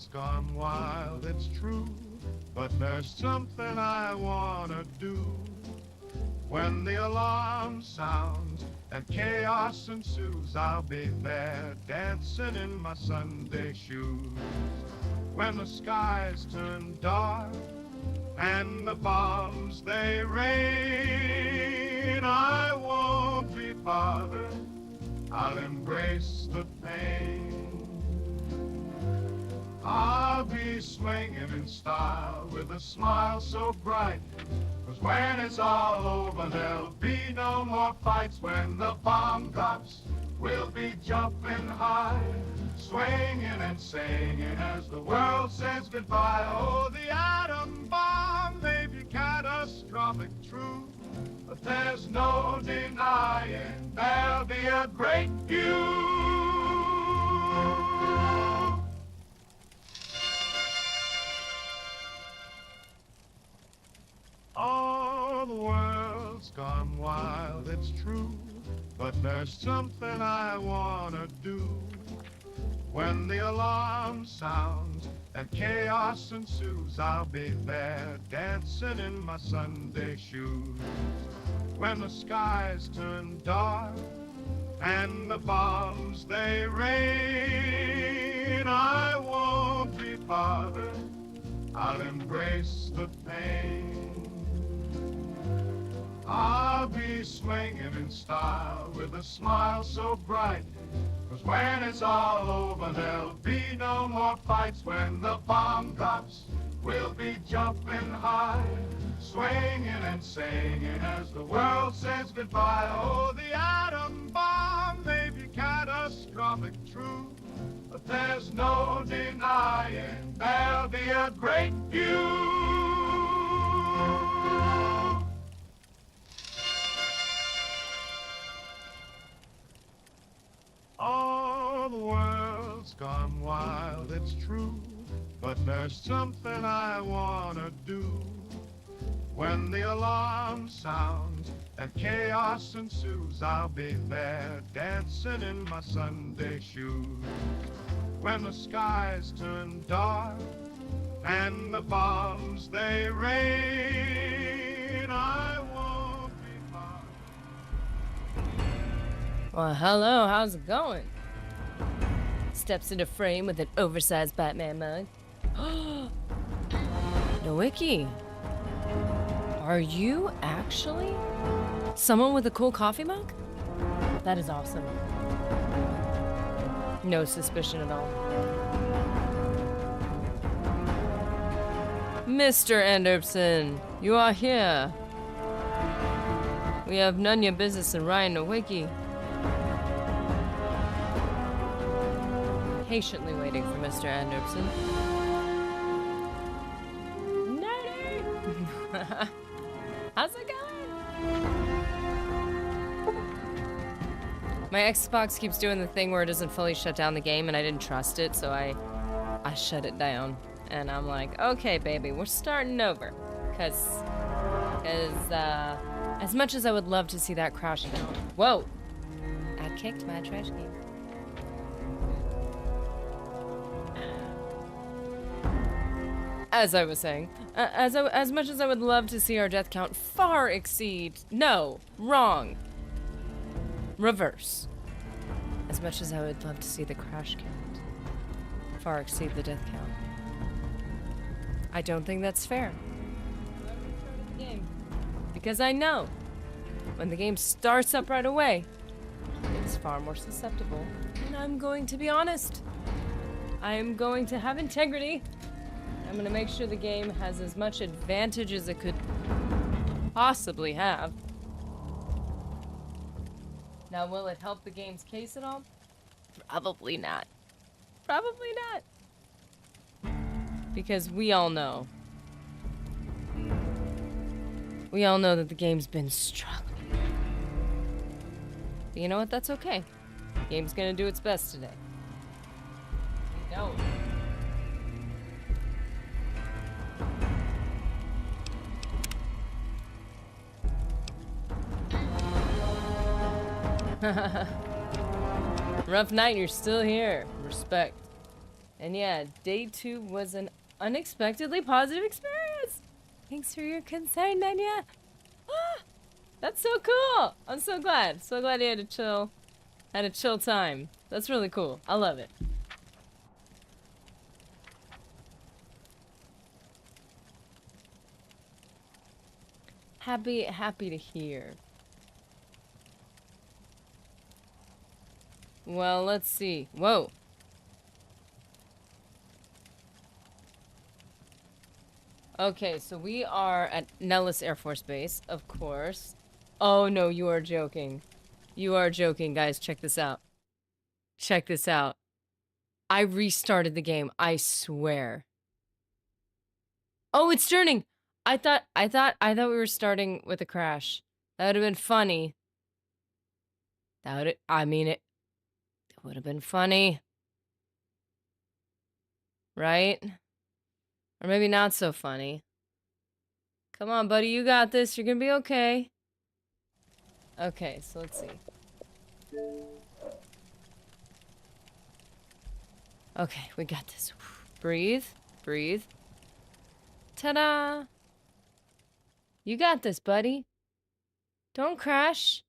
world's gone wild, it's true, but there's something I wanna do. When the alarm sounds and chaos ensues, I'll be there dancing in my Sunday shoes. When the skies turn dark and the bombs they rain, I won't be bothered, I'll embrace the pain. I'll be swinging in style with a smile so bright, 'cause when it's all over there'll be no more fights. When the bomb drops, we'll be jumping high, swinging and singing as the world says goodbye. Oh, the atom bomb may be catastrophic, true, but there's no denying there'll be a great view. Oh, the world's gone wild, it's true, but there's something I wanna do. When the alarm sounds and chaos ensues, I'll be there dancing in my Sunday shoes. When the skies turn dark and the bombs they rain, I won't be bothered, I'll embrace the pain. I'll be swinging in style with a smile so bright, 'cause when it's all over there'll be no more fights. When the bomb drops, we'll be jumping high, swinging and singing as the world says goodbye. Oh, the atom bomb may be catastrophic, true, but there's no denying there'll be a great view. Oh, the world's gone wild, it's true, but there's something I wanna do. When the alarm sounds and chaos ensues, I'll be there dancing in my Sunday shoes. When the skies turn dark and the bombs they rain, I won't be bothered. Well, hello, how's it going? Steps into frame with an oversized Batman mug. Nowicki, are you actually someone with a cool coffee mug? That is awesome. No suspicion at all. Mr. Anderson, you are here. We have none your business in Ryan Nowicki. Patiently waiting for Mr. Anderson. Nerdy! How's it going? My Xbox keeps doing the thing where it doesn't fully shut down the game, and I didn't trust it, so I shut it down. And I'm like, okay, baby, we're starting over. Cause as much as I would love to see that crash down. Whoa! I kicked my trash can. As I was saying, as much as I would love to see our death count far exceed, no, wrong, reverse. As much as I would love to see the crash count far exceed the death count, I don't think that's fair. Because I know when the game starts up right away, it's far more susceptible. And I'm going to be honest. I am going to have integrity. I'm going to make sure the game has as much advantage as it could possibly have. Now, will it help the game's case at all? Probably not. Probably not. Because we all know. We all know that the game's been struggling. But you know what? That's okay. The game's gonna do its best today. No. Rough night, you're still here. Respect. And yeah, day 2 was an unexpectedly positive experience. Thanks for your concern, Nanya. Ah, that's so cool. I'm so glad. So glad you had a chill time. That's really cool. I love it. Happy to hear. Well, let's see. Whoa. Okay, so we are at Nellis Air Force Base, of course. Oh no, you are joking. You are joking, guys. Check this out. Check this out. I restarted the game, I swear. Oh, it's turning. I thought we were starting with a crash. That would have been funny. It would have been funny. Right? Or maybe not so funny. Come on, buddy, you got this. You're gonna be okay. Okay, so let's see. Okay, we got this. Breathe. Breathe. Ta-da! You got this, buddy. Don't crash.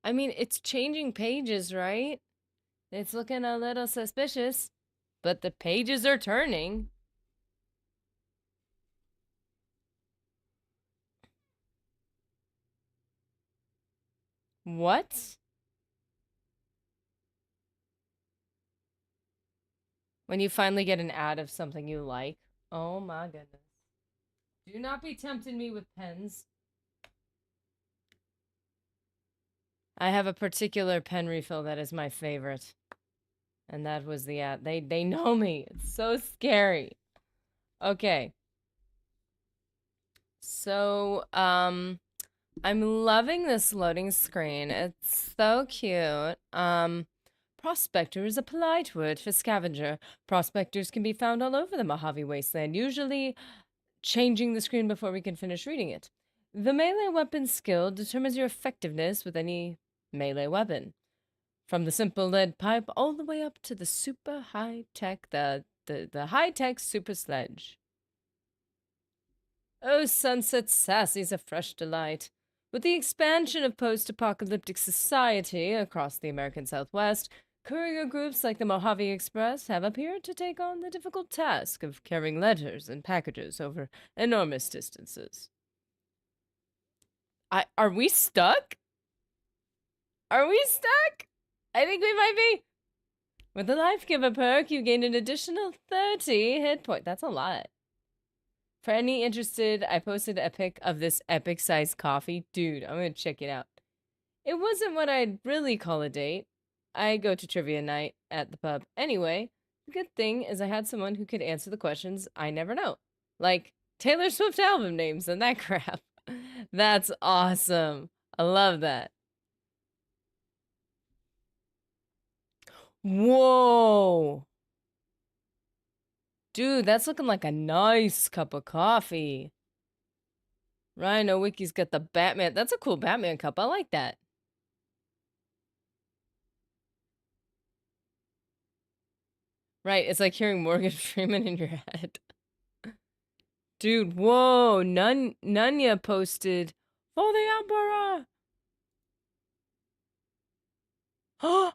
I mean, it's changing pages, right? It's looking a little suspicious, but the pages are turning. What? When you finally get an ad of something you like. Oh my goodness. Do not be tempting me with pens. I have a particular pen refill that is my favorite. And that was the ad. They know me. It's so scary. Okay. So, I'm loving this loading screen. It's so cute. Prospector is a polite word for scavenger. Prospectors can be found all over the Mojave Wasteland, usually changing the screen before we can finish reading it. The melee weapon skill determines your effectiveness with any melee weapon. From the simple lead pipe all the way up to the super high-tech, the high-tech super sledge. Oh, Sunset Sassy's a fresh delight. With the expansion of post-apocalyptic society across the American Southwest, courier groups like the Mojave Express have appeared to take on the difficult task of carrying letters and packages over enormous distances. Are we stuck? Are we stuck? I think we might be. With the Life Giver perk, you gain an additional 30 hit points. That's a lot. For any interested, I posted a pic of this epic-sized coffee. Dude, I'm gonna check it out. It wasn't what I'd really call a date. I go to trivia night at the pub. Anyway, the good thing is I had someone who could answer the questions I never know. Like Taylor Swift album names and that crap. That's awesome. I love that. Whoa. Dude, that's looking like a nice cup of coffee. Rhino Wiki's got the Batman. That's a cool Batman cup. I like that. Right, it's like hearing Morgan Freeman in your head. Dude, whoa. Nunya posted for the Emperor. Oh.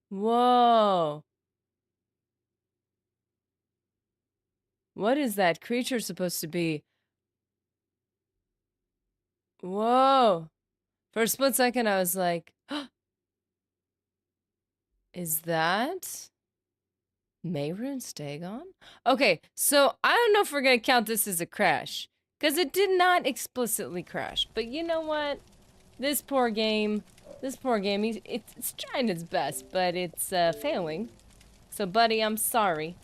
Whoa. What is that creature supposed to be? Whoa. For a split second, I was like, is that Mayroon Stagon? Okay, so I don't know if we're going to count this as a crash, because it did not explicitly crash. But you know what? This poor game, it's trying its best, but it's failing. So, buddy, I'm sorry.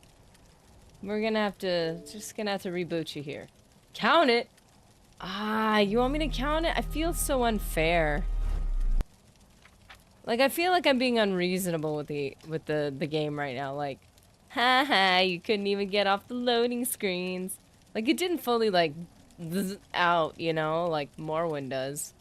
We're gonna have to, just gonna have to reboot you here. Count it? Ah, you want me to count it? I feel so unfair. Like, I feel like I'm being unreasonable with the game right now. Like, haha, you couldn't even get off the loading screens. Like, it didn't fully, like, zzz out, you know, like Morrowind does.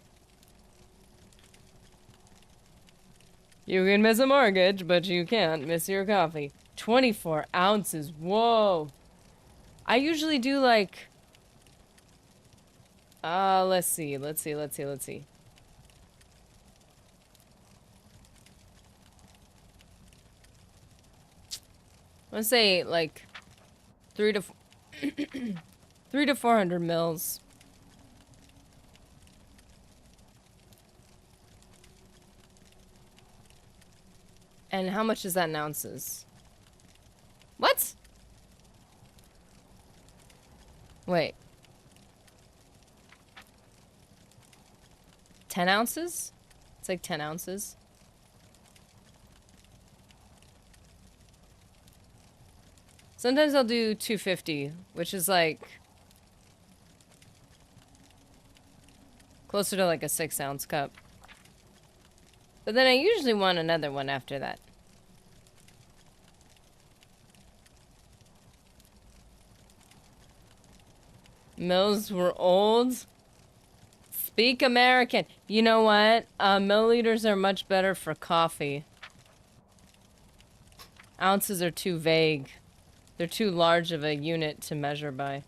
You can miss a mortgage, but you can't miss your coffee. 24 ounces. Whoa. I usually do like... let's see. Let's say like 3 to 3 to 400 mils. And how much is that in ounces? What? Wait. 10 ounces? It's like 10 ounces. Sometimes I'll do 250, which is like closer to like a 6-ounce cup. But then I usually want another one after that. Mills were old. Speak American. You know what? Milliliters are much better for coffee. Ounces are too vague. They're too large of a unit to measure by.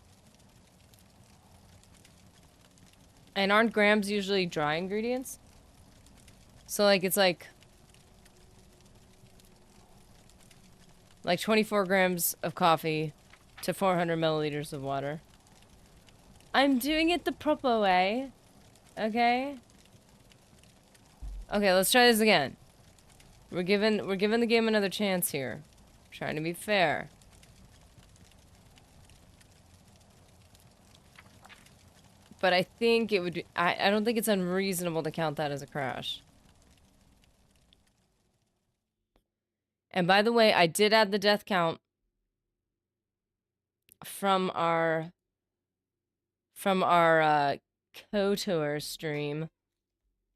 And aren't grams usually dry ingredients? So like it's like 24 grams of coffee to 400 milliliters of water. I'm doing it the proper way. Okay? Okay, let's try this again. We're giving the game another chance here. Trying to be fair. But I think it would be, I don't think it's unreasonable to count that as a crash. And by the way, I did add the death count from our KOTOR stream.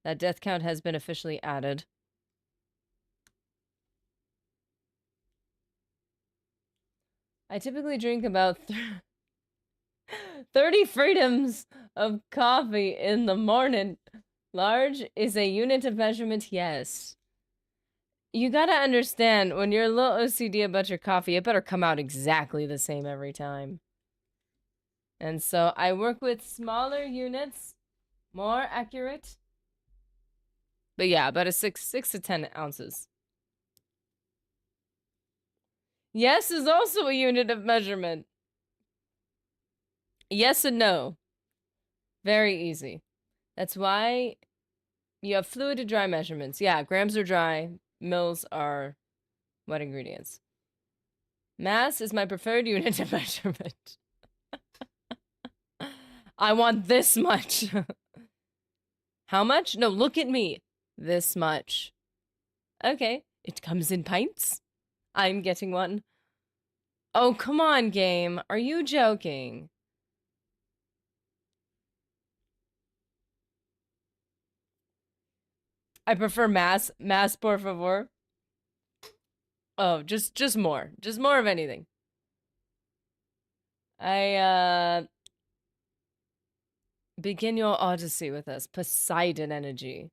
That death count has been officially added. I typically drink about 30 freedoms of coffee in the morning. Large is a unit of measurement, yes. You gotta understand, when you're a little OCD about your coffee, it better come out exactly the same every time. And so I work with smaller units, more accurate. But yeah, about a 6 to 10 ounces. Yes is also a unit of measurement. Yes and no. Very easy. That's why you have fluid to dry measurements. Yeah, grams are dry, mils are wet ingredients. Mass is my preferred unit of measurement. I want this much. How much? No, look at me. This much. Okay, it comes in pints. I'm getting one. Oh, come on, game. Are you joking? I prefer mass. Mass, por favor. Oh, just more. Just more of anything. Begin your odyssey with us. Poseidon energy.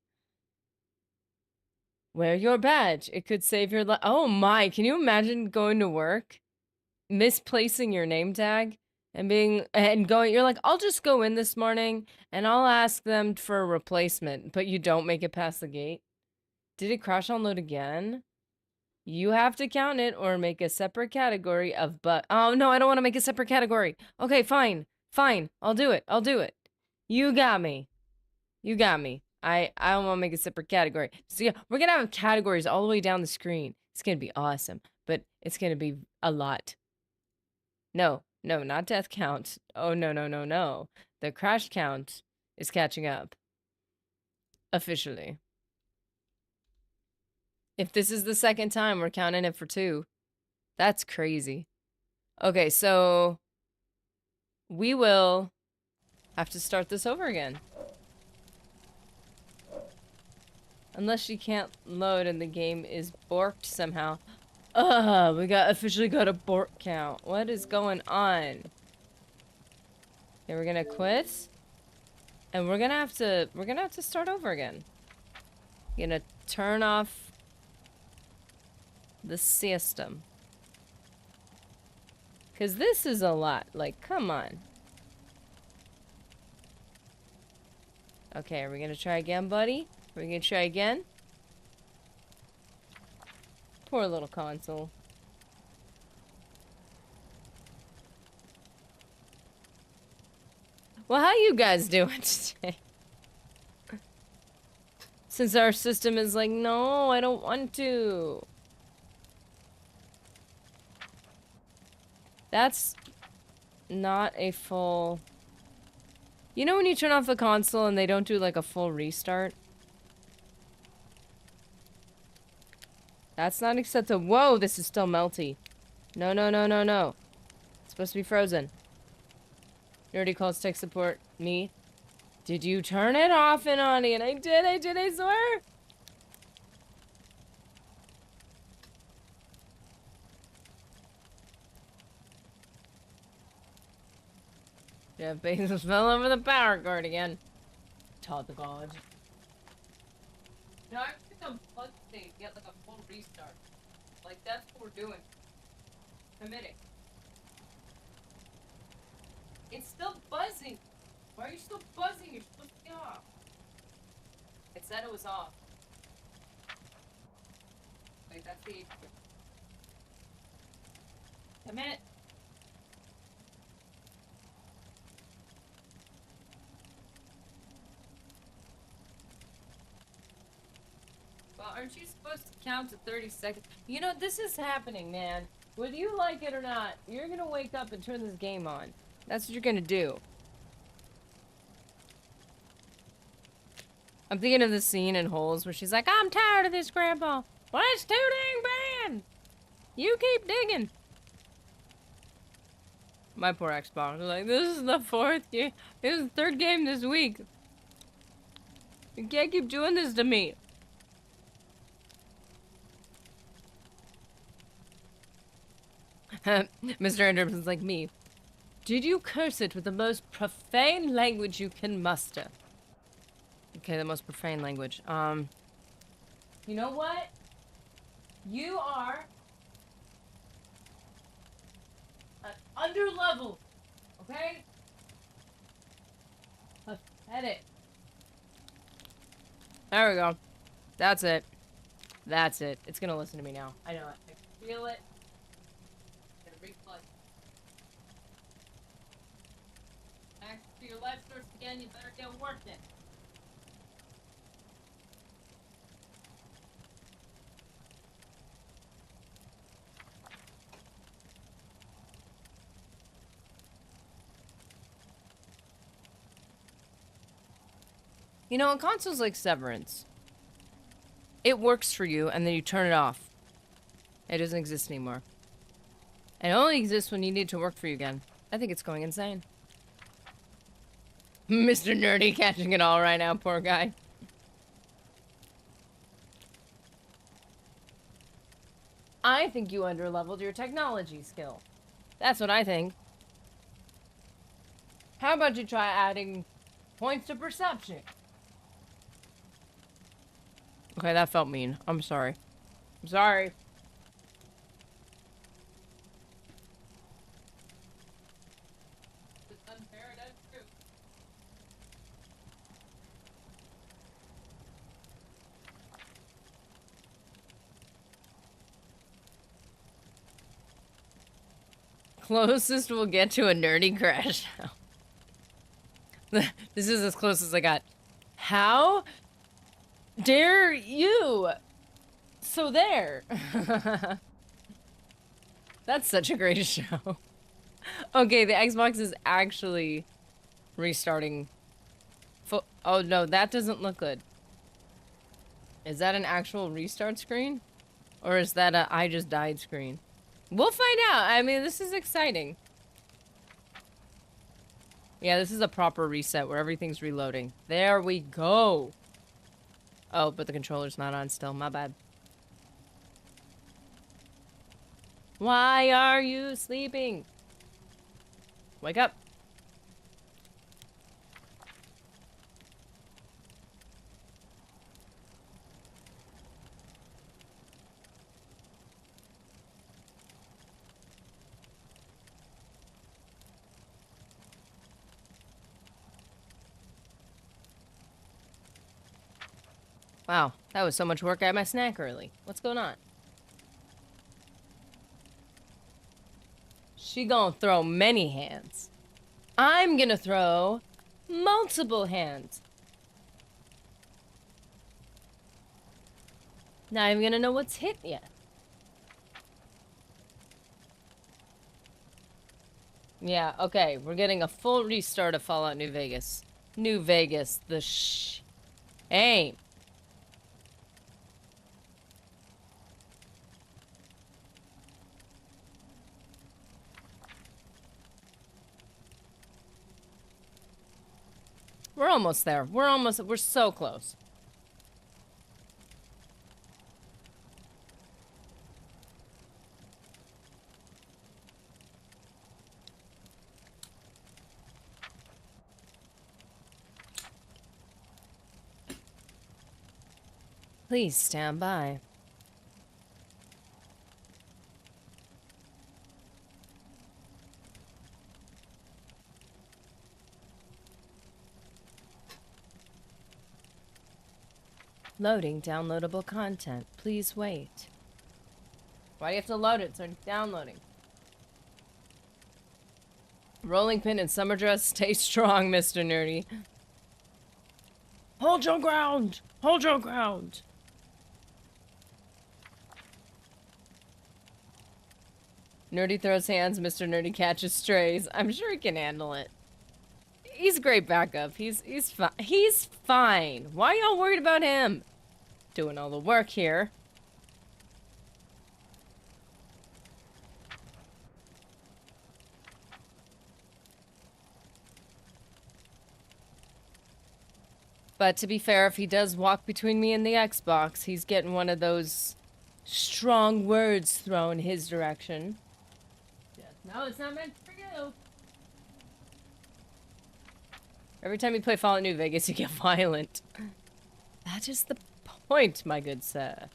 Wear your badge. It could save your life. Oh my, can you imagine going to work, misplacing your name tag, and going, you're like, I'll just go in this morning and I'll ask them for a replacement, but you don't make it past the gate? Did it crash on load again? You have to count it or make a separate category of oh no, I don't want to make a separate category. Okay, fine. Fine. I'll do it. You got me. I don't want to make a separate category. So yeah, we're gonna have categories all the way down the screen. It's gonna be awesome, but it's gonna be a lot. No, not death count. Oh no. The crash count is catching up. Officially. If this is the second time we're counting it for 2, that's crazy. Okay, so we will have to start this over again. Unless she can't load and the game is borked somehow. We officially got a bork count. What is going on? Okay, we're gonna quit. And we're gonna have to start over again. Gonna turn off the system. Because this is a lot. Like, come on. Okay, are we going to try again, buddy? Are we going to try again? Poor little console. Well, how you guys doing today? Since our system is like, no, I don't want to. That's not a full... You know when you turn off the console and they don't do like a full restart? That's not acceptable. Whoa, this is still melty. No, no, no, no, no. It's supposed to be frozen. Nerdy calls tech support. Me? Did you turn it off and on? And I did, I swear. Jeff Bezos fell over the power cord again. Taught the god. No, I think I'm plugged to get like a full restart. Like that's what we're doing. Committing. It's still buzzing. Why are you still buzzing? You're supposed to be off. It said it was off. Wait, that's the... Commit. Well, aren't you supposed to count to 30 seconds? You know, this is happening, man. Whether you like it or not, you're gonna wake up and turn this game on. That's what you're gonna do. I'm thinking of the scene in Holes where she's like, I'm tired of this, Grandpa. Well, it's too dang bad. You keep digging. My poor Xbox. Like, this is the fourth game. This is the third game this week. You can't keep doing this to me. Mr. Anderson's like me. Did you curse it with the most profane language you can muster? Okay, the most profane language. You know what? You are an underlevel, okay? Pathetic. There we go. That's it. That's it. It's gonna listen to me now. I know it. I can feel it. Gonna reflux. Access to your life source again. You better get working. You know, a console's like Severance. It works for you, and then you turn it off. It doesn't exist anymore. It only exists when you need to work for you again. I think it's going insane. Mr. Nerdy catching it all right now, poor guy. I think you underleveled your technology skill. That's what I think. How about you try adding points to perception? Okay, that felt mean. I'm sorry. I'm sorry. It's unfair, that's true. Closest we'll get to a nerdy crash now. This is as close as I got. How dare you? So there. That's such a great show. Okay, the Xbox is actually restarting. Oh no, that doesn't look good. Is that an actual restart screen? Or is that a I just died screen? We'll find out. I mean, this is exciting. Yeah, this is a proper reset where everything's reloading. There we go. Oh, but the controller's not on still. My bad. Why are you sleeping? Wake up. Wow, that was so much work. I had my snack early. What's going on? She gonna throw many hands. I'm gonna throw multiple hands. Not even gonna know what's hit yet. Yeah, okay, we're getting a full restart of Fallout New Vegas. New Vegas, the aim. We're almost there. We're so close. Please stand by. Loading downloadable content. Please wait. Why do you have to load it? It's downloading. Rolling pin and summer dress. Stay strong, Mr. Nerdy. Hold your ground! Hold your ground! Nerdy throws hands, Mr. Nerdy catches strays. I'm sure he can handle it. He's a great backup. He's fine. He's fine. Why y'all worried about him? Doing all the work here. But to be fair, if he does walk between me and the Xbox, he's getting one of those strong words thrown his direction. No, it's not meant for you. Every time you play Fallout New Vegas, you get violent. That is the point, my good sir.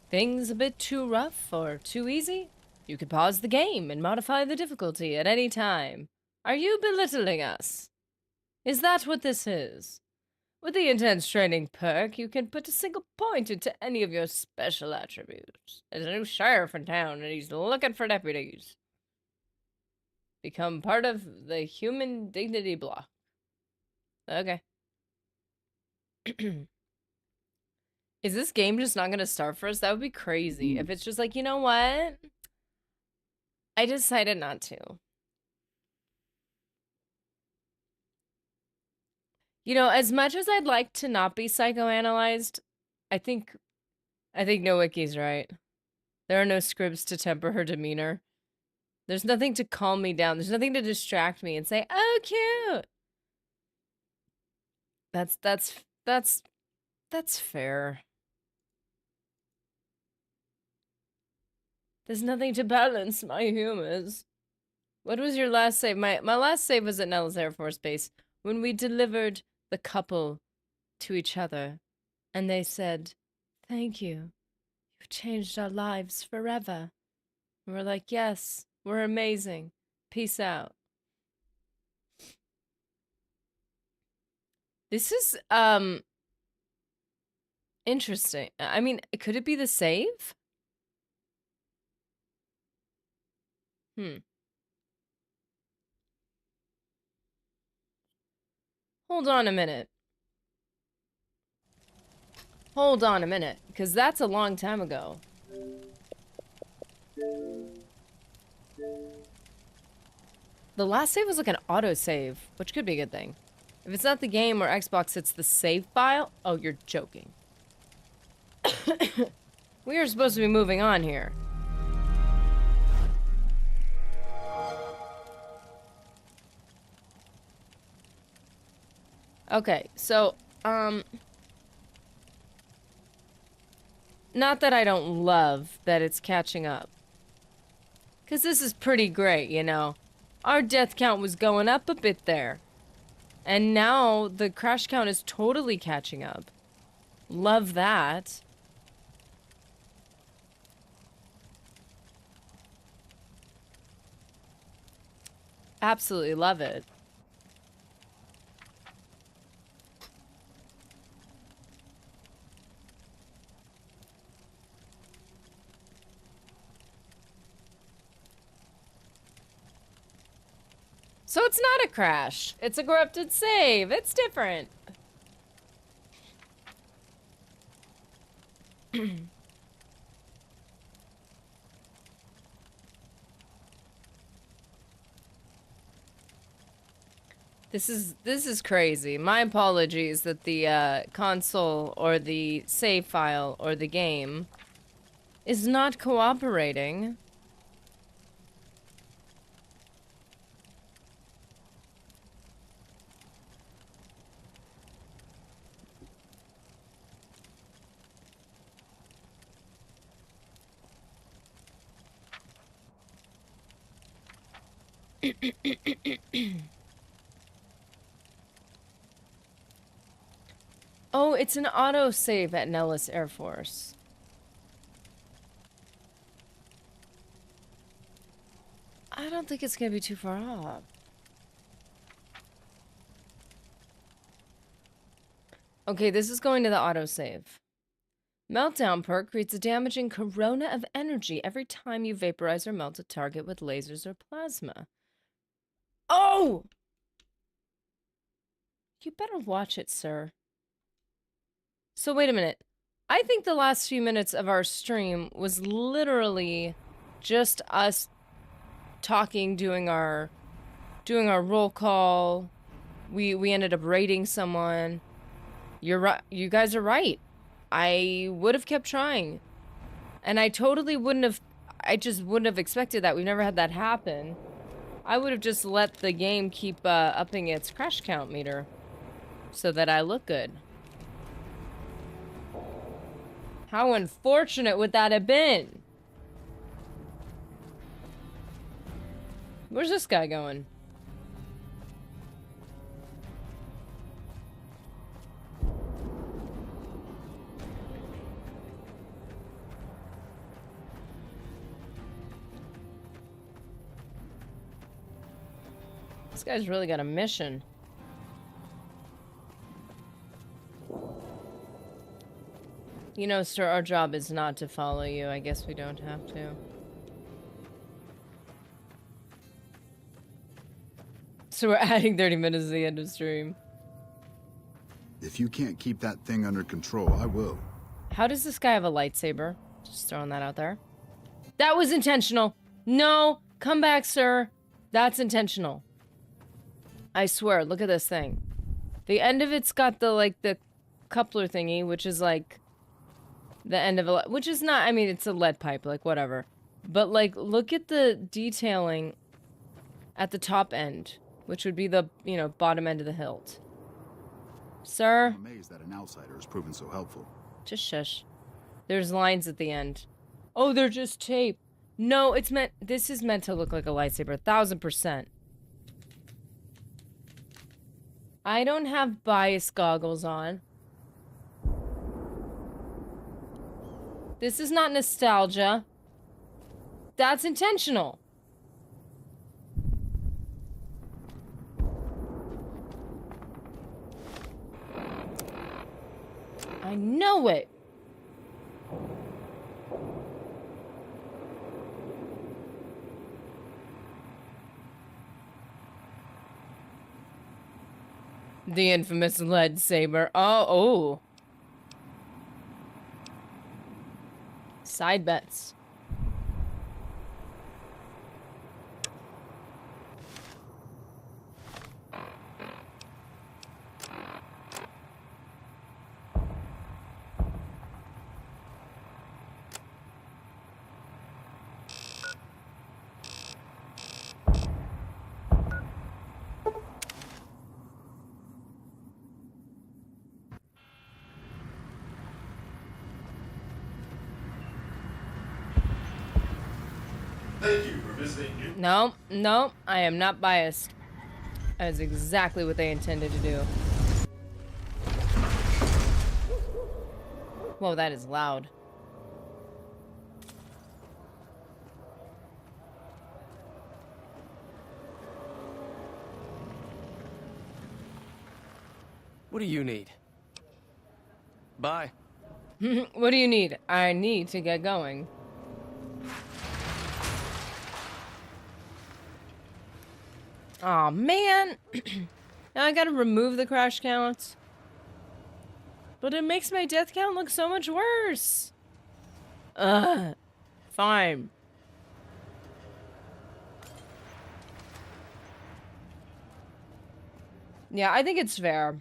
Things a bit too rough or too easy? You could pause the game and modify the difficulty at any time. Are you belittling us? Is that what this is? With the intense training perk, you can put a single point into any of your special attributes. There's a new sheriff in town, and he's looking for deputies. Become part of the human dignity block. Okay. Is this game just not gonna start for us? That would be crazy. If it's just like, you know what? I decided not to. You know, as much as I'd like to not be psychoanalyzed, I think Nowicki's right. There are no scripts to temper her demeanor. There's nothing to calm me down. There's nothing to distract me and say, "Oh, cute." That's fair. There's nothing to balance my humors. What was your last save? My last save was at Nellis Air Force Base when we delivered the couple to each other, and they said, "Thank you. You've changed our lives forever." And we're like, "Yes, we're amazing. Peace out." This is interesting. I mean, could it be the save? Hold on a minute. Hold on a minute, because that's a long time ago. The last save was like an autosave, which could be a good thing. If it's not the game or Xbox, it's the save file. Oh, you're joking. We are supposed to be moving on here. Okay, so, not that I don't love that it's catching up. Because this is pretty great, you know. Our death count was going up a bit there. And now the crash count is totally catching up. Love that. Absolutely love it. So it's not a crash. It's a corrupted save. It's different. This is crazy. My apologies that the console or the save file or the game is not cooperating. Oh, it's an autosave at Nellis Air Force. I don't think it's gonna be too far off. Okay, this is going to the autosave. Meltdown perk creates a damaging corona of energy every time you vaporize or melt a target with lasers or plasma. Oh! You better watch it, sir. So wait a minute. I think the last few minutes of our stream was literally just us talking, doing our roll call. We ended up raiding someone. You're right. You guys are right. I would have kept trying. And I totally wouldn't have... I just wouldn't have expected that. We've never had that happen. I would have just let the game keep upping its crash count meter. So that I look good. How unfortunate would that have been? Where's this guy going? This guy's really got a mission. You know, sir, our job is not to follow you. I guess we don't have to. So we're adding 30 minutes to the end of stream. If you can't keep that thing under control, I will. How does this guy have a lightsaber? Just throwing that out there. That was intentional. No, come back, sir. That's intentional. I swear, look at this thing. The end of it's got the, like, the coupler thingy, which is, like, the end of a... Which is not... I mean, it's a lead pipe, like, whatever. But, like, look at the detailing at the top end, which would be the, you know, bottom end of the hilt. Sir? I'm amazed that an outsider has proven so helpful. Just shush. There's lines at the end. Oh, they're just tape. No, it's meant... This is meant to look like a lightsaber. 1000%. I don't have bias goggles on. This is not nostalgia. That's intentional. I know it. The infamous lead saber. Oh. Side bets. Thank you for visiting. No, I am not biased. That is exactly what they intended to do. Whoa, that is loud. What do you need? Bye. What do you need? I need to get going. Aw, man. Now I gotta remove the crash counts. But it makes my death count look so much worse. Ugh. Fine. Yeah, I think it's fair.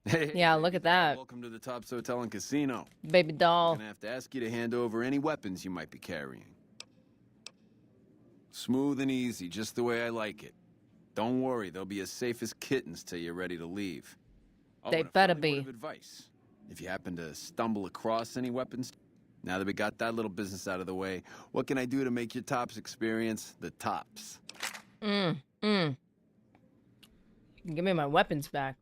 Hey, Yeah, look at that. welcome to the Tops Hotel and Casino. Baby doll. I'm gonna have to ask you to hand over any weapons you might be carrying. Smooth and easy, just the way I like it. Don't worry, they'll be as safe as kittens till you're ready to leave. Oh, They and a better friendly be. word of advice. If you happen to stumble across any weapons, now that we got that little business out of the way, what can I do to make your Tops experience the tops? Give me my weapons back.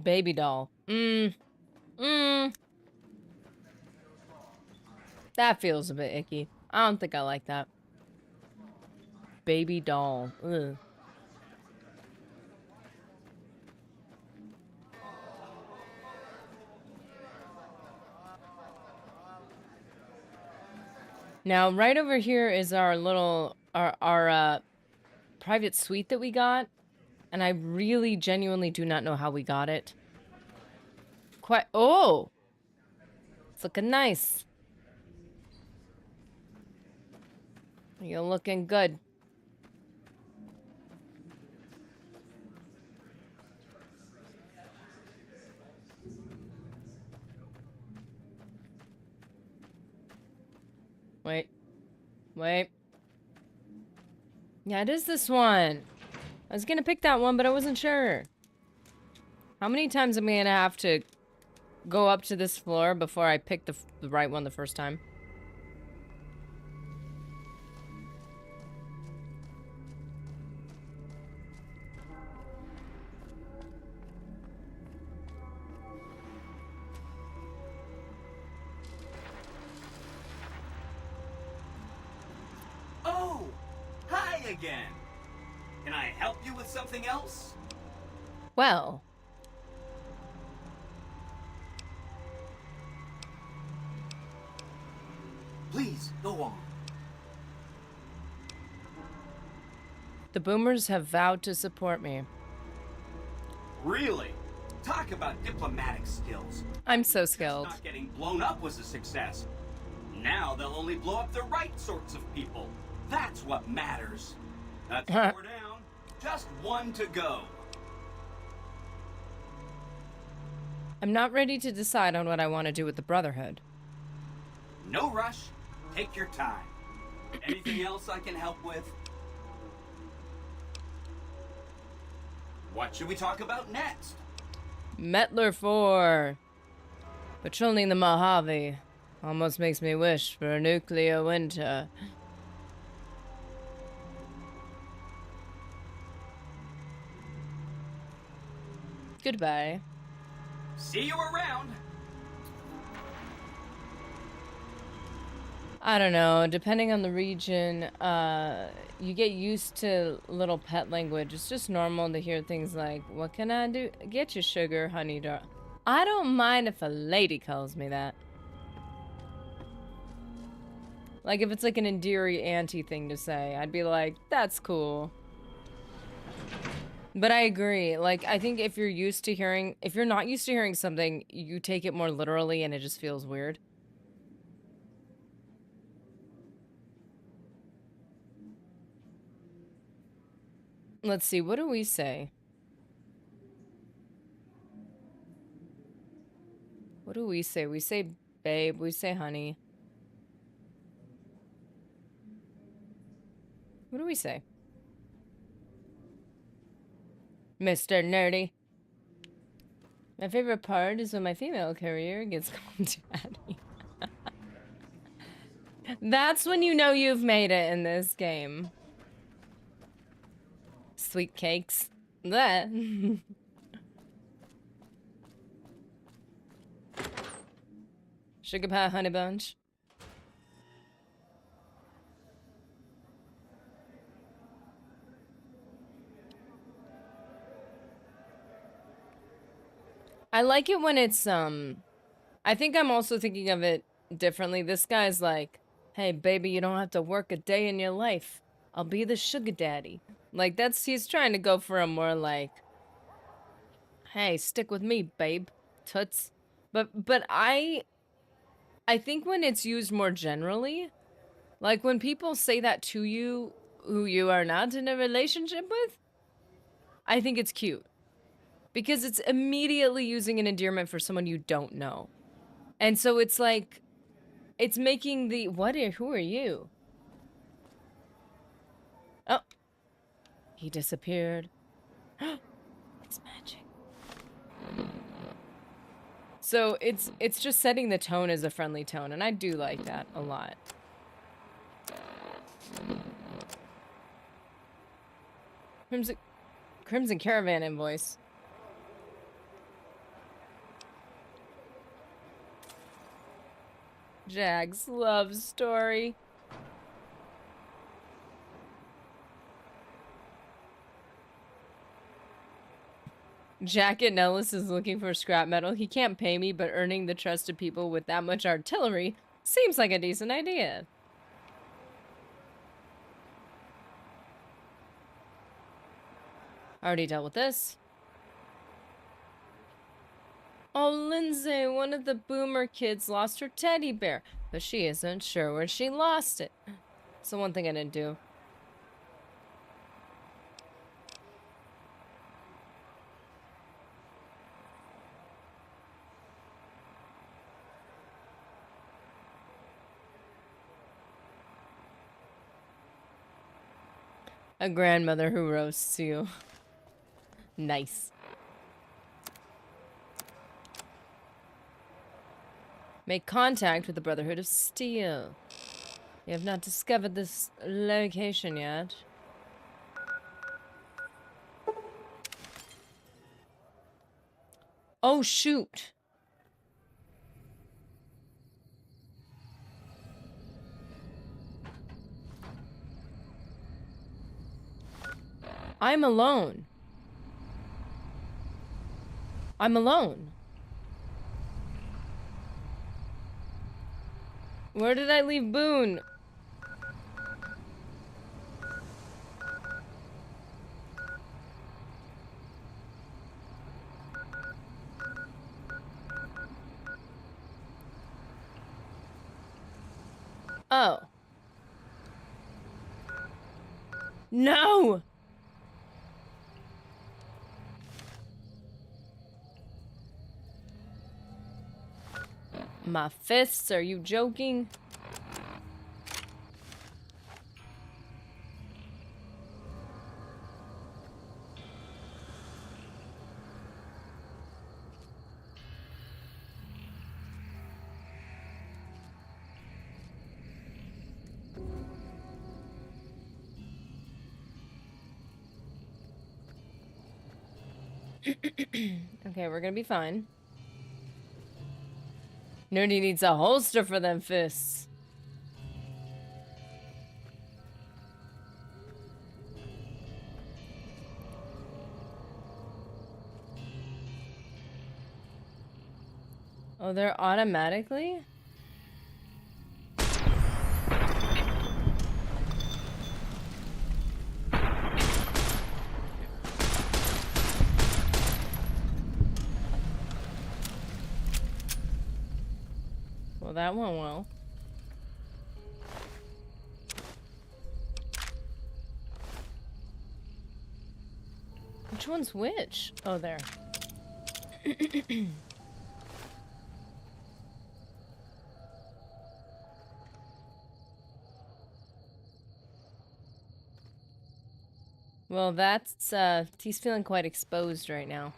Baby doll. That feels a bit icky. I don't think I like that. Baby doll. Ugh. Now, right over here is our little, our private suite that we got. And I really genuinely do not know how we got it. Oh! It's looking nice. You're looking good. Wait. Wait. Yeah, it is this one. I was gonna pick that one, but I wasn't sure. How many times am I gonna have to go up to this floor before I pick the right one the first time? Oh! Hi again! Can I help you with something else? Well. Please, go on. The boomers have vowed to support me. Really? Talk about diplomatic skills. I'm so skilled. Not getting blown up was a success. Now they'll only blow up the right sorts of people. That's what matters. That's 4 down. Just 1 to go. I'm not ready to decide on what I want to do with the Brotherhood. No rush. Take your time. Anything else I can help with? What should we talk about next? Metler 4. Patrolling the Mojave. Almost makes me wish for a nuclear winter. Goodbye. See you around. I don't know, depending on the region, you get used to little pet language. It's just normal to hear things like, what can I do? Get your sugar, honey, darling. I don't mind if a lady calls me that. Like, if it's like an endearing auntie thing to say, I'd be like, that's cool. But I agree. Like, I think if you're not used to hearing something, you take it more literally and it just feels weird. Let's see, what do we say? What do we say? We say babe, we say honey. What do we say? Mr. Nerdy. My favorite part is when my female courier gets called daddy. That's when you know you've made it in this game. Sweet cakes. Bleh. Sugar pie honey bunch. I like it when it's, I think I'm also thinking of it differently. This guy's like, hey, baby, you don't have to work a day in your life. I'll be the sugar daddy. Like, he's trying to go for a more like, hey, stick with me, babe. Toots. But I think when it's used more generally, like when people say that to you who you are not in a relationship with, I think it's cute. Because it's immediately using an endearment for someone you don't know. And so it's like, it's making the, who are you? Oh, he disappeared. It's magic. So it's just setting the tone as a friendly tone, and I do like that a lot. Crimson Caravan invoice. Jack's love story. Jack at Nellis is looking for scrap metal. He can't pay me, but earning the trust of people with that much artillery seems like a decent idea. Already dealt with this. Oh, Lindsay, one of the boomer kids lost her teddy bear, but she isn't sure where she lost it. It's the one thing I didn't do. A grandmother who roasts you. Nice. Make contact with the Brotherhood of Steel. You have not discovered this location yet. Oh, shoot. I'm alone. I'm alone. Where did I leave Boone? Oh. No! My fists, are you joking? Okay, we're gonna be fine. Nerdy needs a holster for them fists. Oh, they're automatically? Well, that went well. Which one's which? Oh, there. Well, that's, he's feeling quite exposed right now.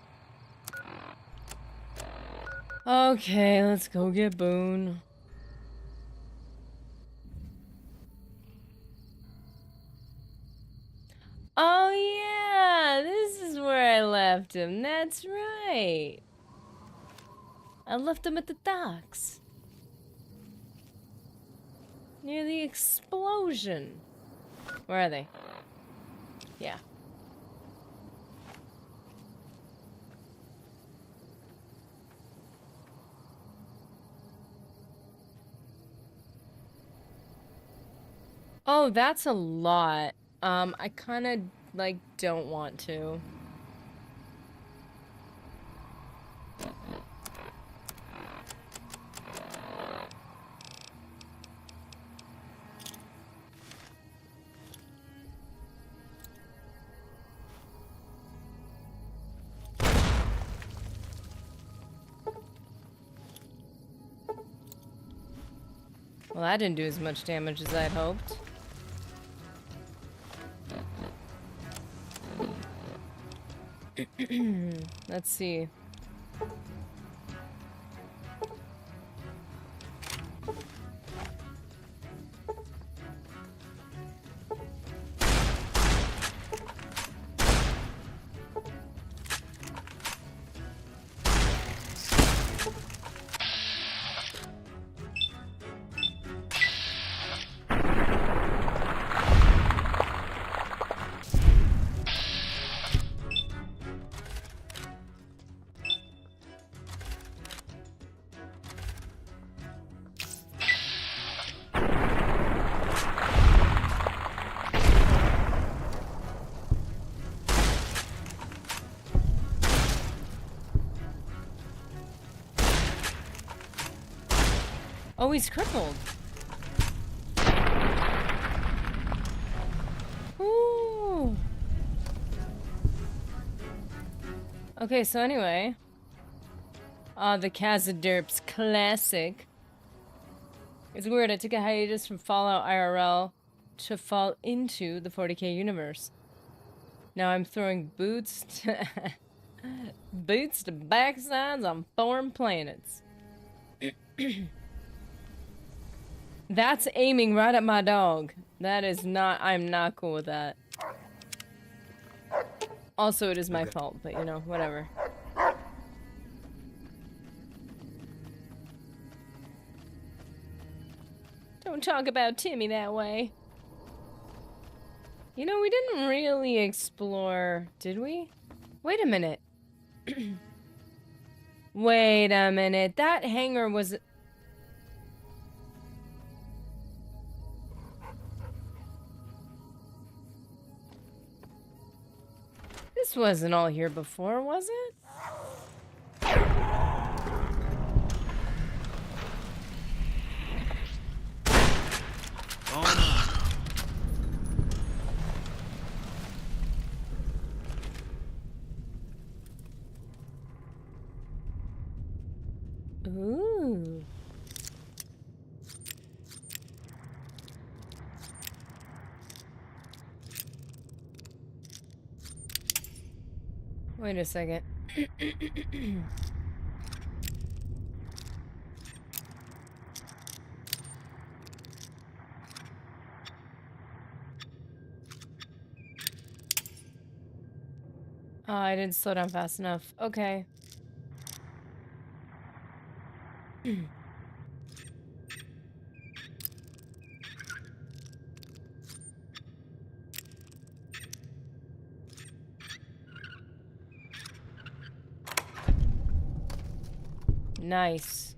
Okay, let's go get Boone. Oh yeah, this is where I left him. That's right. I left him at the docks. Near the explosion. Where are they? Yeah. Oh, that's a lot. I kind of, like, don't want to. Well, that didn't do as much damage as I'd hoped. Let's see. Oh, he's crippled. Ooh. Okay, so anyway. The Kazaderps classic. It's weird, I took a hiatus from Fallout IRL to fall into the 40k universe. Now I'm throwing boots to boots to backsides on foreign planets. That's aiming right at my dog. That is not, I'm not cool with that. Also, it is my fault, but you know, whatever. Don't talk about Timmy that way. You know, we didn't really explore, did we? Wait a minute. Wait a minute. That hangar was... This wasn't all here before, was it? Ooh. Wait a second. Oh, I didn't slow down fast enough. Okay. Nice.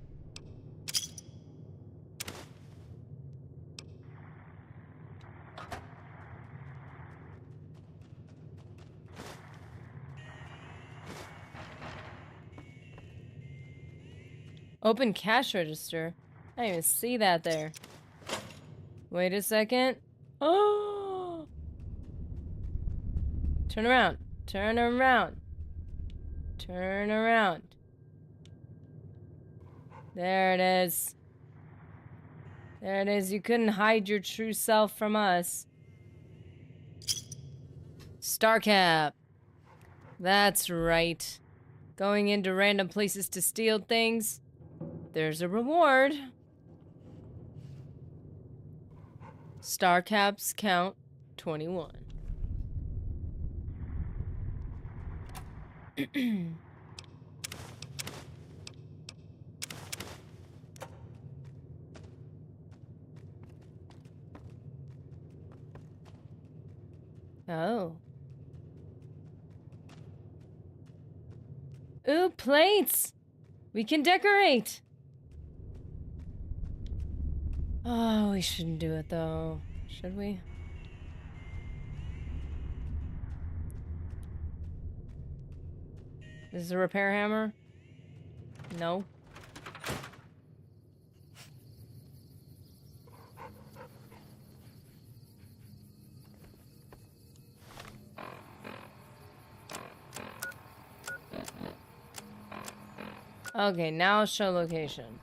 Open cash register. I didn't even see that there. Wait a second. Oh! Turn around. Turn around. Turn around. There it is. There it is. You couldn't hide your true self from us. Star cap. That's right. Going into random places to steal things. There's a reward. Star caps count 21. Oh. Ooh, plates! We can decorate! Oh, we shouldn't do it though. Should we? This is a repair hammer? No. Okay, now show location.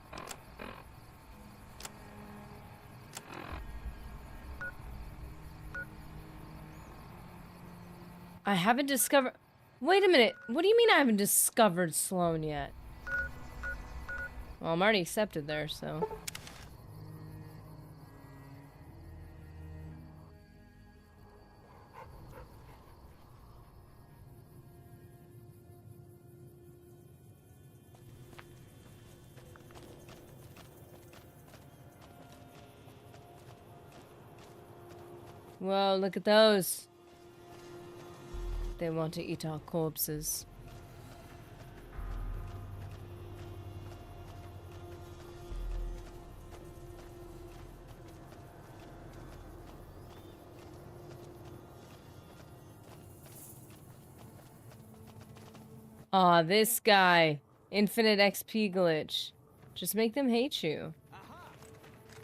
I haven't discovered... Wait a minute. What do you mean I haven't discovered Sloan yet? Well, I'm already accepted there, so... Whoa, look at those. They want to eat our corpses. Aw, this guy. Infinite XP glitch. Just make them hate you.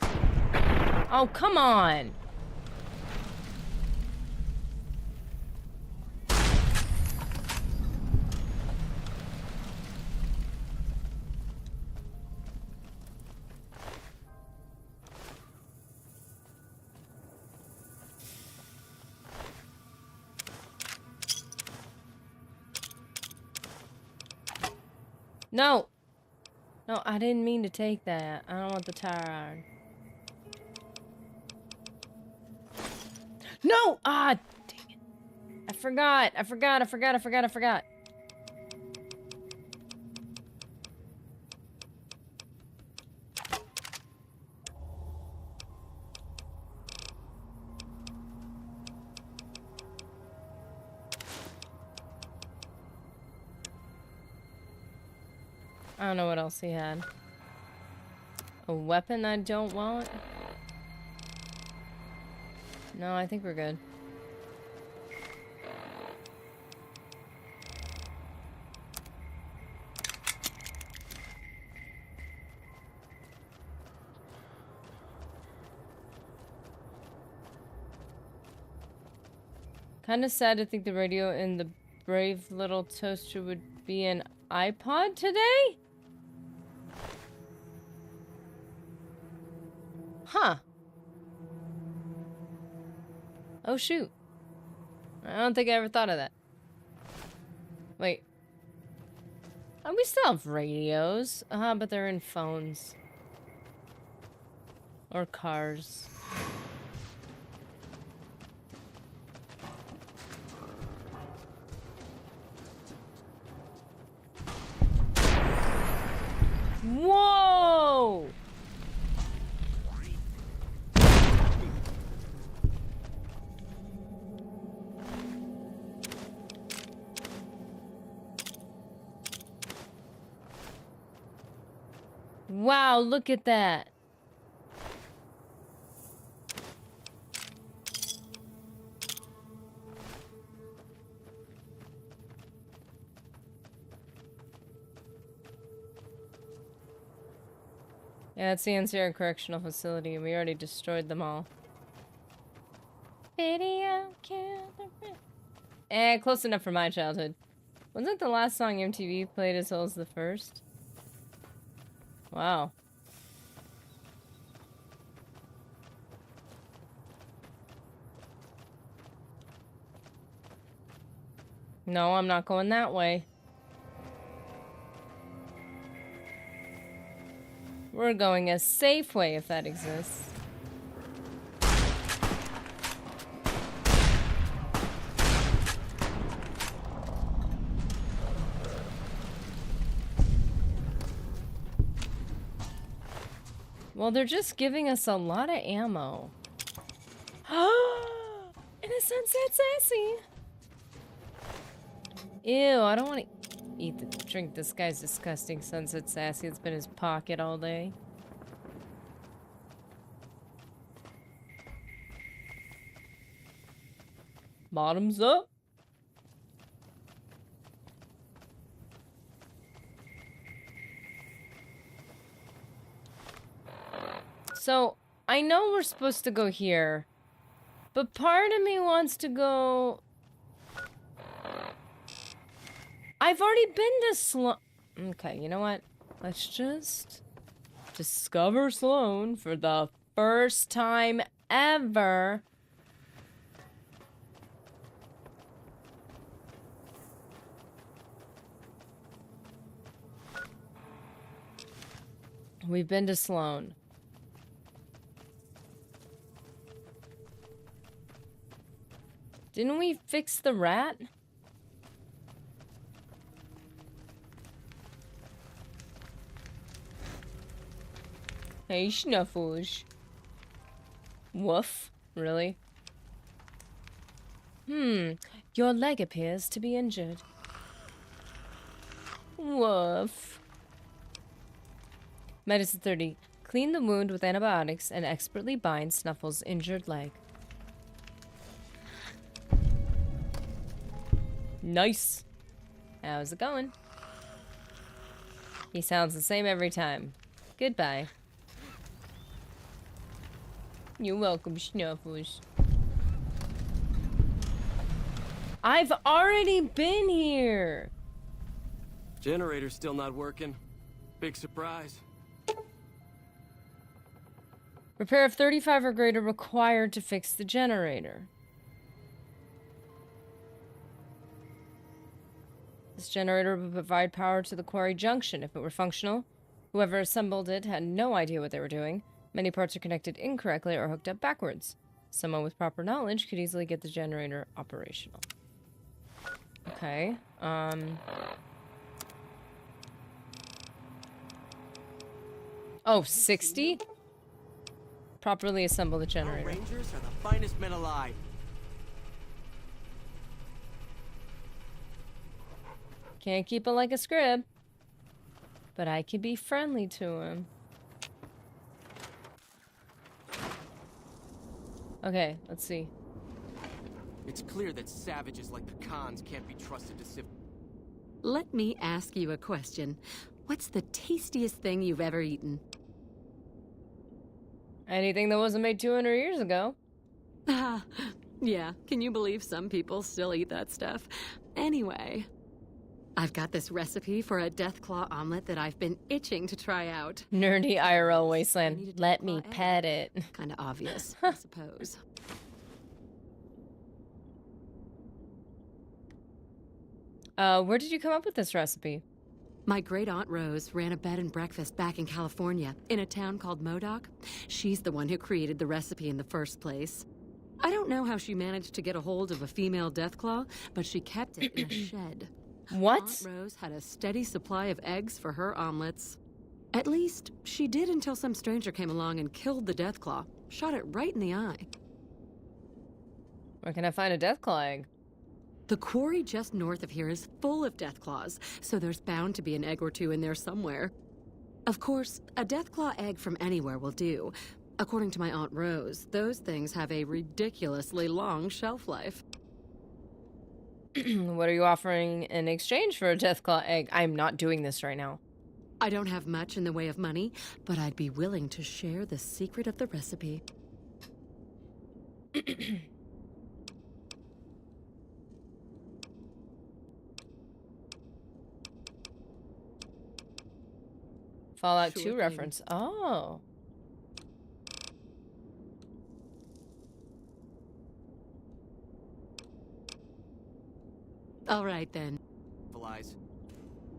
Oh, come on! No! No, I didn't mean to take that. I don't want the tire iron. No! Ah, dang it. I forgot. I forgot. I don't know what else he had. A weapon I don't want? No, I think we're good. Kinda sad to think the radio in the brave little toaster would be an iPod today? Huh. Oh, shoot. I don't think I ever thought of that. Wait. Oh, we still have radios. But they're in phones. Or cars. Whoa! Wow, look at that. Yeah, it's the NCR Correctional Facility. We already destroyed them all. Video camera. Close enough for my childhood. Wasn't the last song MTV played as well as the first? Wow. No, I'm not going that way. We're going a safe way if that exists. Well, they're just giving us a lot of ammo. And a sunset sassy. Ew, I don't want to drink this guy's disgusting sunset sassy. It's been in his pocket all day. Bottoms up. So, I know we're supposed to go here, but part of me wants to go... I've already been to Sloan. Okay, you know what? Let's just discover Sloan for the first time ever. We've been to Sloan. Didn't we fix the rat? Hey, Snuffles. Woof. Really? Your leg appears to be injured. Woof. Medicine 30. Clean the wound with antibiotics and expertly bind Snuffles' injured leg. Nice. How's it going? He sounds the same every time. Goodbye. You're welcome, Snuffles. I've already been here. Generator's still not working. Big surprise. Repair of 35 or greater required to fix the generator. This generator would provide power to the quarry junction if it were functional. Whoever assembled it had no idea what they were doing. Many parts are connected incorrectly or hooked up backwards. Someone with proper knowledge could easily get the generator operational. Okay, Oh, 60? Properly assemble the Our generator. Rangers are the finest men alive. Can't keep it like a scrib. But I can be friendly to him. Okay, let's see. It's clear that savages like the Khans can't be trusted to sift. Let me ask you a question. What's the tastiest thing you've ever eaten? Anything that wasn't made 200 years ago. Ah, yeah, can you believe some people still eat that stuff? Anyway, I've got this recipe for a Deathclaw omelet that I've been itching to try out. Nerdy IRL wasteland. Let me pet it. Kinda obvious, I suppose. Where did you come up with this recipe? My great-aunt Rose ran a bed and breakfast back in California, in a town called Modoc. She's the one who created the recipe in the first place. I don't know how she managed to get a hold of a female Deathclaw, but she kept it in a shed. What? Aunt Rose had a steady supply of eggs for her omelets. At least, she did until some stranger came along and killed the Deathclaw. Shot it right in the eye. Where can I find a Deathclaw egg? The quarry just north of here is full of Deathclaws, so there's bound to be an egg or two in there somewhere. Of course, a Deathclaw egg from anywhere will do. According to my Aunt Rose, those things have a ridiculously long shelf life. What are you offering in exchange for a Deathclaw egg? I'm not doing this right now. I don't have much in the way of money, but I'd be willing to share the secret of the recipe. Fallout Sure 2 thing. reference. Oh. All right, then. Lies.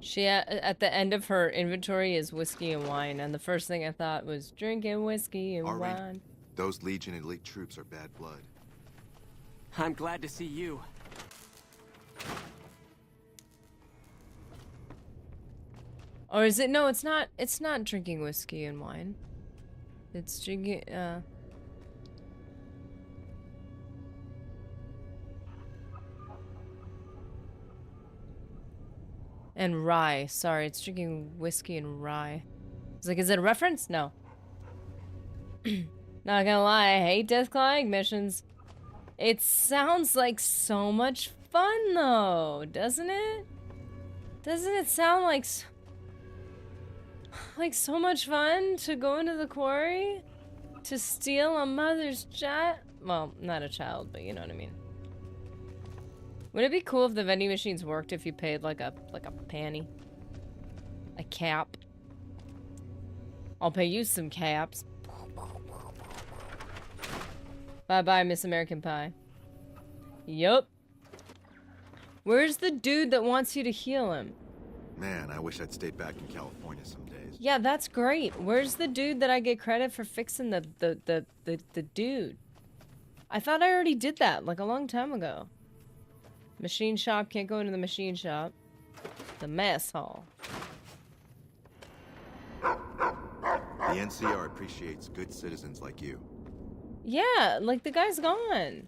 She at the end of her inventory is whiskey and wine, and the first thing I thought was drinking whiskey and All right. wine. Those Legion elite troops are bad blood. I'm glad to see you. Or is it? No, it's not. It's not drinking whiskey and wine. It's drinking. And rye. Sorry, it's drinking whiskey and rye. It's like, is it a reference? No. Not gonna lie, I hate Deathclaw egg missions. It sounds like so much fun, though, doesn't it? Doesn't it sound like so much fun to go into the quarry? To steal a mother's child? Well, not a child, but you know what I mean. Would it be cool if the vending machines worked if you paid like a penny? A cap? I'll pay you some caps. Bye-bye, Miss American Pie. Yup. Where's the dude that wants you to heal him? Man, I wish I'd stayed back in California some days. Yeah, that's great. Where's the dude that I get credit for fixing the dude? I thought I already did that, like a long time ago. Machine shop, can't go into the machine shop. The mess hall. The NCR appreciates good citizens like you. Yeah, like the guy's gone.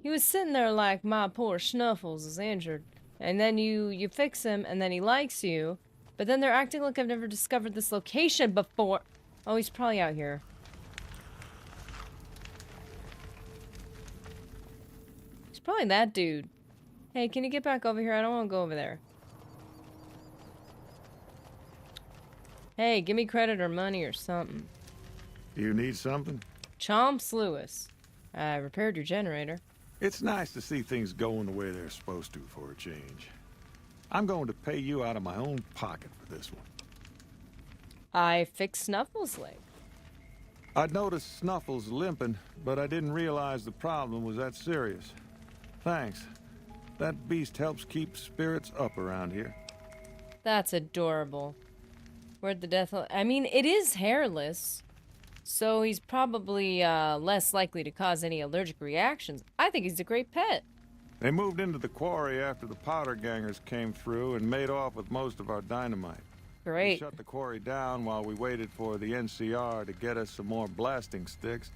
He was sitting there like, my poor Snuffles is injured. And then you fix him, and then he likes you. But then they're acting like I've never discovered this location before. Oh, he's probably out here. He's probably that dude. Hey, can you get back over here? I don't want to go over there. Hey, give me credit or money or something. You need something? Chomps Lewis. I repaired your generator. It's nice to see things going the way they're supposed to for a change. I'm going to pay you out of my own pocket for this one. I fixed Snuffles' leg. I'd noticed Snuffles limping, but I didn't realize the problem was that serious. Thanks. That beast helps keep spirits up around here. That's adorable. Where'd the death... I mean, it is hairless. So he's probably less likely to cause any allergic reactions. I think he's a great pet. They moved into the quarry after the powder gangers came through and made off with most of our dynamite. Great. We shut the quarry down while we waited for the NCR to get us some more blasting sticks.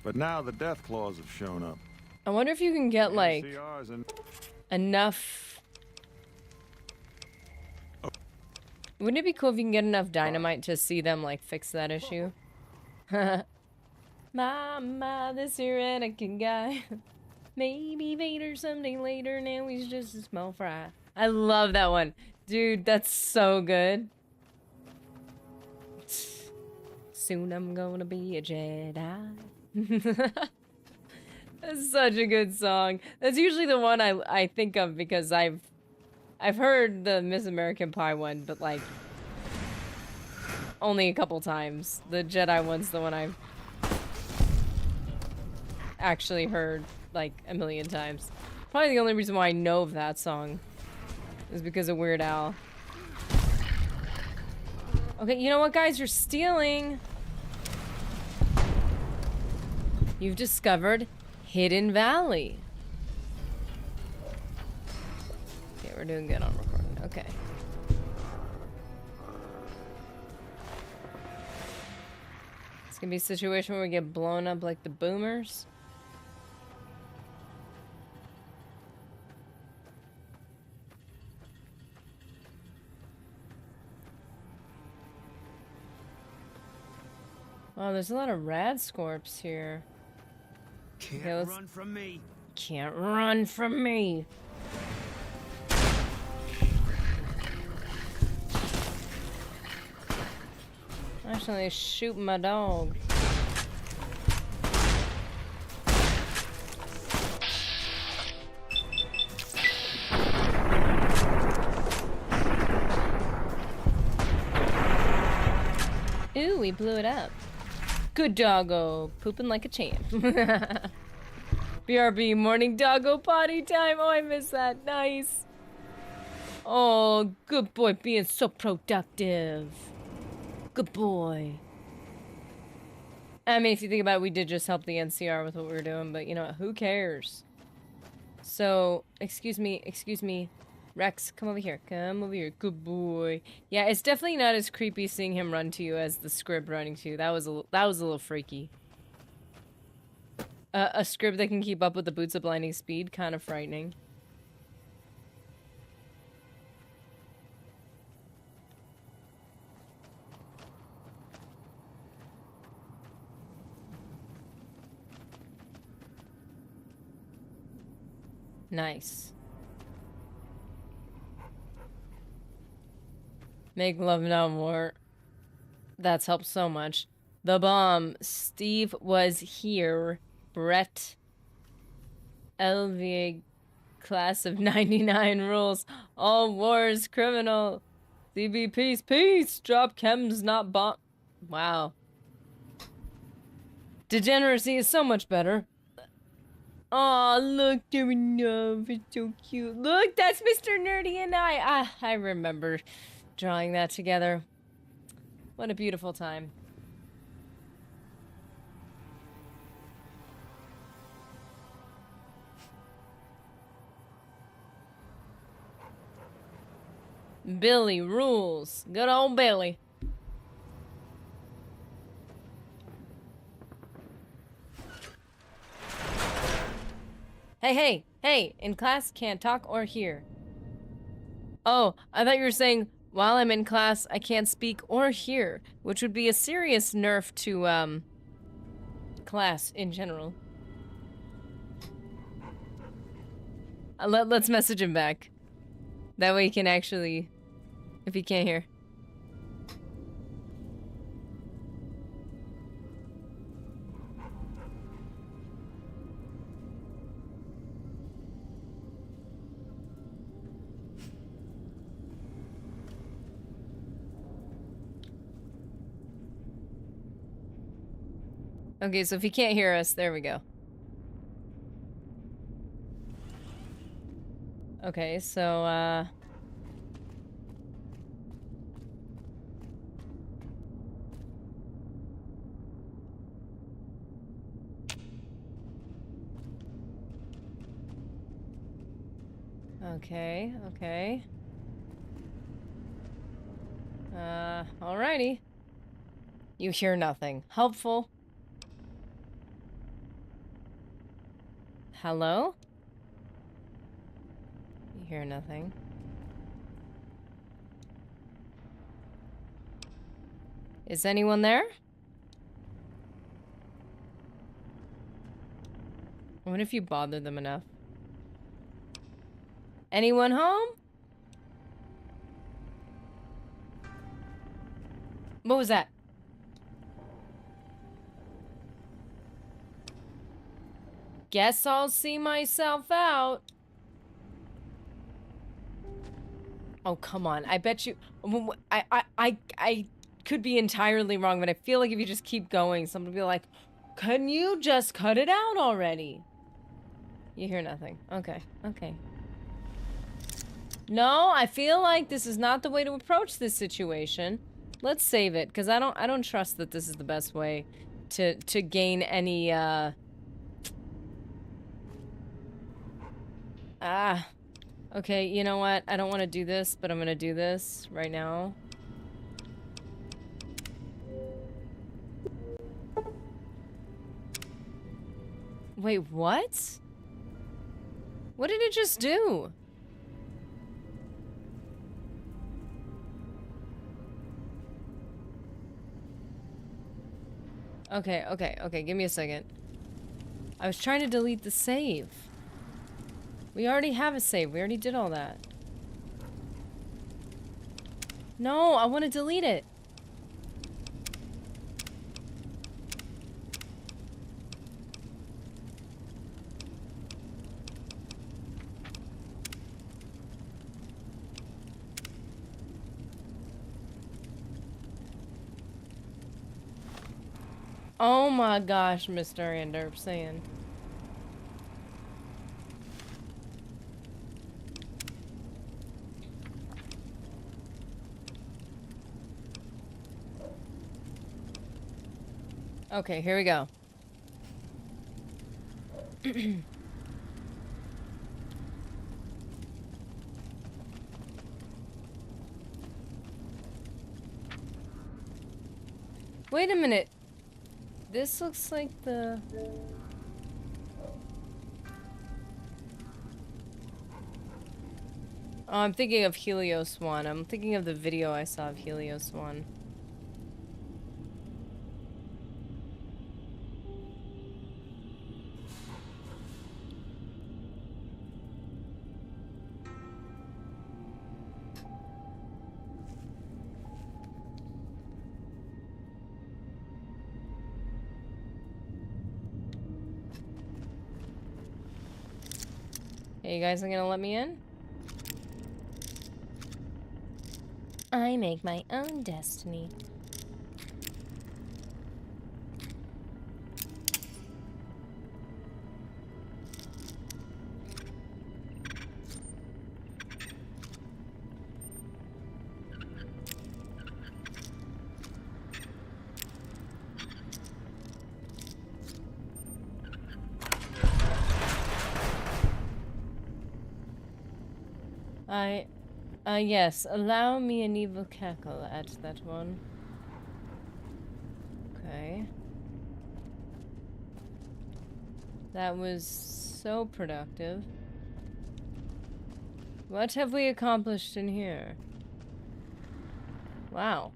But now the death claws have shown up. I wonder if you can get, like, NCR's enough... Wouldn't it be cool if you can get enough dynamite to see them, like, fix that issue? My, this here Anakin guy. Maybe Vader someday later, now he's just a small fry. I love that one. Dude, that's so good. Soon I'm gonna be a Jedi. That's such a good song. That's usually the one I think of because I've heard the Miss American Pie one, but like only a couple times. The Jedi one's the one I've actually heard like a million times. Probably the only reason why I know of that song is because of Weird Al. Okay, you know what, guys? You're stealing. You've discovered Hidden Valley. Okay, we're doing good on recording. Okay. It's gonna be a situation where we get blown up like the boomers. Oh, there's a lot of rad scorps here. Can't run from me. Can't run from me. Actually, shoot my dog. Ooh, we blew it up. Good doggo, pooping like a champ. BRB, morning doggo potty time. Oh, I miss that. Nice. Oh, good boy, being so productive. Good boy. I mean, if you think about it, we did just help the NCR with what we were doing, but you know what? Who cares? So, excuse me. Rex, come over here. Come over here. Good boy. Yeah, it's definitely not as creepy seeing him run to you as the scrib running to you. That was a little freaky. A scrib that can keep up with the boots of blinding speed, kind of frightening. Nice. Make love no more. That's helped so much. The bomb. Steve was here. Brett. LVA class of 99 rules. All wars criminal. CB peace. Peace. Drop chems not bomb. Wow. Degeneracy is so much better. Aw, look, they're enough. It's so cute. Look, that's Mr. Nerdy and I. Ah, I remember drawing that together. What a beautiful time. Billy rules. Good old Billy. Hey, in class can't talk or hear. Oh, I thought you were saying while I'm in class I can't speak or hear, which would be a serious nerf to, class in general. Let's message him back. That way he can actually, if he can't hear. Okay, so if he can't hear us, there we go. Okay, so, okay. Alrighty. You hear nothing. Helpful. Hello? You hear nothing. Is anyone there? I wonder if you bothered them enough. Anyone home? What was that? Guess I'll see myself out. Oh, come on. I bet you... I could be entirely wrong, but I feel like if you just keep going, someone will be like, can you just cut it out already? You hear nothing. Okay. No, I feel like this is not the way to approach this situation. Let's save it, because I don't trust that this is the best way to gain any, okay, you know what? I don't want to do this, but I'm gonna do this right now. Wait, what? What did it just do? Okay, give me a second. I was trying to delete the save. We already have a save. We already did all that. No, I want to delete it. Oh my gosh, Mr. Anderson. Okay, here we go. Wait a minute. This looks like the... Oh, I'm thinking of Helios 1. I'm thinking of the video I saw of Helios 1. Hey, you guys are gonna let me in? I make my own destiny. Yes, allow me an evil cackle at that one. Okay. That was so productive. What have we accomplished in here? Wow.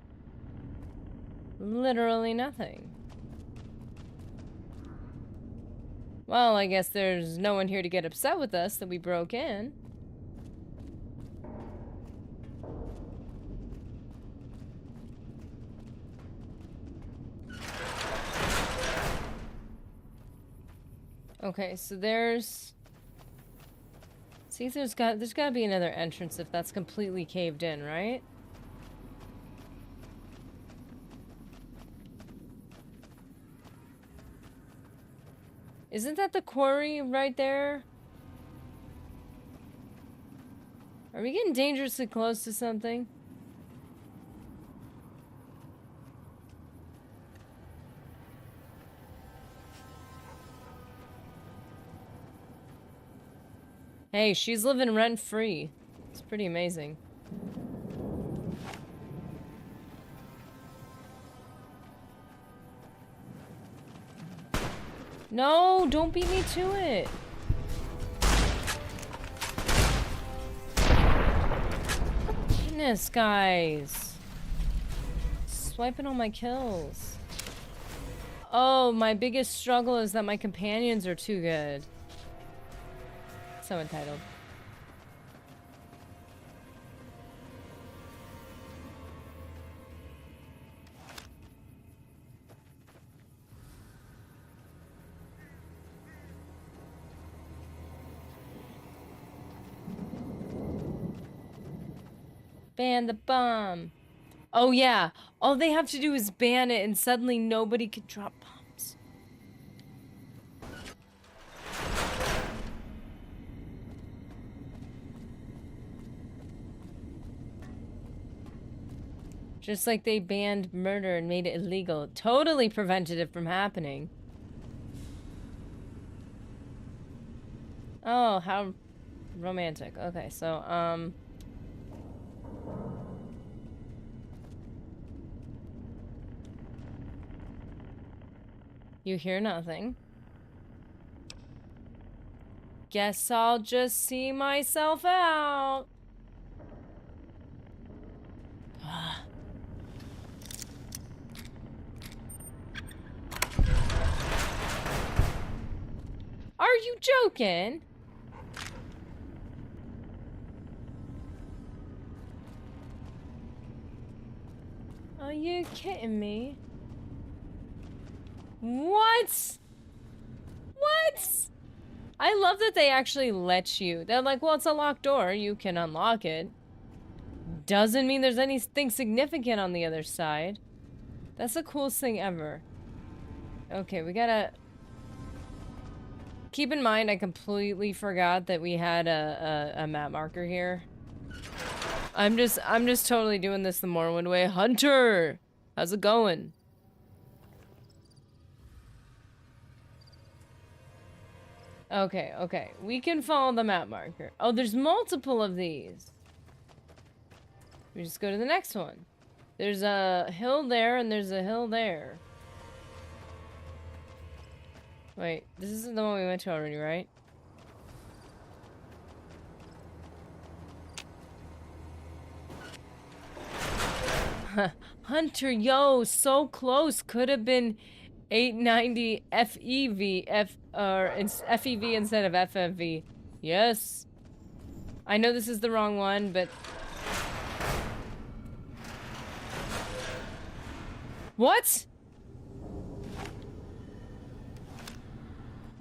Literally nothing. Well, I guess there's no one here to get upset with us that we broke in. Okay, so there's... See, there's gotta be another entrance if that's completely caved in, right? Isn't that the quarry right there? Are we getting dangerously close to something? Hey, she's living rent-free. It's pretty amazing. No, don't beat me to it. Goodness, guys. Swiping all my kills. Oh, my biggest struggle is that my companions are too good. So entitled. Ban the bomb. Oh yeah, all they have to do is ban it and suddenly nobody can drop bombs. Just like they banned murder and made it illegal. Totally prevented it from happening. Oh, how romantic. Okay, so, you hear nothing. Guess I'll just see myself out. Are you joking? Are you kidding me? What? What? I love that they actually let you. They're like, well, it's a locked door. You can unlock it. Doesn't mean there's anything significant on the other side. That's the coolest thing ever. Okay, we gotta... Keep in mind, I completely forgot that we had a map marker here. I'm just totally doing this the Morrowind way. Hunter! How's it going? Okay, okay. We can follow the map marker. Oh, there's multiple of these. We just go to the next one. There's a hill there and there's a hill there. Wait, this isn't the one we went to already, right? Hunter, yo, so close. Could have been 890 FEV instead of FFV. Yes. I know this is the wrong one, but... What?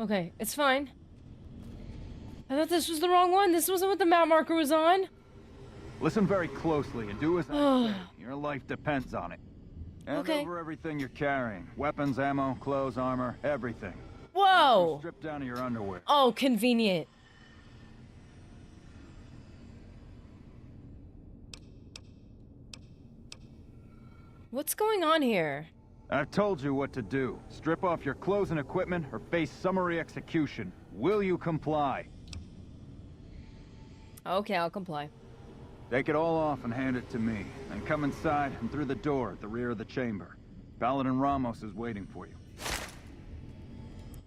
Okay, it's fine. I thought this was the wrong one. This wasn't what the map marker was on. Listen very closely and do as I say. Your life depends on it. Hand Okay. over everything you're carrying. Weapons, ammo, clothes, armor, everything. Whoa! Strip down to your underwear. Oh, convenient. What's going on here? I've told you what to do. Strip off your clothes and equipment or face summary execution. Will you comply? Okay, I'll comply. Take it all off and hand it to me. Then come inside and through the door at the rear of the chamber. Paladin Ramos is waiting for you.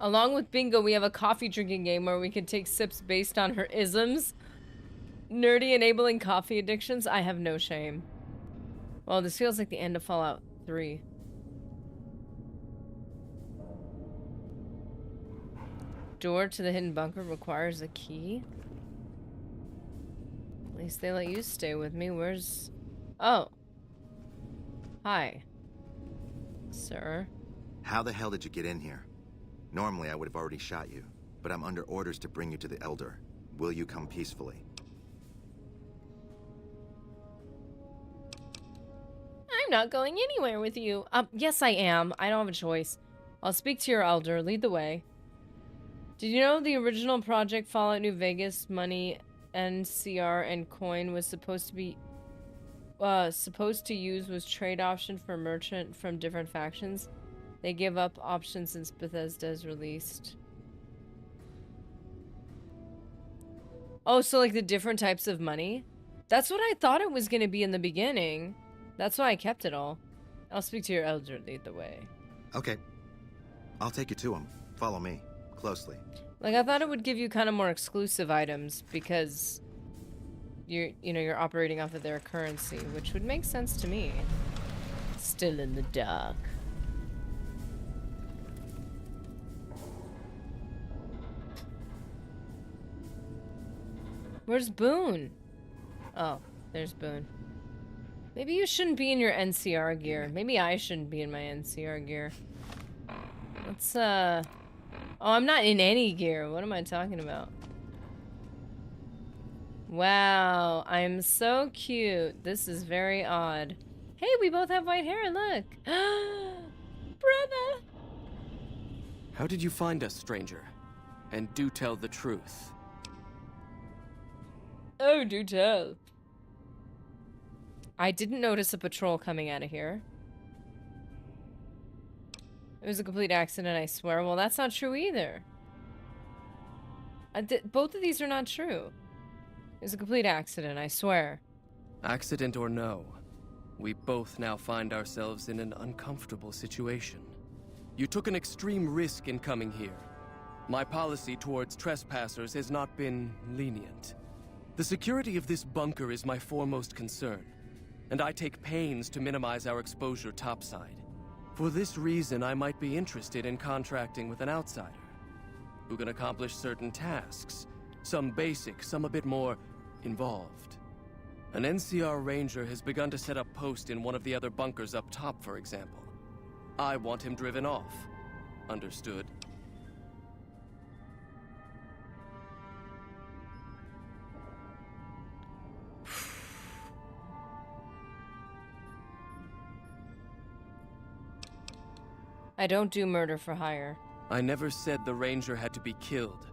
Along with bingo, we have a coffee drinking game where we can take sips based on her isms. Nerdy enabling coffee addictions. I have no shame. Well, this feels like the end of Fallout 3. Door to the hidden bunker requires a key. At least they let you stay with me. Where's... Oh. Hi. Sir. How the hell did you get in here? Normally, I would have already shot you, but I'm under orders to bring you to the Elder. Will you come peacefully? I'm not going anywhere with you. Yes, I am. I don't have a choice. I'll speak to your Elder. Lead the way. Did you know the original Project Fallout New Vegas money, NCR, and coin was supposed to use was trade option for merchant from different factions? They give up options since Bethesda's released. Oh, so like the different types of money? That's what I thought it was going to be in the beginning. That's why I kept it all. I'll speak to your Elder. Lead the way. Okay. I'll take you to him. Follow me. Closely. Like, I thought it would give you kind of more exclusive items because you're operating off of their currency, which would make sense to me. Still in the dark. Where's Boone? Oh, there's Boone. Maybe you shouldn't be in your NCR gear. Maybe I shouldn't be in my NCR gear. Let's, Oh, I'm not in any gear. What am I talking about? Wow, I'm so cute. This is very odd. Hey, we both have white hair, look. Brother! How did you find us, stranger? And do tell the truth. Oh, do tell. I didn't notice a patrol coming out of here. It was a complete accident, I swear. Well, that's not true either. Both of these are not true. It was a complete accident, I swear. Accident or no, we both now find ourselves in an uncomfortable situation. You took an extreme risk in coming here. My policy towards trespassers has not been lenient. The security of this bunker is my foremost concern, and I take pains to minimize our exposure topside. For this reason, I might be interested in contracting with an outsider who can accomplish certain tasks, some basic, some a bit more involved. An NCR ranger has begun to set up post in one of the other bunkers up top, for example. I want him driven off. Understood? I don't do murder for hire. I never said the ranger had to be killed,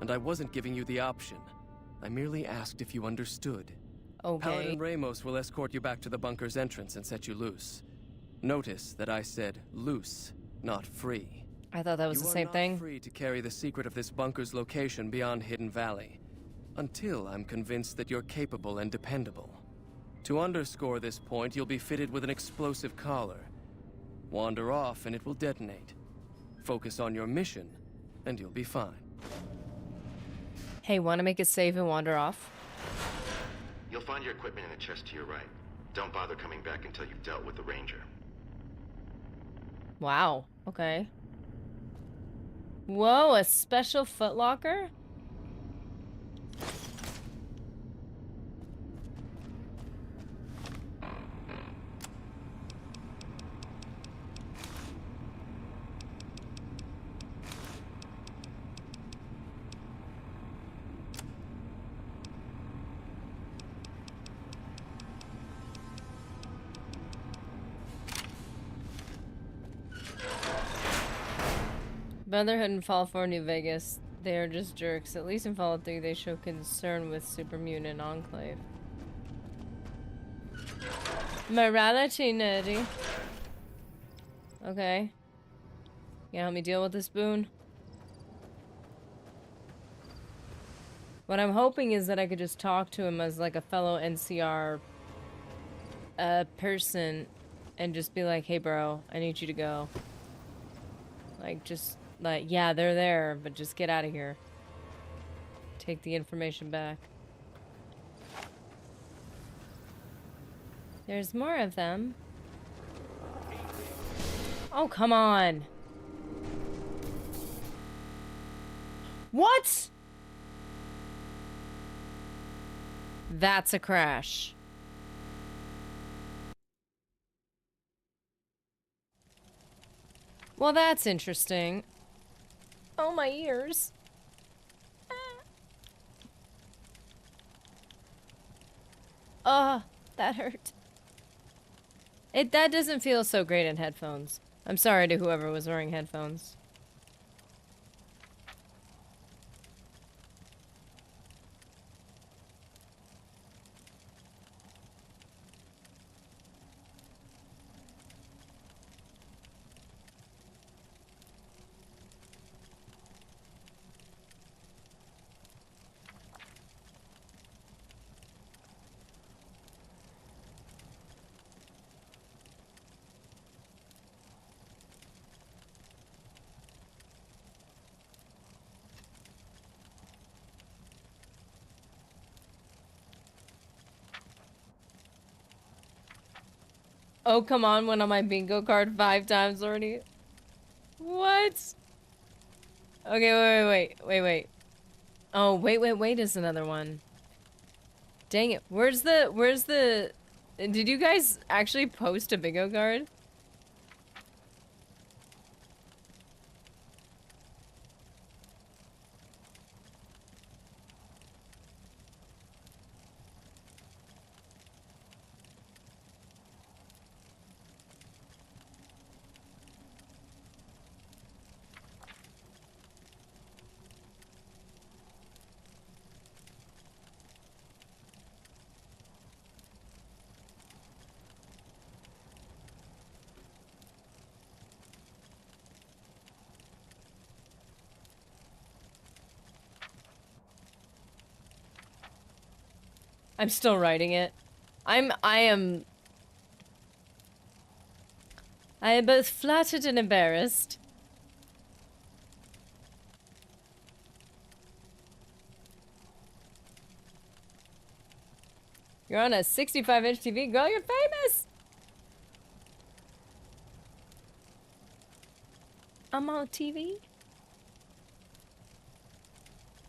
and I wasn't giving you the option. I merely asked if you understood. Okay. Paladin Ramos will escort you back to the bunker's entrance and set you loose. Notice that I said loose, not free. I thought that was the same thing. You are not free to carry the secret of this bunker's location beyond Hidden Valley, until I'm convinced that you're capable and dependable. To underscore this point, you'll be fitted with an explosive collar. Wander off and it will detonate. Focus on your mission, and you'll be fine. Hey, want to make a save and wander off? You'll find your equipment in the chest to your right. Don't bother coming back until you've dealt with the ranger. Wow. Okay. Whoa, a special footlocker? Brotherhood and Fallout 4 New Vegas, they are just jerks. At least in Fallout 3, they show concern with Super Mutant Enclave. Morality nerdy. Okay. You help me deal with this boon? What I'm hoping is that I could just talk to him as like a fellow NCR person and just be like, hey bro, I need you to go. Like, just like, yeah, they're there, but just get out of here. Take the information back. There's more of them. Oh, come on. What? That's a crash. Well, that's interesting. Oh, my ears. That hurt. That doesn't feel so great in headphones. I'm sorry to whoever was wearing headphones. Oh, come on, went on my bingo card 5 times already. What? Okay, wait. Oh, wait is another one. Dang it. Where's the... Did you guys actually post a bingo card? I'm still writing it. I am both flattered and embarrassed. You're on a 65-inch TV, girl, you're famous! I'm on TV?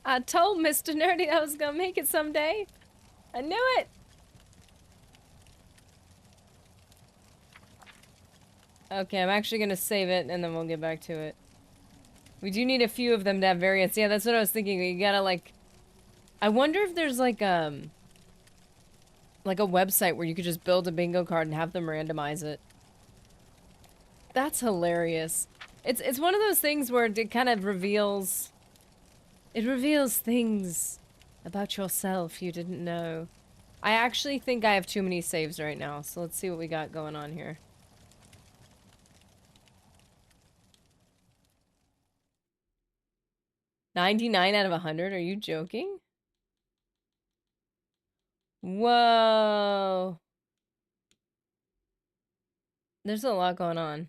I told Mr. Nerdy I was gonna make it someday. I knew it! Okay, I'm actually gonna save it and then we'll get back to it. We do need a few of them to have variants. Yeah, that's what I was thinking. You gotta like... I wonder if there's like a website where you could just build a bingo card and have them randomize it. That's hilarious. It's one of those things where it kind of reveals... It reveals things about yourself you didn't know. I actually think I have too many saves right now, so let's see what we got going on here. $99 out of 100? Are you joking? Whoa. There's a lot going on.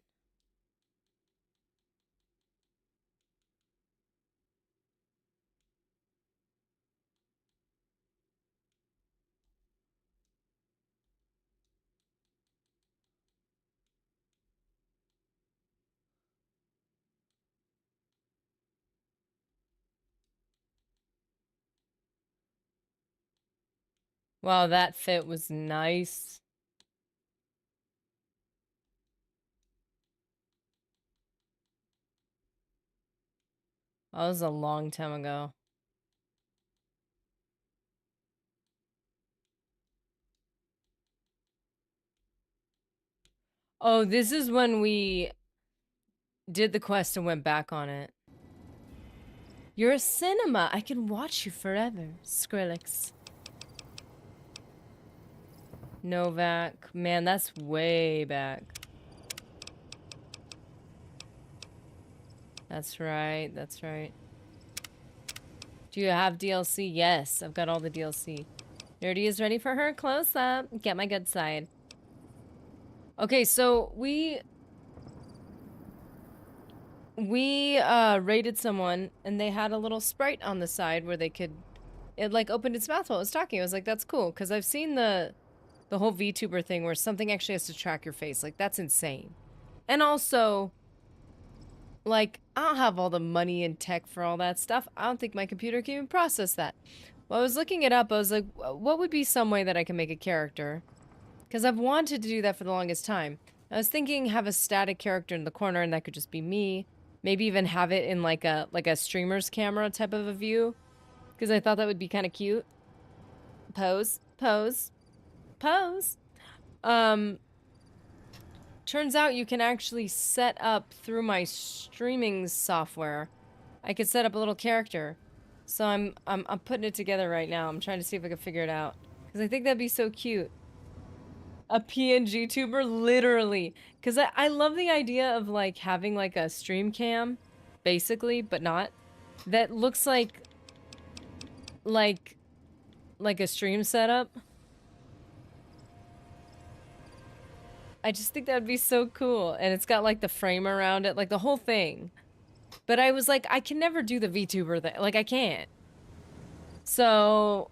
Wow, that fit was nice. That was a long time ago. Oh, this is when we did the quest and went back on it. You're a cinema. I can watch you forever. Skrillex. Novak. Man, that's way back. That's right. That's right. Do you have DLC? Yes, I've got all the DLC. Nerdy is ready for her close up. Get my good side. Okay, so we raided someone and they had a little sprite on the side where they could, it like opened its mouth while it was talking. I was like, that's cool, because I've seen the whole VTuber thing where something actually has to track your face. Like, that's insane. And also, like, I don't have all the money and tech for all that stuff. I don't think my computer can even process that. Well, I was looking it up. I was like, what would be some way that I can make a character? Because I've wanted to do that for the longest time. I was thinking have a static character in the corner and that could just be me. Maybe even have it in like a streamer's camera type of a view. Because I thought that would be kind of cute. Pose. Pose. Pose. Turns out you can actually set up through my streaming software. I could set up a little character. So I'm putting it together right now. I'm trying to see if I can figure it out. Because I think that'd be so cute. A PNG tuber, literally. Because I love the idea of like having like a stream cam, basically, but not. That looks like a stream setup. I just think that would be so cool. And it's got like the frame around it, like the whole thing. But I was like, I can never do the VTuber thing. Like, I can't. So,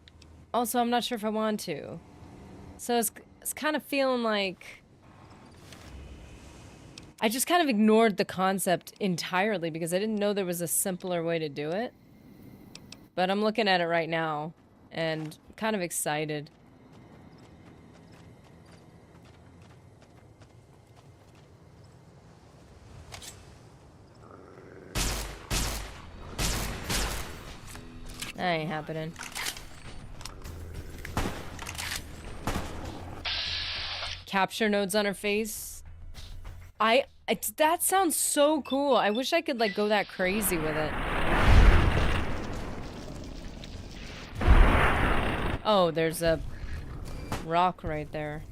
also, I'm not sure if I want to. So it's kind of feeling like I just kind of ignored the concept entirely because I didn't know there was a simpler way to do it. But I'm looking at it right now and kind of excited. That ain't happening. Capture nodes on her face. That sounds so cool. I wish I could like go that crazy with it. Oh, there's a rock right there.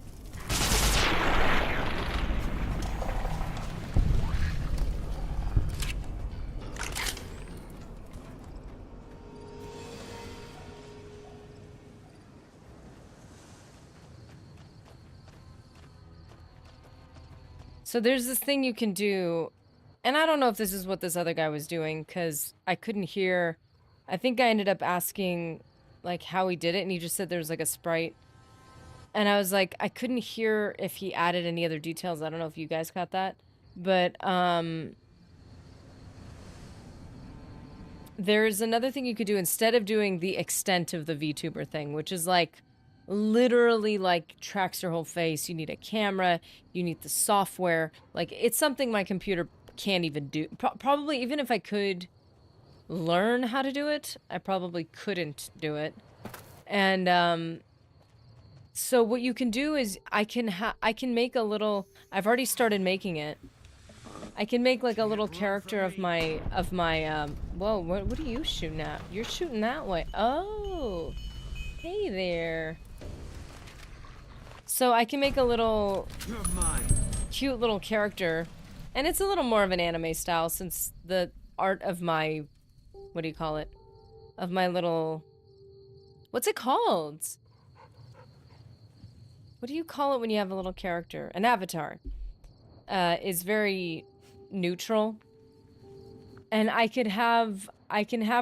So there's this thing you can do, and I don't know if this is what this other guy was doing, because I couldn't hear. I think I ended up asking, like, how he did it, and he just said there was, like, a sprite. And I was like, I couldn't hear if he added any other details. I don't know if you guys got that. But, there's another thing you could do instead of doing the extent of the VTuber thing, which is, like, literally like tracks your whole face. You need a camera, you need the software. Like, it's something my computer can't even do. Probably even if I could learn how to do it, I probably couldn't do it. And so what you can do is I can make a little, I've already started making it. I can make like a little character of my whoa, what are you shooting at? You're shooting that way. Oh, hey there. So I can make a little cute little character, and it's a little more of an anime style since the art of my, what do you call it? Of my little, what's it called? What do you call it when you have a little character? An avatar. Is very neutral. And I can have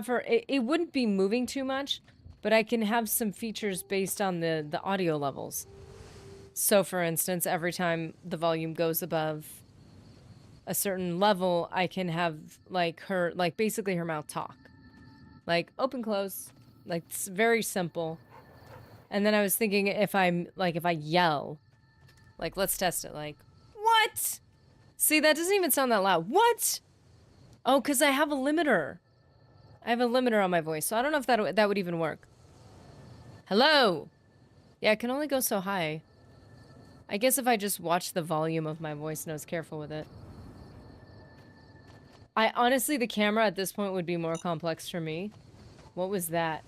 her, it wouldn't be moving too much, but I can have some features based on the audio levels. So, for instance, every time the volume goes above a certain level, I can have, like, her, like, basically her mouth talk. Like, open, close. Like, it's very simple. And then I was thinking if I yell, like, let's test it, like, what? See, that doesn't even sound that loud. What? Oh, because I have a limiter. I have a limiter on my voice, so I don't know if that would even work. Hello? Yeah, it can only go so high. I guess if I just watch the volume of my voice and I was careful with it. I honestly, the camera at this point would be more complex for me. What was that?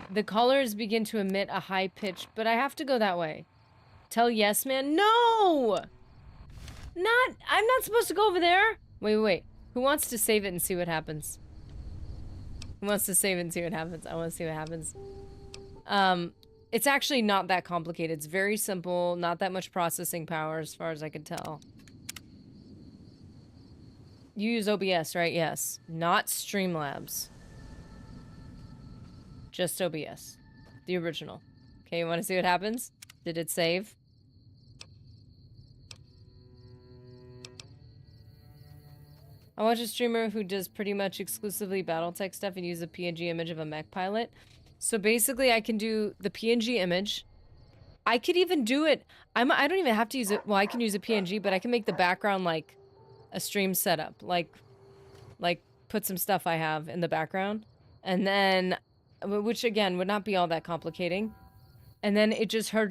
The colors begin to emit a high pitch, but I have to go that way. Tell yes, man. No! I'm not supposed to go over there. Wait. Who wants to save it and see what happens? Who wants to save it and see what happens? I want to see what happens. It's actually not that complicated. It's very simple. Not that much processing power as far as I can tell. You use OBS, right? Yes. Not Streamlabs. Just OBS. The original. Okay, you want to see what happens? Did it save? I watch a streamer who does pretty much exclusively Battletech stuff and use a PNG image of a mech pilot. So basically I can do the PNG image. I could even do it. I don't even have to use it. Well, I can use a PNG, but I can make the background like a stream setup. Like put some stuff I have in the background. And then, which again would not be all that complicating. And then it just, I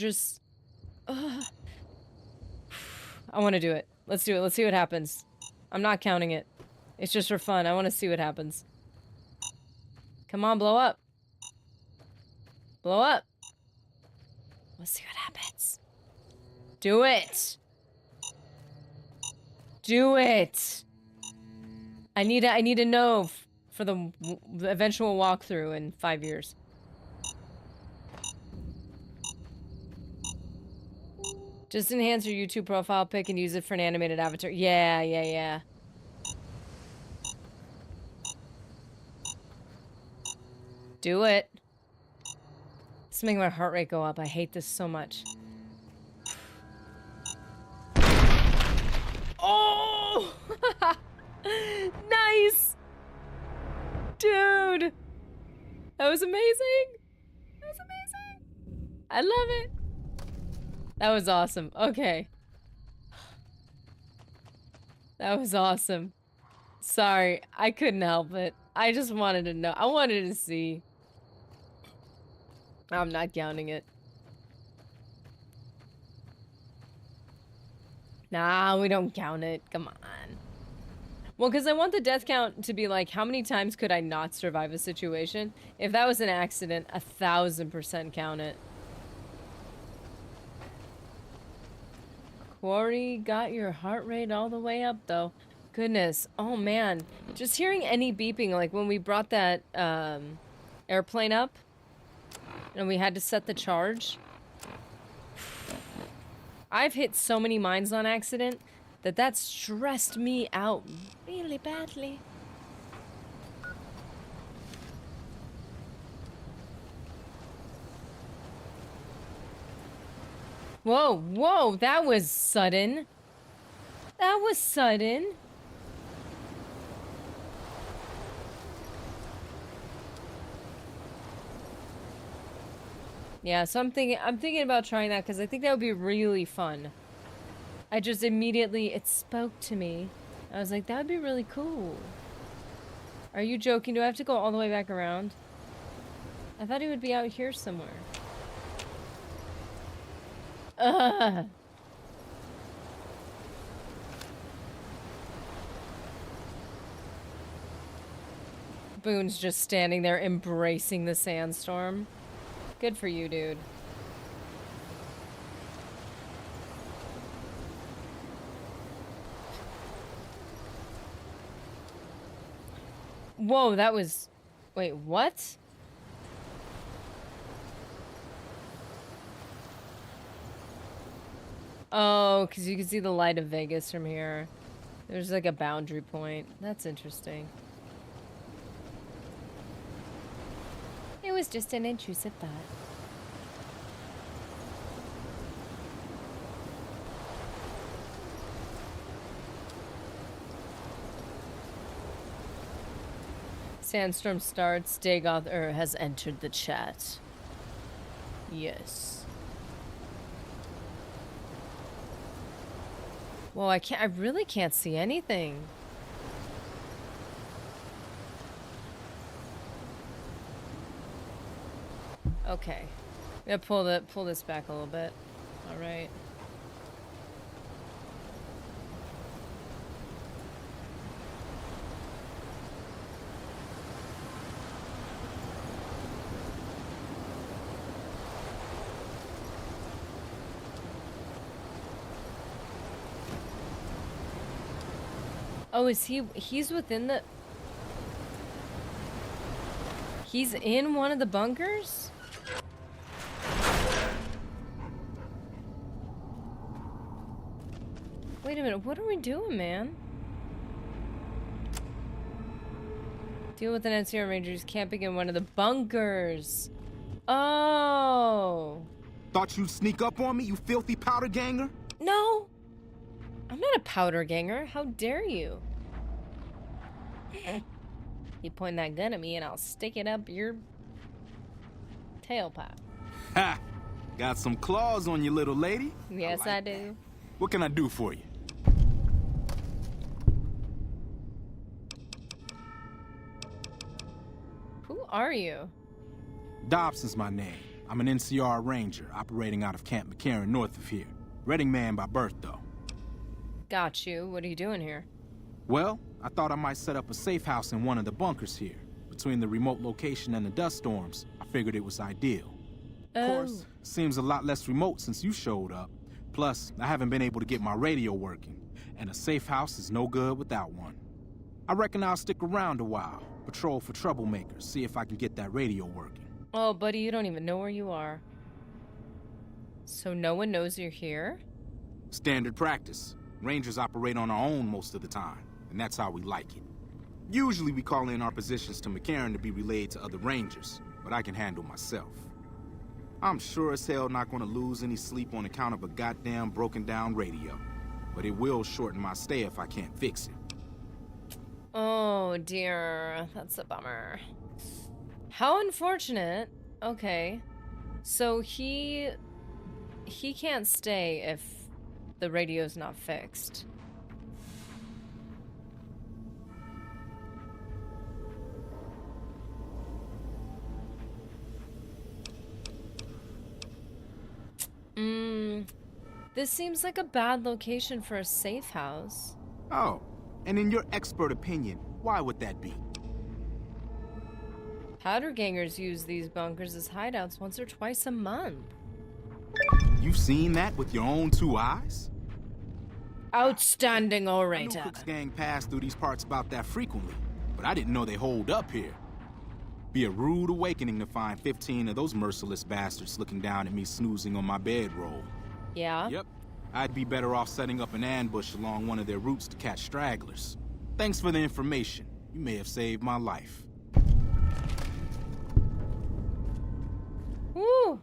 want to do it. Let's do it. Let's see what happens. I'm not counting it. It's just for fun. I want to see what happens. Come on, blow up. Blow up. Let's see what happens. Do it. Do it. I need to know for the eventual walkthrough in 5 years. Just enhance your YouTube profile pic and use it for an animated avatar. Yeah. Do it. It's making my heart rate go up. I hate this so much. Oh! Nice! Dude! That was amazing! That was amazing! I love it! That was awesome. Okay. That was awesome. Sorry, I couldn't help it. I just wanted to know. I wanted to see. I'm not counting it. Nah, we don't count it. Come on. Well, because I want the death count to be like, how many times could I not survive a situation? If that was an accident, 1000% count it. Quarry got your heart rate all the way up, though. Goodness. Oh, man. Just hearing any beeping, like when we brought that airplane up, and we had to set the charge. I've hit so many mines on accident that stressed me out really badly. Whoa, that was sudden. That was sudden. Yeah, so I'm thinking about trying that because I think that would be really fun. I just immediately, it spoke to me. I was like, that would be really cool. Are you joking? Do I have to go all the way back around? I thought he would be out here somewhere. Ugh. Boone's just standing there embracing the sandstorm. Good for you, dude. Whoa, that was... Wait, what? Oh, because you can see the light of Vegas from here. There's like a boundary point. That's interesting. It was just an intrusive thought. Sandstorm starts. Dagoth has entered the chat. Yes. Well, I really can't see anything. Okay. I'm gonna pull this back a little bit. All right. Oh, he's within the... He's in one of the bunkers? Wait a minute, what are we doing, man? Deal with an NCR Rangers camping in one of the bunkers. Oh. Thought you'd sneak up on me, you filthy powder ganger? No. I'm not a powder ganger. How dare you? You point that gun at me and I'll stick it up your tailpipe. Ha! Got some claws on you, little lady. Yes, I do. What can I do for you? Who are you? Dobson's my name. I'm an NCR Ranger operating out of Camp McCarran north of here. Reading man by birth, though. Got you. What are you doing here? Well, I thought I might set up a safe house in one of the bunkers here. Between the remote location and the dust storms, I figured it was ideal. Of course, seems a lot less remote since you showed up. Plus, I haven't been able to get my radio working, and a safe house is no good without one. I reckon I'll stick around a while, patrol for troublemakers, see if I can get that radio working. Oh, buddy, you don't even know where you are. So no one knows you're here? Standard practice. Rangers operate on our own most of the time, and that's how we like it. Usually we call in our positions to McCarran to be relayed to other Rangers, but I can handle myself. I'm sure as hell not gonna lose any sleep on account of a goddamn broken down radio, but it will shorten my stay if I can't fix it. Oh dear, that's a bummer. How unfortunate. Okay. So he can't stay if the radio's not fixed. This seems like a bad location for a safe house. Oh, and in your expert opinion, why would that be? Powder gangers use these bunkers as hideouts once or twice a month. You've seen that with your own two eyes? Outstanding I orator. knew Cook's gang passed through these parts about that frequently, but I didn't know they holed up here. Be a rude awakening to find 15 of those merciless bastards looking down at me snoozing on my bedroll. Yeah? Yep. I'd be better off setting up an ambush along one of their routes to catch stragglers. Thanks for the information. You may have saved my life. Woo!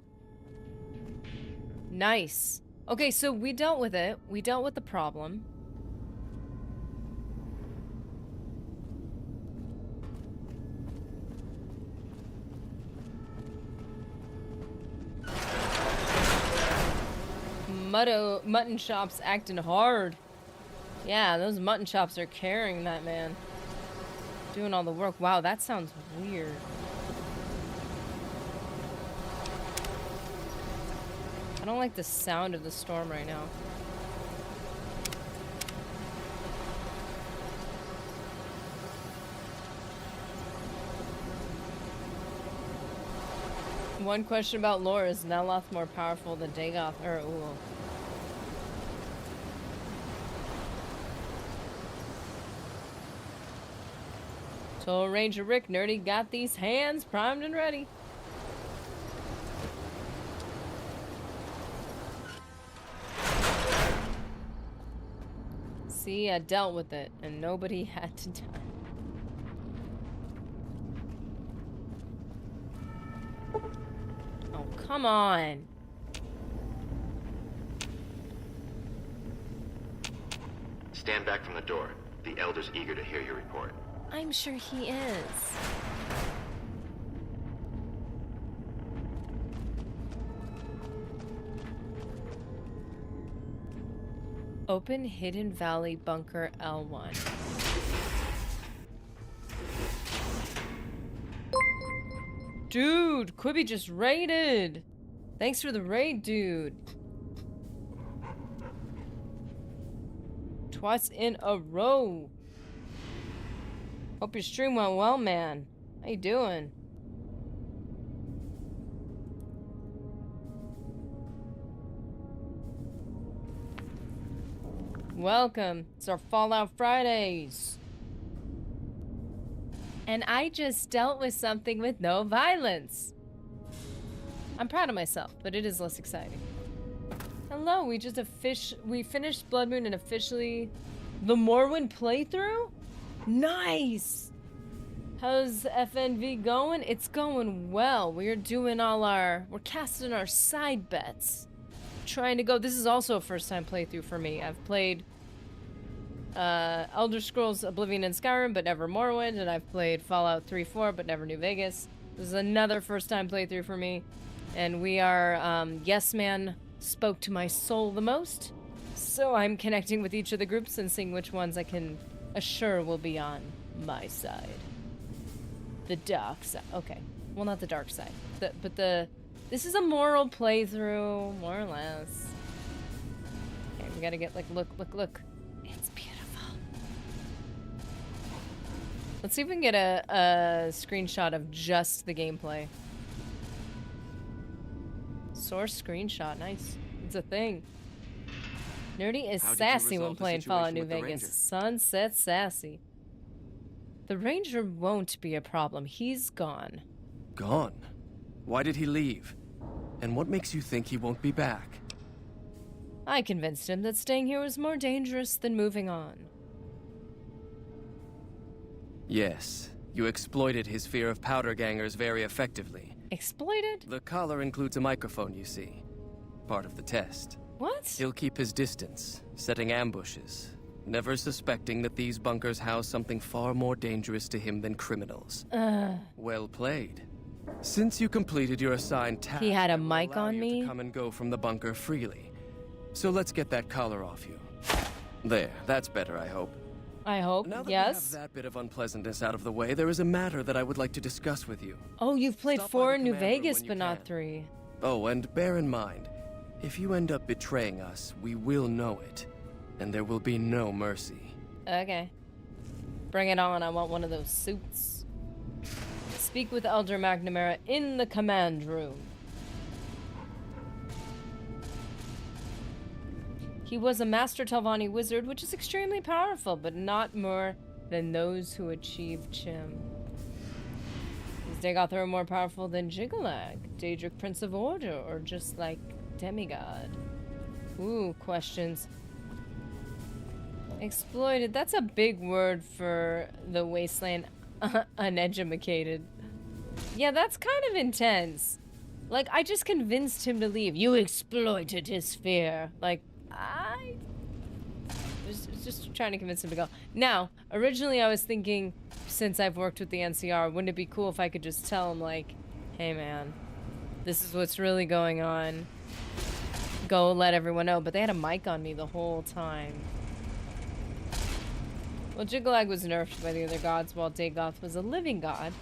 Nice. Okay, so we dealt with it. We dealt with the problem. Mutton shops acting hard. Yeah, those mutton chops are carrying that man. Doing all the work. Wow, that sounds weird. I don't like the sound of the storm right now. One question about lore, is Neloth more powerful than Dagoth or Uul? So Ranger Rick Nerdy got these hands primed and ready. See, I dealt with it, and nobody had to die. Oh, come on. Stand back from the door. The Elder's eager to hear your report. I'm sure he is. Open Hidden Valley Bunker L1. Dude, Quibi just raided. Thanks for the raid, dude. Twice in a row. Hope your stream went well, man. How you doing? Welcome. It's our Fallout Fridays. And I just dealt with something with no violence. I'm proud of myself, but it is less exciting. Hello, we finished Blood Moon and officially the Morrowind playthrough? Nice! How's FNV going? It's going well. We're doing we're casting our side bets. Trying to go, this is also a first time playthrough for me. I've played Elder Scrolls Oblivion and Skyrim, but never Morrowind, and I've played Fallout 3-4, but never New Vegas. This is another first time playthrough for me. And we are, Yes Man spoke to my soul the most. So I'm connecting with each of the groups and seeing which ones I can assure will be on my side. The dark side. Okay. Well, not the dark side. This is a moral playthrough, more or less. Okay, we gotta get, like, look. It's beautiful. Let's see if we can get a screenshot of just the gameplay. Source screenshot, nice. It's a thing. Nerdy is sassy when playing Fallout New Vegas. Sunset sassy. The Ranger won't be a problem. He's gone. Gone? Why did he leave? And what makes you think he won't be back? I convinced him that staying here was more dangerous than moving on. Yes, you exploited his fear of powder gangers very effectively. Exploited? The collar includes a microphone, you see. Part of the test. What? He'll keep his distance, setting ambushes, never suspecting that these bunkers house something far more dangerous to him than criminals. Well played. Since you completed your assigned task, he had a mic on me. To come and go from the bunker freely. So let's get that collar off you. There, that's better, I hope. I hope, now that yes. we have that bit of unpleasantness out of the way, there is a matter that I would like to discuss with you. Oh, you've played 4 in New Vegas, but not 3. Oh, and bear in mind, if you end up betraying us, we will know it. And there will be no mercy. Okay. Bring it on, I want one of those suits. Speak with Elder McNamara in the command room. He was a Master Telvanni wizard, which is extremely powerful, but not more than those who achieve Chim. Is Dagoth more powerful than Jiggalag, Daedric Prince of Order, or just like demigod? Ooh, questions. Exploited, that's a big word for the wasteland uneducated. Yeah, that's kind of intense. Like, I just convinced him to leave. You exploited his fear. Like, I was just trying to convince him to go. Now, originally I was thinking, since I've worked with the NCR, wouldn't it be cool if I could just tell him, like, hey man, this is what's really going on. Go let everyone know. But they had a mic on me the whole time. Well, Jiggalag was nerfed by the other gods, while Dagoth was a living god.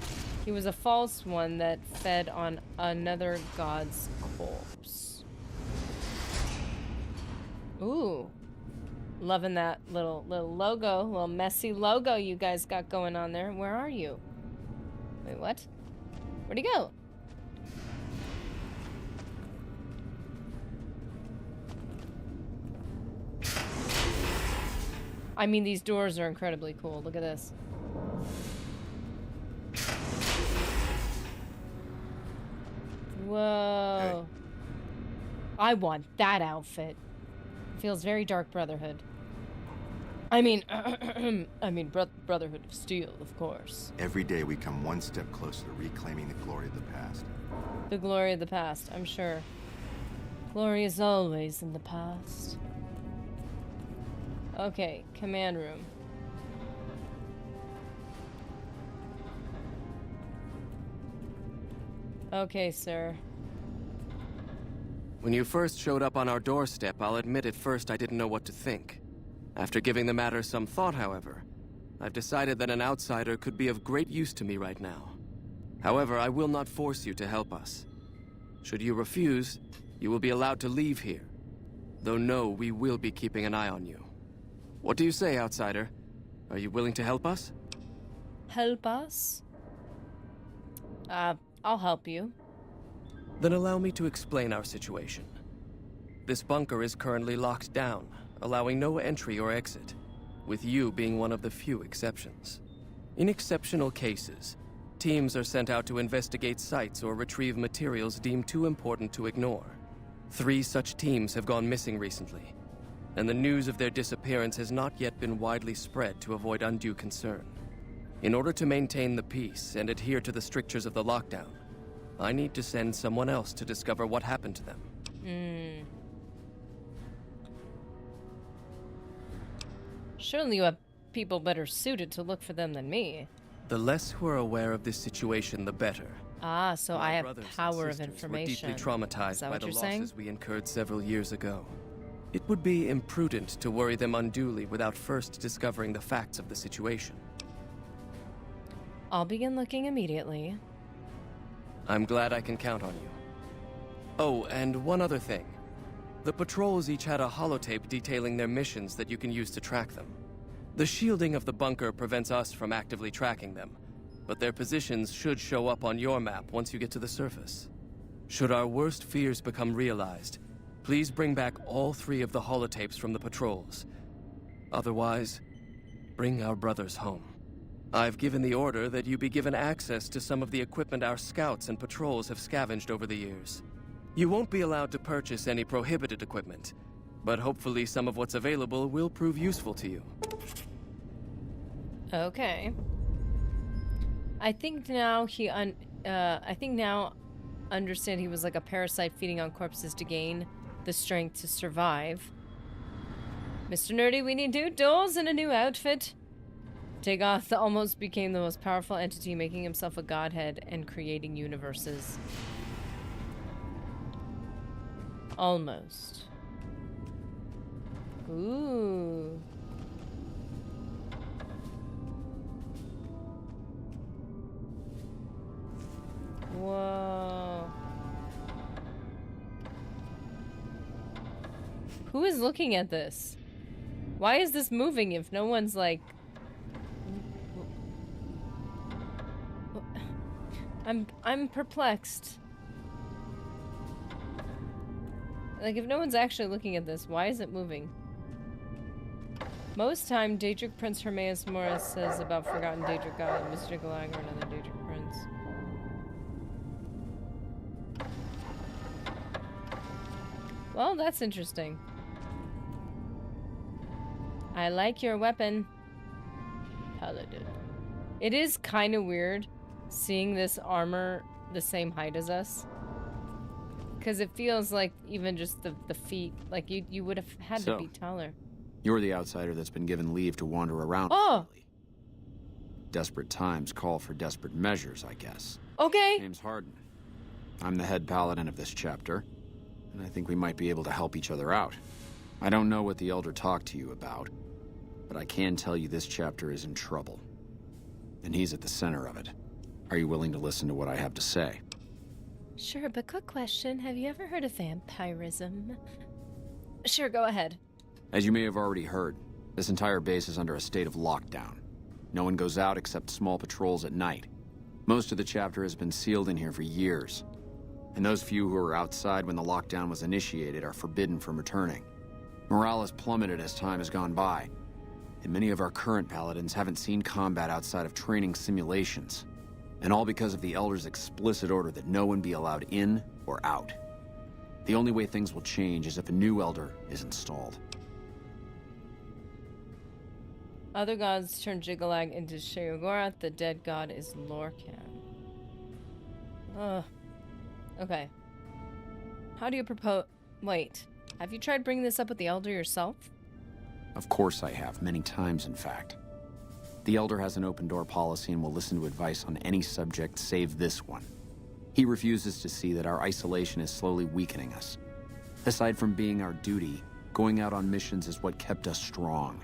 He was a false one that fed on another god's corpse. Ooh. Loving that little logo, little messy logo you guys got going on there. Where are you? Wait, what? Where'd he go? I mean, these doors are incredibly cool. Look at this. Whoa. Hey. I want that outfit. Feels very dark Brotherhood. I mean, Brotherhood of Steel, of course. Every day we come one step closer to reclaiming the glory of the past. The glory of the past, I'm sure. Glory is always in the past. Okay, command room. Okay, sir. When you first showed up on our doorstep, I'll admit at first I didn't know what to think. After giving the matter some thought, however, I've decided that an outsider could be of great use to me right now. However, I will not force you to help us. Should you refuse, you will be allowed to leave here. Though no, we will be keeping an eye on you. What do you say, outsider? Are you willing to help us? Help us? I'll help you. Then allow me to explain our situation. This bunker is currently locked down, allowing no entry or exit, with you being one of the few exceptions. In exceptional cases, teams are sent out to investigate sites or retrieve materials deemed too important to ignore. 3 such teams have gone missing recently, and the news of their disappearance has not yet been widely spread to avoid undue concern. In order to maintain the peace and adhere to the strictures of the lockdown, I need to send someone else to discover what happened to them. Surely you have people better suited to look for them than me. The less who are aware of this situation, the better. Ah, so My I have brothers and power of sisters information. were deeply traumatized Is that by what the you're losses saying? we incurred several years ago. It would be imprudent to worry them unduly without first discovering the facts of the situation. I'll begin looking immediately. I'm glad I can count on you. Oh, and one other thing. The patrols each had a holotape detailing their missions that you can use to track them. The shielding of the bunker prevents us from actively tracking them, but their positions should show up on your map once you get to the surface. Should our worst fears become realized, please bring back all 3 of the holotapes from the patrols. Otherwise, bring our brothers home. I've given the order that you be given access to some of the equipment our scouts and patrols have scavenged over the years. You won't be allowed to purchase any prohibited equipment, but hopefully some of what's available will prove useful to you. Okay. I think now understand he was like a parasite feeding on corpses to gain the strength to survive. Mr. Nerdy, we need new dolls and a new outfit. Dagoth almost became the most powerful entity, making himself a godhead and creating universes. Almost. Ooh. Whoa. Who is looking at this? Why is this moving if no one's like... I'm perplexed. Like, if no one's actually looking at this, why is it moving? Most time, Daedric Prince Hermaeus Morris says about Forgotten Daedric God, Mr. Galag, or another Daedric Prince. Well, that's interesting. I like your weapon, Paladin. It is kind of weird seeing this armor the same height as us. Because it feels like even just the feet, like you would have had to be taller. You're the outsider that's been given leave to wander around. Oh! Freely. Desperate times call for desperate measures, I guess. Okay. Name's Hardin. I'm the head paladin of this chapter, and I think we might be able to help each other out. I don't know what the Elder talked to you about, but I can tell you this chapter is in trouble. And he's at the center of it. Are you willing to listen to what I have to say? Sure, but quick question. Have you ever heard of vampirism? Sure, go ahead. As you may have already heard, this entire base is under a state of lockdown. No one goes out except small patrols at night. Most of the chapter has been sealed in here for years. And those few who were outside when the lockdown was initiated are forbidden from returning. Morale has plummeted as time has gone by. And many of our current paladins haven't seen combat outside of training simulations. And all because of the Elder's explicit order that no one be allowed in or out. The only way things will change is if a new Elder is installed. Other gods turn Jigalag into Sheogorath. The dead god is Lorcan. Ugh. Okay. How do you propose... Wait. Have you tried bringing this up with the Elder yourself? Of course I have, many times in fact. The Elder has an open-door policy and will listen to advice on any subject save this one. He refuses to see that our isolation is slowly weakening us. Aside from being our duty, going out on missions is what kept us strong.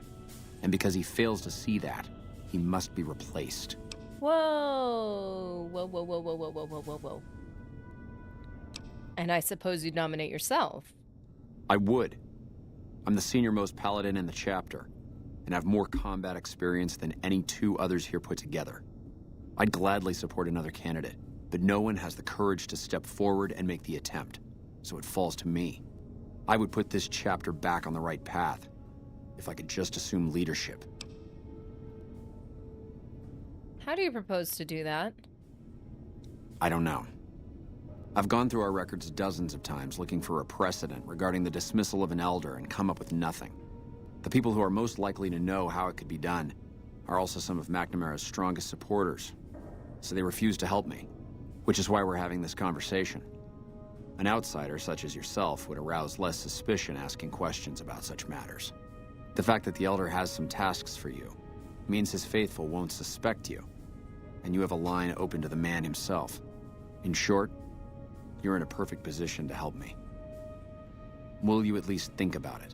And because he fails to see that, he must be replaced. Whoa. Whoa, whoa, whoa, whoa, whoa, whoa, whoa, whoa, whoa. And I suppose you'd nominate yourself. I would. I'm the senior-most paladin in the chapter, and have more combat experience than any 2 others here put together. I'd gladly support another candidate, but no one has the courage to step forward and make the attempt, so it falls to me. I would put this chapter back on the right path, if I could just assume leadership. How do you propose to do that? I don't know. I've gone through our records dozens of times looking for a precedent regarding the dismissal of an elder and come up with nothing. The people who are most likely to know how it could be done are also some of McNamara's strongest supporters, so they refuse to help me, which is why we're having this conversation. An outsider such as yourself would arouse less suspicion asking questions about such matters. The fact that the elder has some tasks for you means his faithful won't suspect you, and you have a line open to the man himself. In short, you're in a perfect position to help me. Will you at least think about it?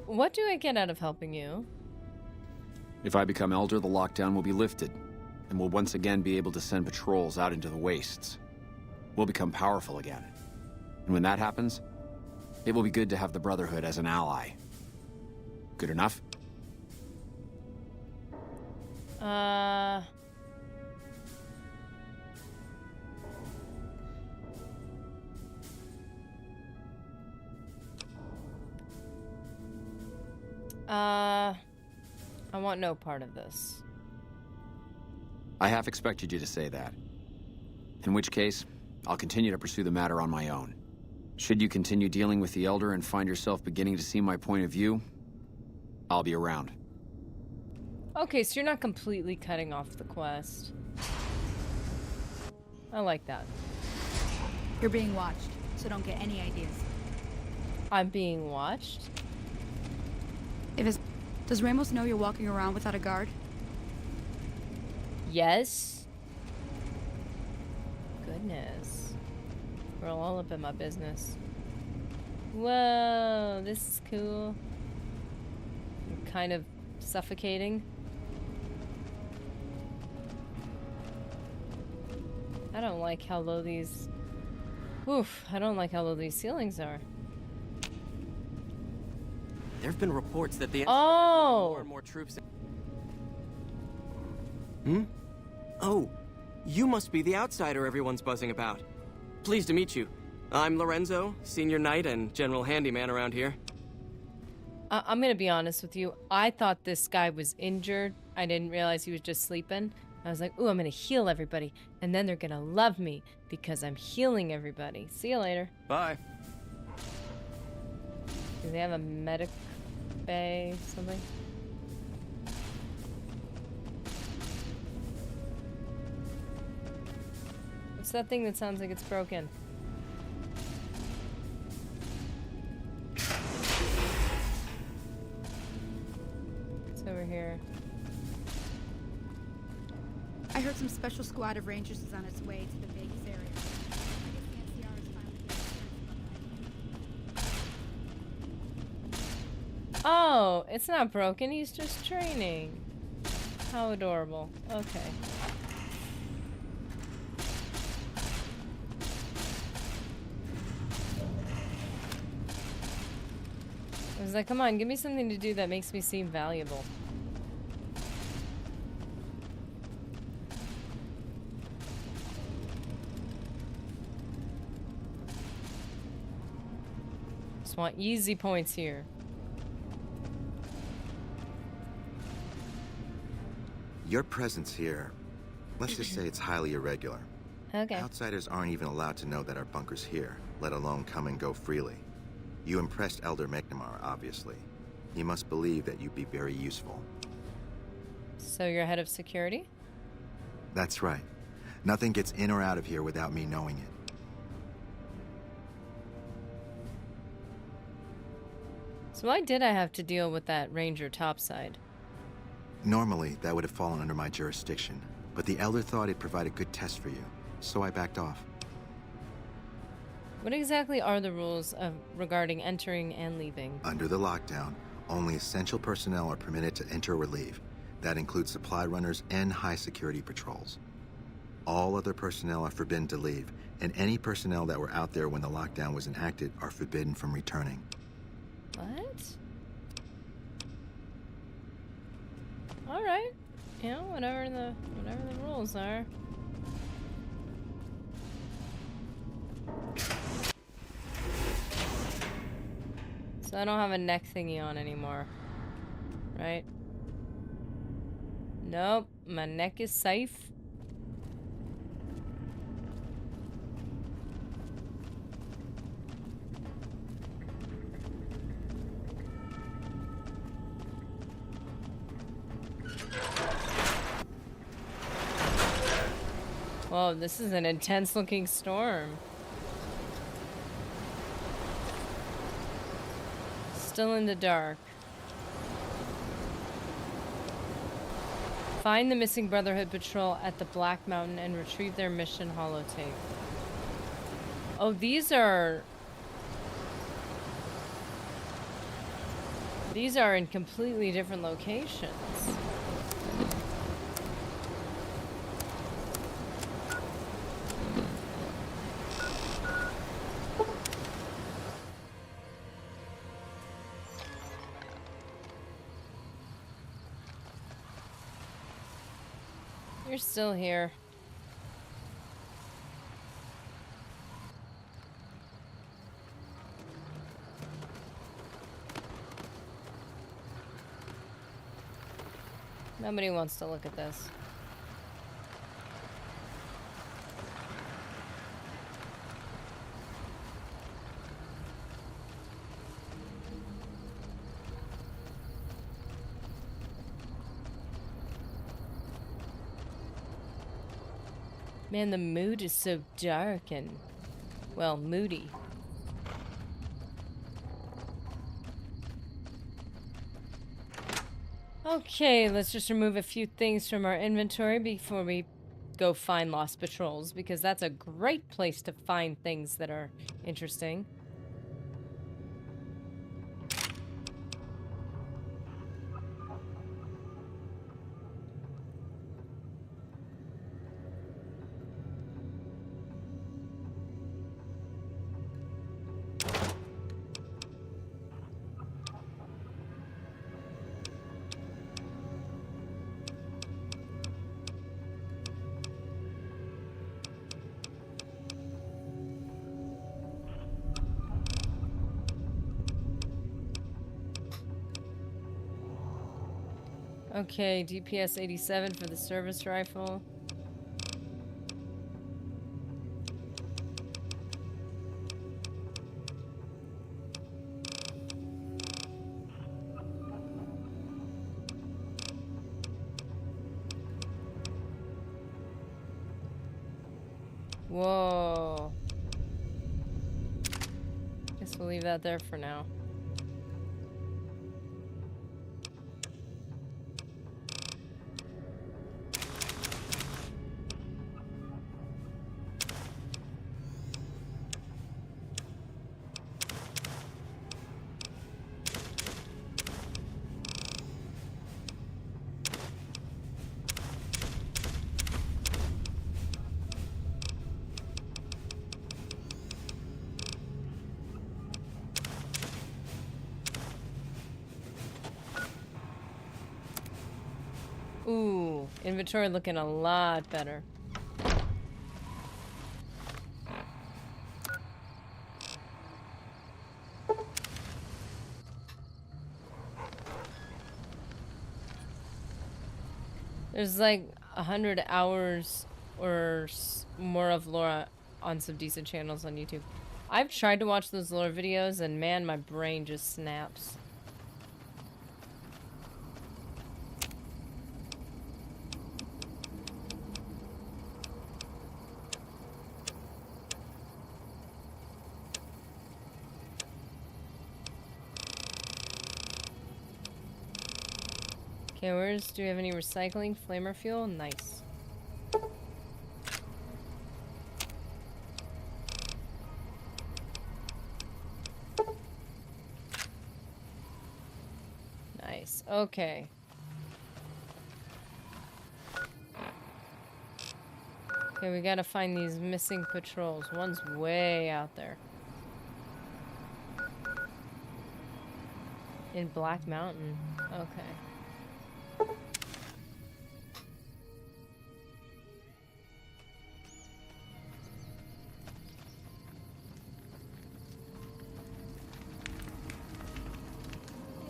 What do I get out of helping you? If I become elder, the lockdown will be lifted, and we'll once again be able to send patrols out into the wastes. We'll become powerful again. And when that happens, it will be good to have the Brotherhood as an ally. Good enough? I want no part of this. I half expected you to say that. In which case, I'll continue to pursue the matter on my own. Should you continue dealing with the Elder and find yourself beginning to see my point of view, I'll be around. Okay, so you're not completely cutting off the quest. I like that. You're being watched, so don't get any ideas. I'm being watched? Does Ramos know you're walking around without a guard? Yes. Goodness. We're all up in my business. Whoa, this is cool. I'm kind of suffocating. I don't like how low these... Oof, I don't like how low these ceilings are. There have been reports that the more and more troops. Oh, you must be the outsider everyone's buzzing about. Pleased to meet you. I'm Lorenzo, senior knight and general handyman around here. I'm gonna be honest with you. I thought this guy was injured. I didn't realize he was just sleeping. I was like, ooh, I'm gonna heal everybody. And then they're gonna love me because I'm healing everybody. See you later. Bye. Do they have a medic bay, something? What's that thing that sounds like it's broken? It's over here. I heard some special squad of rangers is on its way to the Vegas area. I guess the NCR is finally Oh, it's not broken. He's just training. How adorable. Okay. I was like, come on, give me something to do that makes me seem valuable. Just want easy points here. Your presence here, let's just say it's highly irregular. Okay. Outsiders aren't even allowed to know that our bunker's here, let alone come and go freely. You impressed Elder McNamara, obviously. He must believe that you'd be very useful. So you're head of security? That's right. Nothing gets in or out of here without me knowing it. So why did I have to deal with that ranger topside? Normally, that would have fallen under my jurisdiction, but the Elder thought it'd provide a good test for you, so I backed off. What exactly are the rules regarding entering and leaving? Under the lockdown, only essential personnel are permitted to enter or leave. That includes supply runners and high-security patrols. All other personnel are forbidden to leave, and any personnel that were out there when the lockdown was enacted are forbidden from returning. What? Alright. You know, whatever the rules are. So I don't have a neck thingy on anymore. Right? Nope. My neck is safe. Whoa, this is an intense looking storm. Still in the dark. Find the missing Brotherhood patrol at the Black Mountain and retrieve their mission holotape. Oh, these are in completely different locations. You're still here. Nobody wants to look at this. Man, the mood is so dark and, well, moody. Okay, let's just remove a few things from our inventory before we go find lost patrols, because that's a great place to find things that are interesting. Okay, DPS 87 for the service rifle. Whoa. Guess we'll leave that there for now. Ooh, inventory looking a lot better. There's like 100 hours or more of lore on some decent channels on YouTube. I've tried to watch those lore videos and man, my brain just snaps. Okay, do we have any recycling? Flamer fuel? Nice. Nice, okay. Okay, we gotta find these missing patrols. One's way out there. In Black Mountain. Okay.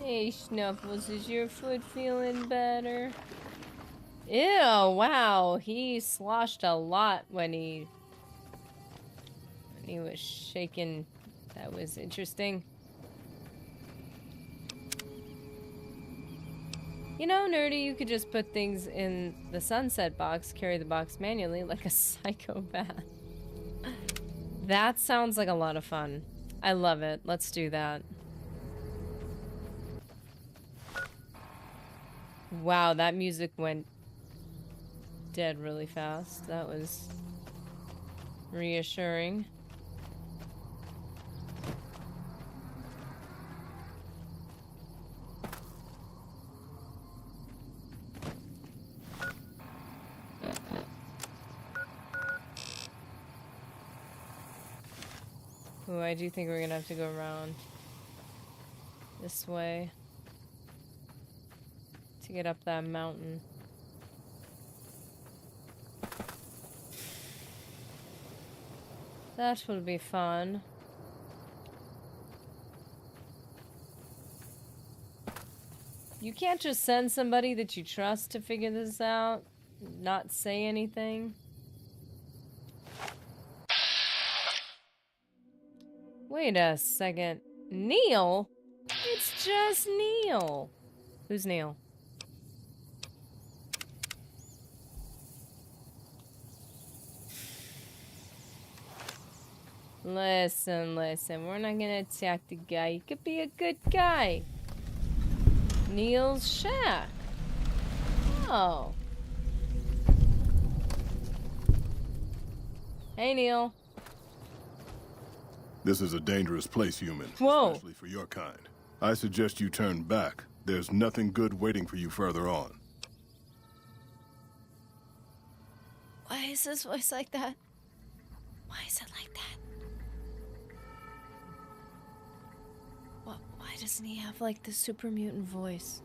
Hey, Snuffles, is your foot feeling better? Ew, wow. He sloshed a lot when he was shaking. That was interesting. You know, Nerdy, you could just put things in the sunset box, carry the box manually like a psychopath. That sounds like a lot of fun. I love it. Let's do that. Wow, that music went dead really fast. That was reassuring. Ooh, I do think we're gonna have to go around this way to get up that mountain. That will be fun. You can't just send somebody that you trust to figure this out, not say anything. Wait a second. Neil? It's just Neil. Who's Neil? Listen, we're not gonna attack the guy. He could be a good guy. Neil's shack. Oh. Hey, Neil. This is a dangerous place, human. Whoa. Especially for your kind. I suggest you turn back. There's nothing good waiting for you further on. Why is his voice like that? Why is it like that? Why doesn't he have, like, the super mutant voice?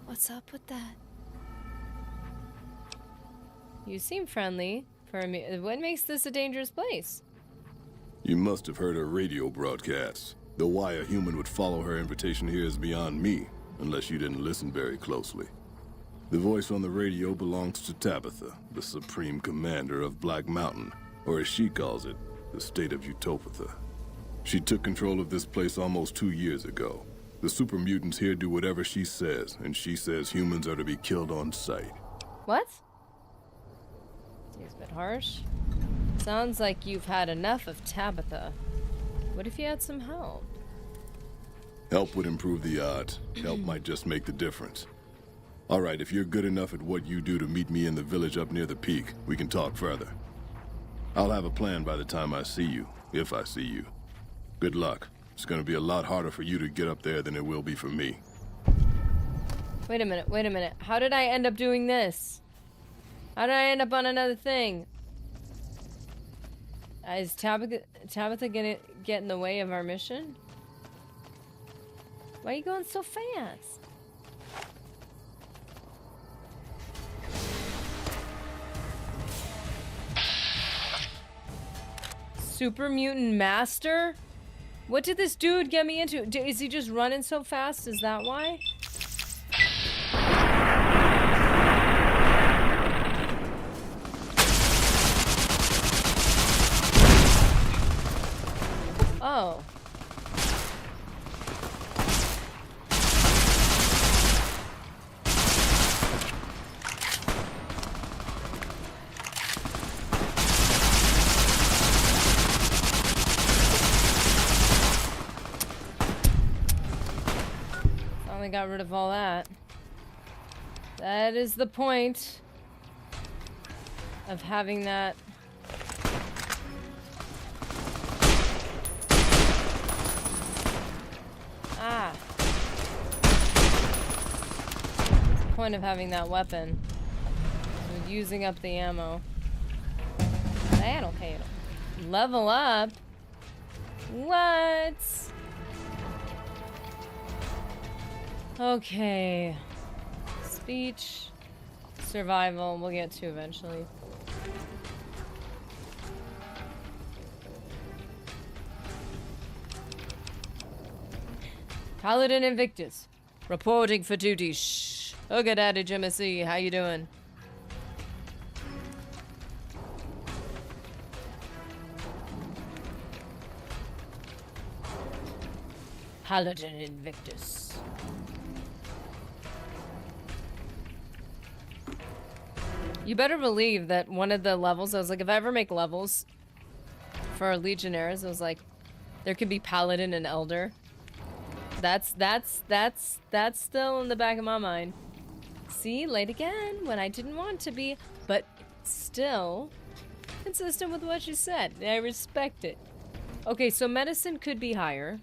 What's up with that? You seem friendly. What makes this a dangerous place? You must have heard her radio broadcasts. Though why a human would follow her invitation here is beyond me, unless you didn't listen very closely. The voice on the radio belongs to Tabitha, the supreme commander of Black Mountain, or as she calls it, the state of Utopia. She took control of this place almost 2 years ago. The super mutants here do whatever she says, and she says humans are to be killed on sight. What? Seems a bit harsh. Sounds like you've had enough of Tabitha. What if you had some help? Help would improve the odds. Help might just make the difference. All right, if you're good enough at what you do to meet me in the village up near the peak, we can talk further. I'll have a plan by the time I see you, if I see you. Good luck. It's gonna be a lot harder for you to get up there than it will be for me. Wait a minute. How did I end up doing this? How did I end up on another thing? Is Tabitha gonna get in the way of our mission? Why are you going so fast? Super Mutant Master? What did this dude get me into? Is he just running so fast? Is that why? Oh. Finally got rid of all that. That is the point of having that. Ah. What's the point of having that weapon? So using up the ammo. That'll pay it. Level up? What? Okay. Speech. Survival. We'll get to eventually. Paladin Invictus. Reporting for duty. Shh. Okay, Daddy Jimmy C. How you doing? Paladin Invictus. You better believe that one of the levels, I was like, if I ever make levels for our Legionnaires, I was like, there could be Paladin and Elder. That's still in the back of my mind. See, late again when I didn't want to be, but still consistent with what you said. I respect it. Okay, so medicine could be higher.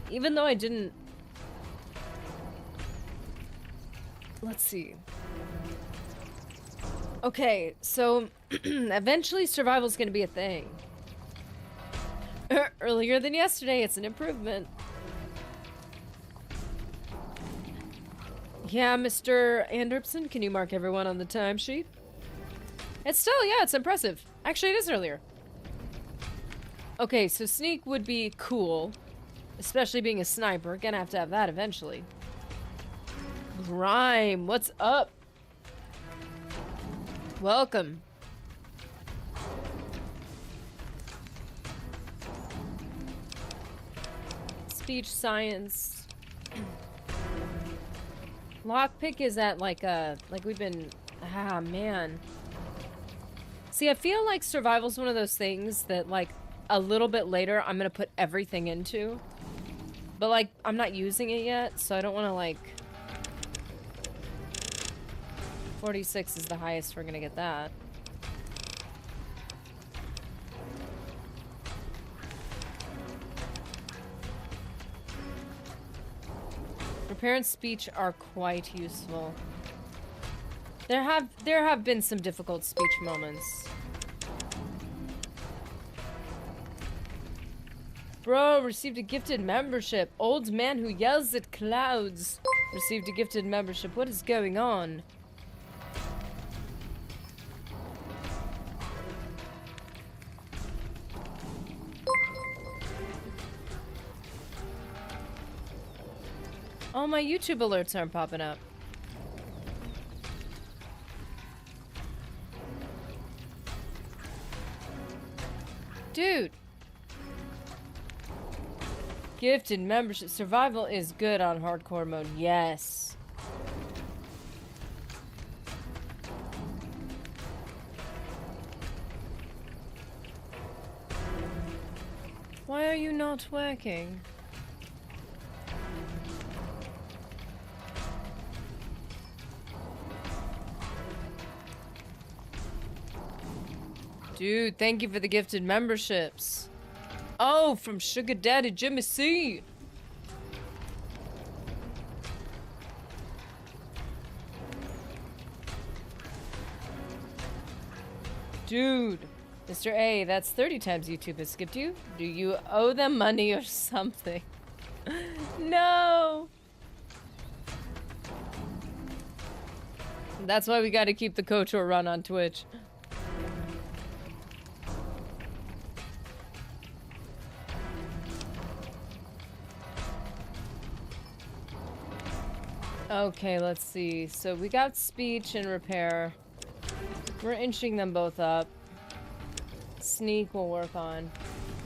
Even though I didn't... Let's see. Okay, so eventually survival's gonna be a thing. Earlier than yesterday, it's an improvement. Yeah, Mr. Anderson, can you mark everyone on the timesheet? It's still, yeah, it's impressive. Actually, it is earlier. Okay, so sneak would be cool. Especially being a sniper. Gonna have to have that eventually. Grime, what's up? Welcome. Speech science. Lockpick is at like we've been, man. See, I feel like survival's one of those things that like a little bit later I'm gonna put everything into. But, like, I'm not using it yet, so I don't want to, like... 46 is the highest we're gonna get that. Repair and speech are quite useful. There have been some difficult speech moments. Bro, received a gifted membership. Old man who yells at clouds. Received a gifted membership. What is going on? Oh, my YouTube alerts aren't popping up. Dude. Gifted membership. Survival is good on hardcore mode. Yes. Why are you not working? Dude, thank you for the gifted memberships. Oh, from Sugar Daddy Jimmy C. Dude, Mr. A, that's 30 times YouTube has skipped you. Do you owe them money or something? No. That's why we gotta keep the KOTOR run on Twitch. Okay, let's see. So we got speech and repair. We're inching them both up. Sneak we'll work on.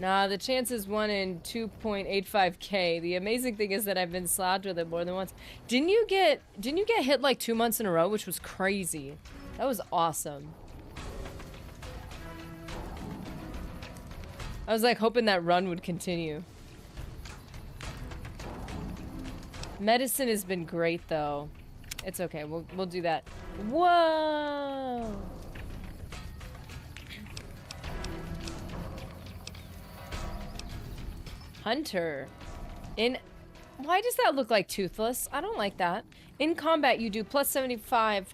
Nah, the chance is 1 in 2.85k. The amazing thing is that I've been slapped with it more than once. Didn't you get hit like 2 months in a row, which was crazy? That was awesome. I was like hoping that run would continue. Medicine has been great though. It's okay. We'll do that. Whoa. Hunter. Why does that look like Toothless? I don't like that. In combat, you do plus 75%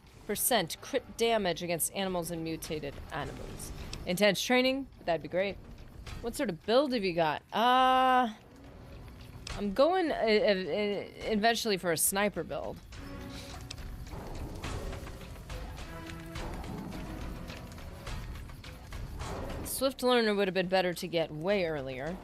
crit damage against animals and mutated animals. Intense training? That'd be great. What sort of build have you got? I'm going eventually for a sniper build. Swift Learner would have been better to get way earlier.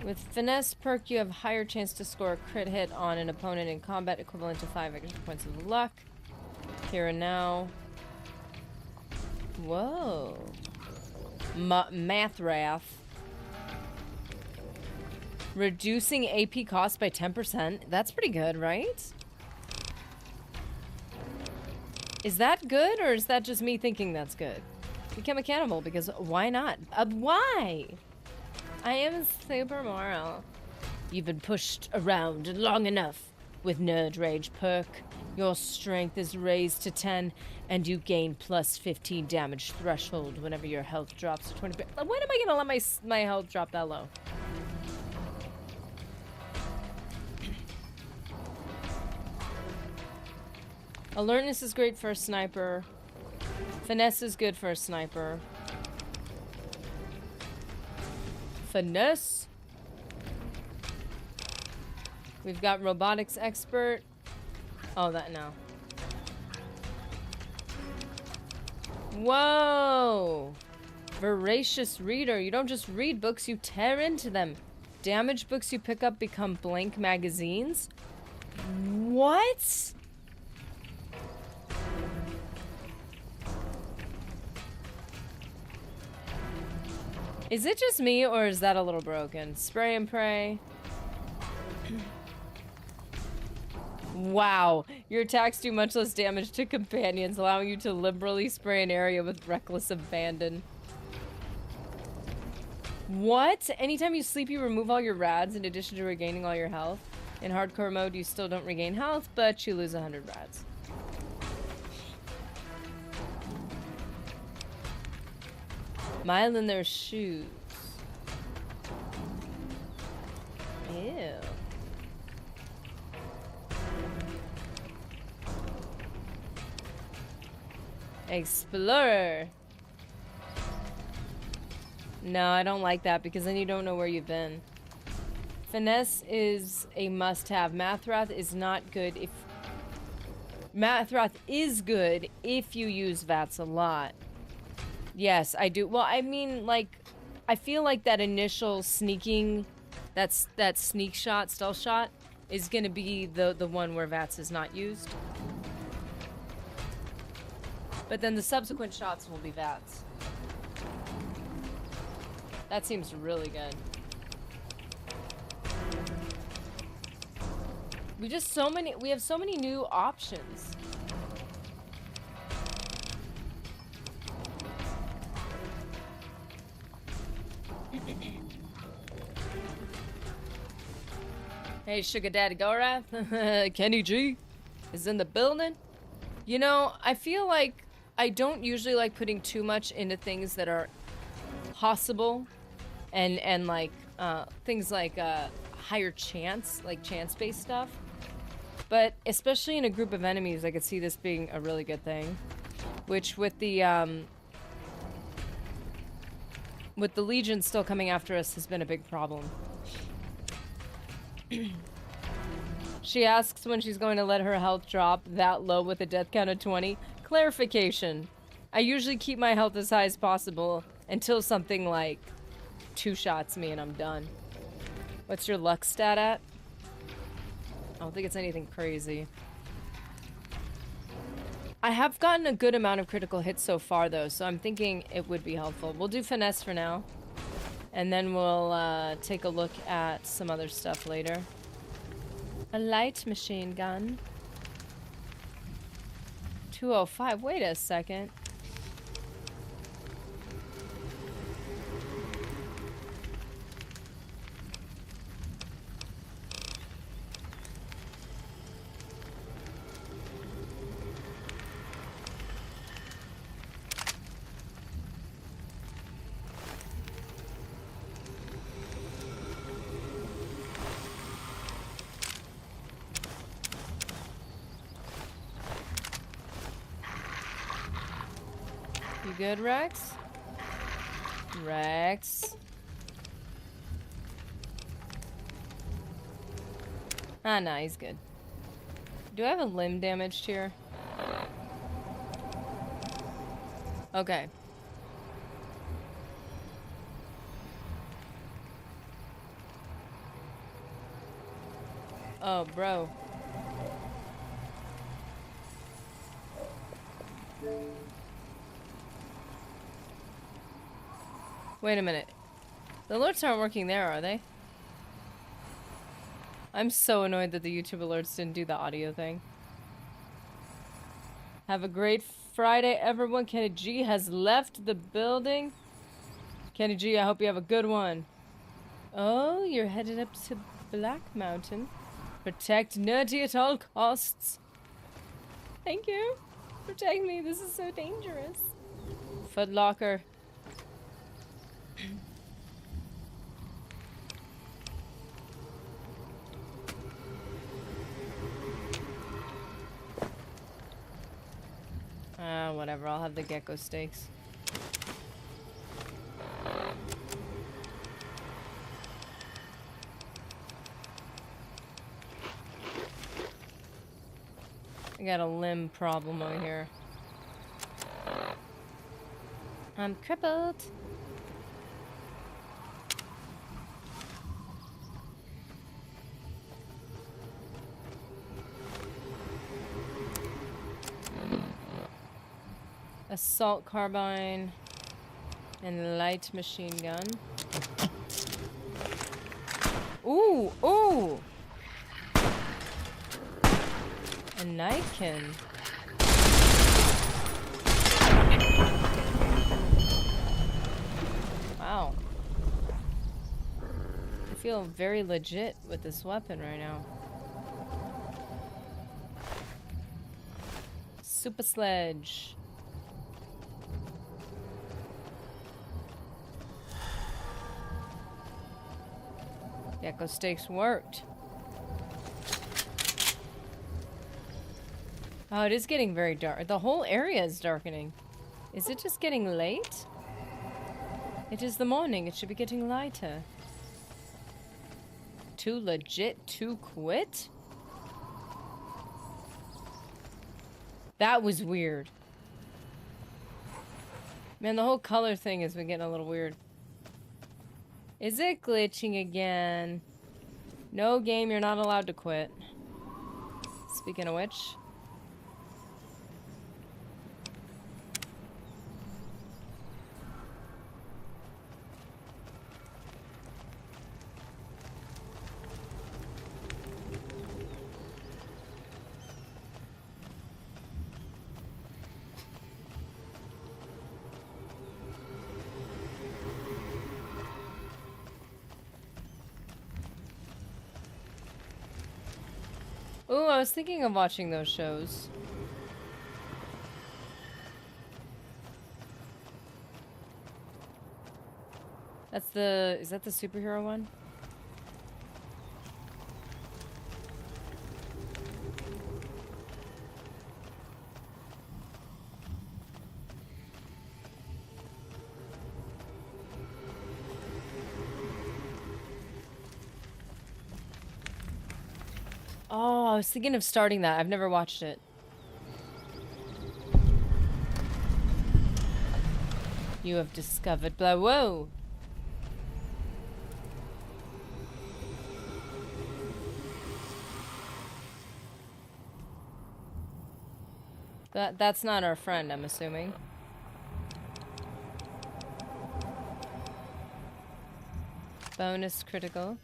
With Finesse perk, you have higher chance to score a crit hit on an opponent in combat, equivalent to 5 extra points of luck. Here and now. Whoa. Math Wrath. Reducing AP cost by 10%. That's pretty good, right? Is that good, or is that just me thinking that's good? Become a cannibal, because why not? Why? I am super moral. You've been pushed around long enough. With Nerd Rage perk, your strength is raised to 10, and you gain plus 15 damage threshold whenever your health drops to 20. When am I gonna let my health drop that low? Alertness is great for a sniper. Finesse is good for a sniper. Finesse. We've got robotics expert. Oh, that no. Whoa! Voracious reader. You don't just read books, you tear into them. Damaged books you pick up become blank magazines? What? Is it just me, or is that a little broken? Spray and pray. Wow. Your attacks do much less damage to companions, allowing you to liberally spray an area with reckless abandon. What? Anytime you sleep, you remove all your rads in addition to regaining all your health. In hardcore mode, you still don't regain health, but you lose 100 rads. Mile in their shoes. Ew. Explorer. No, I don't like that because then you don't know where you've been. Finesse is a must-have. Mathrath is not good if... Mathrath is good if you use VATS a lot. Yes, I do. Well, I mean, like, I feel like that initial sneaking, that sneak shot, stealth shot, is gonna be the one where VATS is not used. But then the subsequent shots will be VATS. That seems really good. We have so many new options. Hey, Sugar Daddy Gorath. Kenny G is in the building. You know, I feel like I don't usually like putting too much into things that are possible and like things like higher chance, like chance-based stuff. But especially in a group of enemies, I could see this being a really good thing. Which with the Legion still coming after us has been a big problem. She asks when she's going to let her health drop that low with a death count of 20. Clarification. I usually keep my health as high as possible until something like 2 shots me and I'm done. What's your luck stat at? I don't think it's anything crazy. I have gotten a good amount of critical hits so far though, so I'm thinking it would be helpful. We'll do finesse for now. And then we'll take a look at some other stuff later. A light machine gun. 205. Wait a second. You good, Rex? Rex? Ah, nah, he's good. Do I have a limb damaged here? Okay. Oh, bro. Wait a minute. The alerts aren't working there, are they? I'm so annoyed that the YouTube alerts didn't do the audio thing. Have a great Friday, everyone. Kenny G has left the building. Kenny G, I hope you have a good one. Oh, you're headed up to Black Mountain. Protect Nerdy at all costs. Thank you. Protect me. This is so dangerous. Foot Locker. Whatever. I'll have the gecko steaks. I got a limb problem over here. I'm crippled. Assault carbine and light machine gun. Ooh, ooh! A Nike. Wow. I feel very legit with this weapon right now. Super sledge. Gecko steaks worked. Oh, it is getting very dark. The whole area is darkening. Is it just getting late? It is the morning. It should be getting lighter. Too legit to quit? That was weird. Man, the whole color thing has been getting a little weird. Is it glitching again? No game, you're not allowed to quit. Speaking of which. Ooh, I was thinking of watching those shows. That's the... Is that the superhero one? Oh, I was thinking of starting that. I've never watched it. You have discovered blow. Whoa! That's not our friend, I'm assuming. Bonus critical.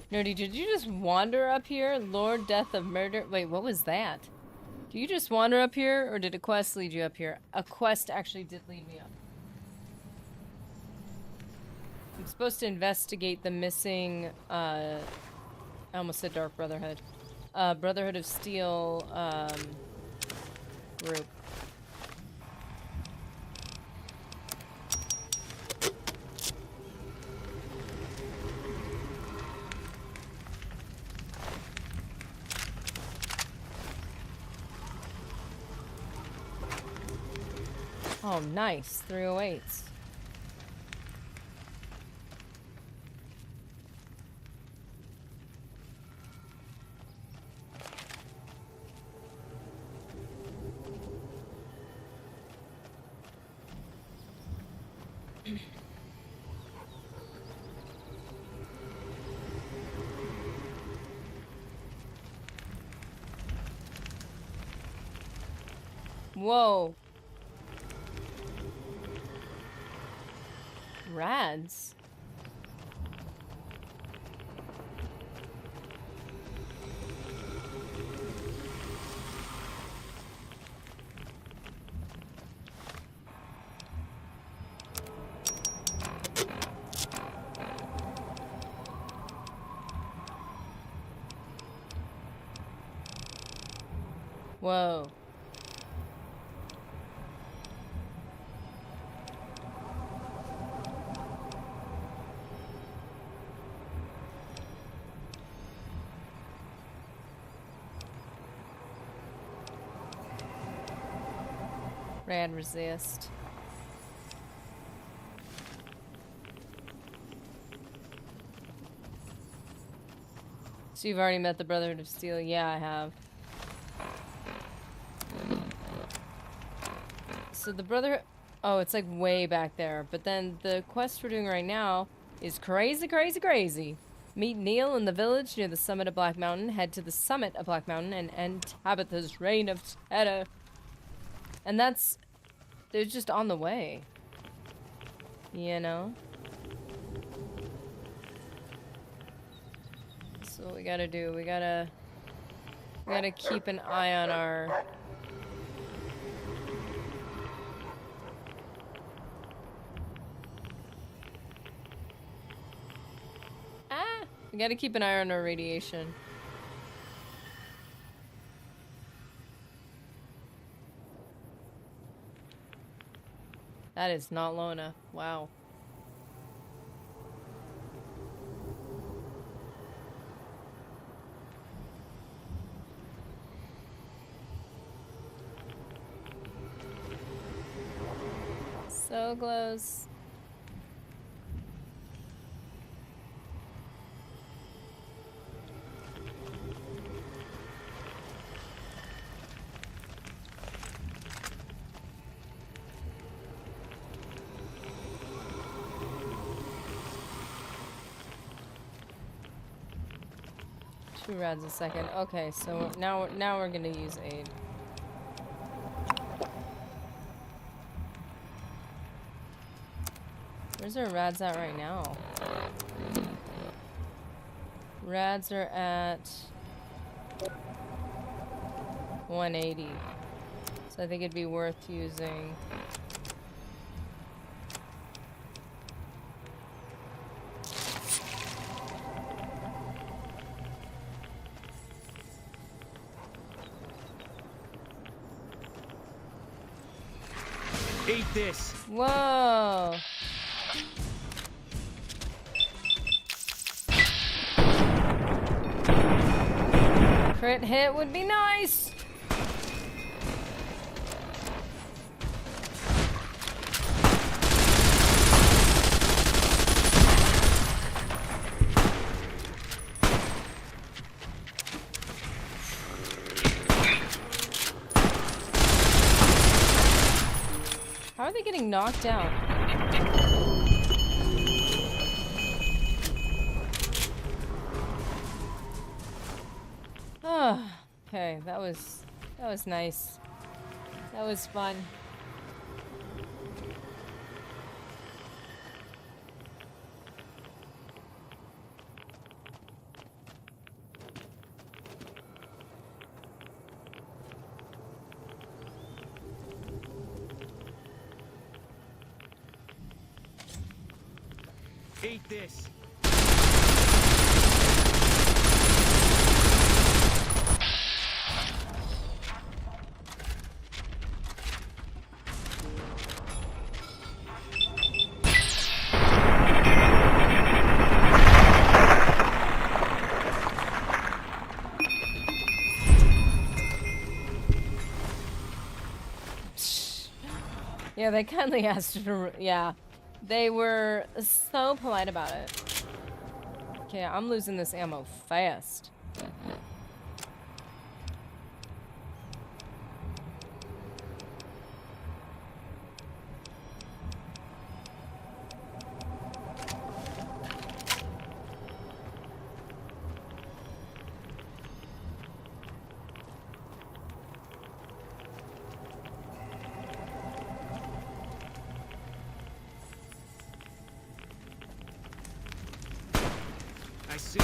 Nerdy, did you just wander up here? Lord Death of Murder? Wait, what was that? Do you just wander up here, or did a quest lead you up here? A quest actually did lead me up. I'm supposed to investigate the missing, I almost said Dark Brotherhood. Brotherhood of Steel, group. Oh, nice. 308s. Whoa. Rads. Whoa. Rad resist. So you've already met the Brotherhood of Steel? Yeah, I have. So the Brotherhood... Oh, it's like way back there. But then the quest we're doing right now is crazy, crazy, crazy. Meet Neil in the village near the summit of Black Mountain. Head to the summit of Black Mountain and end Tabitha's reign of terror. And that's... They're just on the way. You know? So what we gotta do, we gotta keep an eye on our... We gotta keep an eye on our radiation. That is not low enough. Wow. So close. Two rads a second. Okay, so now we're gonna use aid. Where's our rads at right now? Rads are at 180. So I think it'd be worth using. Eat this. Whoa. Crit hit would be nice. How are they getting knocked down? Oh, okay, that was nice. That was fun. Eat this. Yeah, they kindly asked for. Yeah, they were so polite about it. Okay, I'm losing this ammo fast. I see.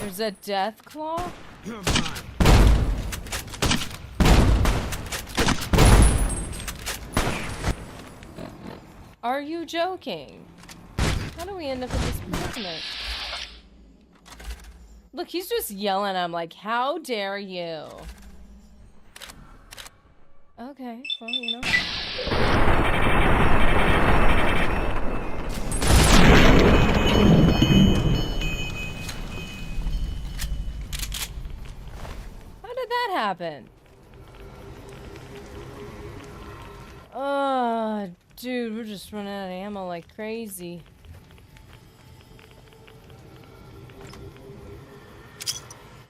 There's a death claw? You're mine. Are you joking? How do we end up in this predicament? Look, he's just yelling. I'm like, how dare you? Okay, well, you know. How did that happen? Oh, dude, we're just running out of ammo like crazy.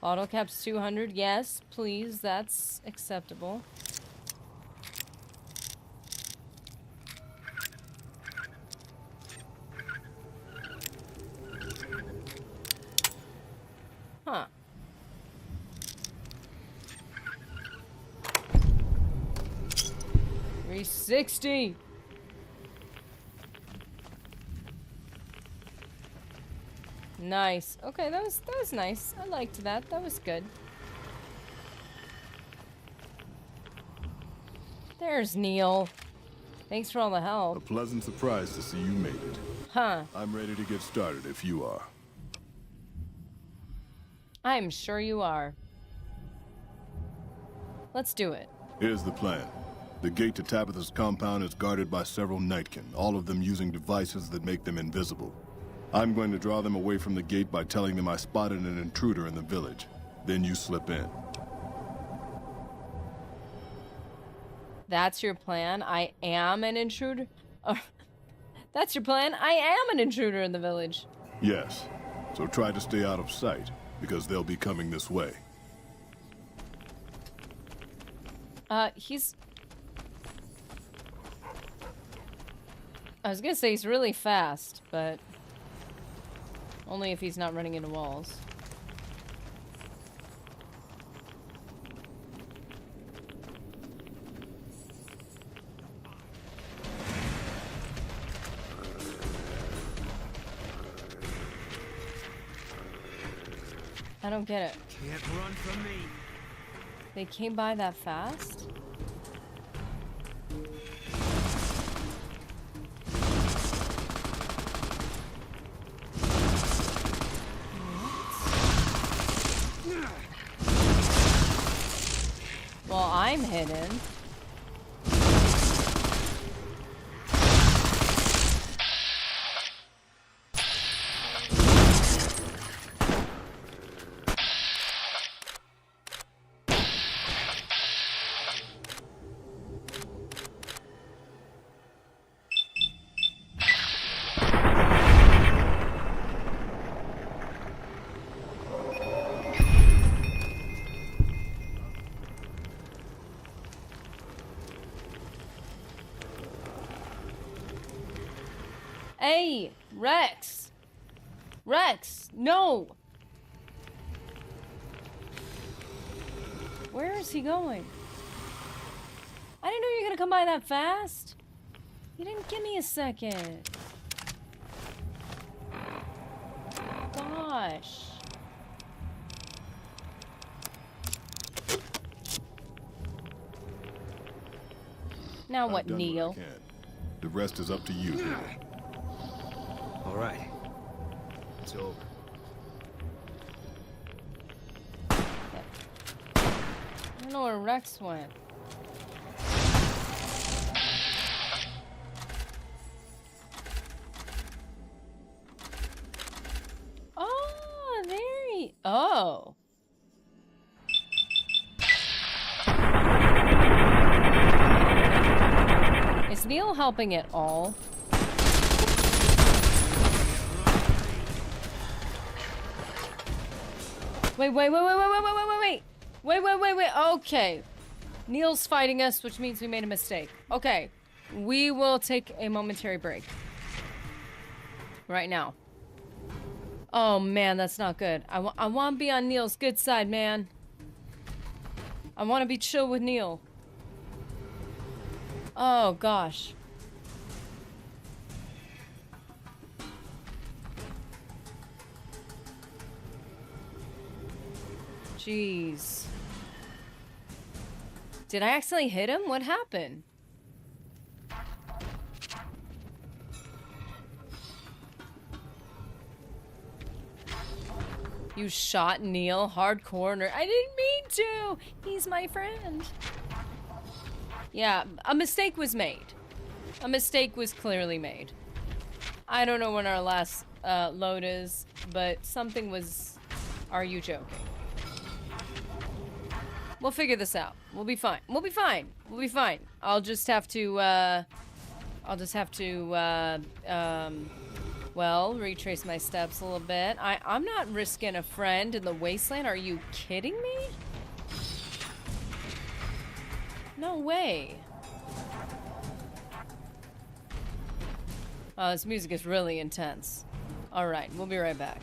Auto caps 200. Yes, please. That's acceptable. Huh. $360. Nice. Okay, that was nice. I liked that. That was good. There's Neil. Thanks for all the help. A pleasant surprise to see you made it. Huh. I'm ready to get started if you are. I'm sure you are. Let's do it. Here's the plan. The gate to Tabitha's compound is guarded by several Nightkin, all of them using devices that make them invisible. I'm going to draw them away from the gate by telling them I spotted an intruder in the village. Then you slip in. That's your plan? I am an intruder? That's your plan? I am an intruder in the village. Yes. So try to stay out of sight, because they'll be coming this way. He's... I was gonna say he's really fast, but... only if he's not running into walls. I don't get it. Can't run from me. They came by that fast? Well, I'm hidden. Hey, Rex! Rex, no! Where is he going? I didn't know you were gonna come by that fast. You didn't give me a second. Gosh. Now what, Neil? The rest is up to you. All right. It's over. I don't know where Rex went. Oh, there he... Oh. Is Neil helping at all? Wait. Okay. Neil's fighting us, which means we made a mistake. Okay. We will take a momentary break. Right now. Oh, man, that's not good. I want to be on Neil's good side, man. I want to be chill with Neil. Oh, gosh. Jeez. Did I accidentally hit him? What happened? You shot Neil hardcore. I didn't mean to. He's my friend. Yeah, a mistake was made. A mistake was clearly made. I don't know when our last load is, but something was... Are you joking? We'll figure this out. We'll be fine. We'll be fine. We'll be fine. I'll just have to, well, retrace my steps a little bit. I'm not risking a friend in the wasteland. Are you kidding me? No way. Oh, this music is really intense. All right, we'll be right back.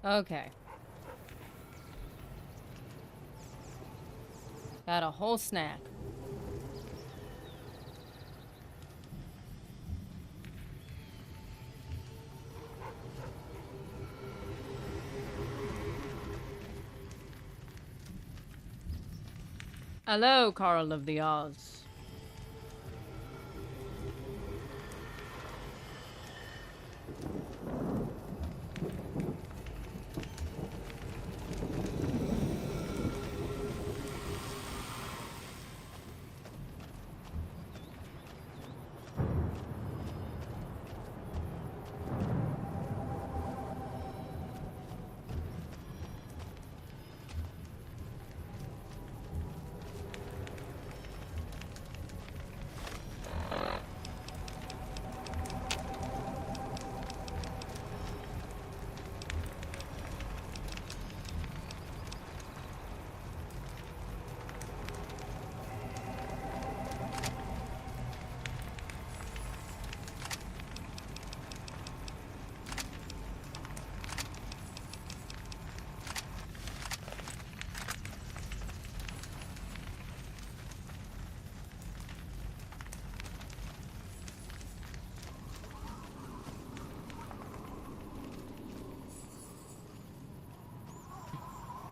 Okay. Got a whole snack. Hello, Carl of the Oz.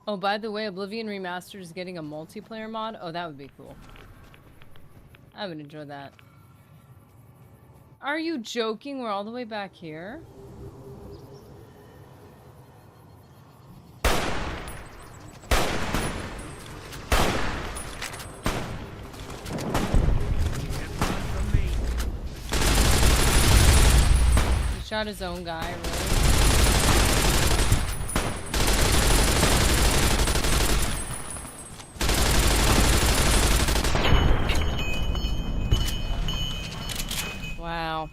Oh, by the way, Oblivion Remastered is getting a multiplayer mod. Oh, that would be cool. I would enjoy that. Are you joking? We're all the way back here? He shot his own guy, really? Wow.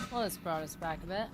Well, this brought us back a bit.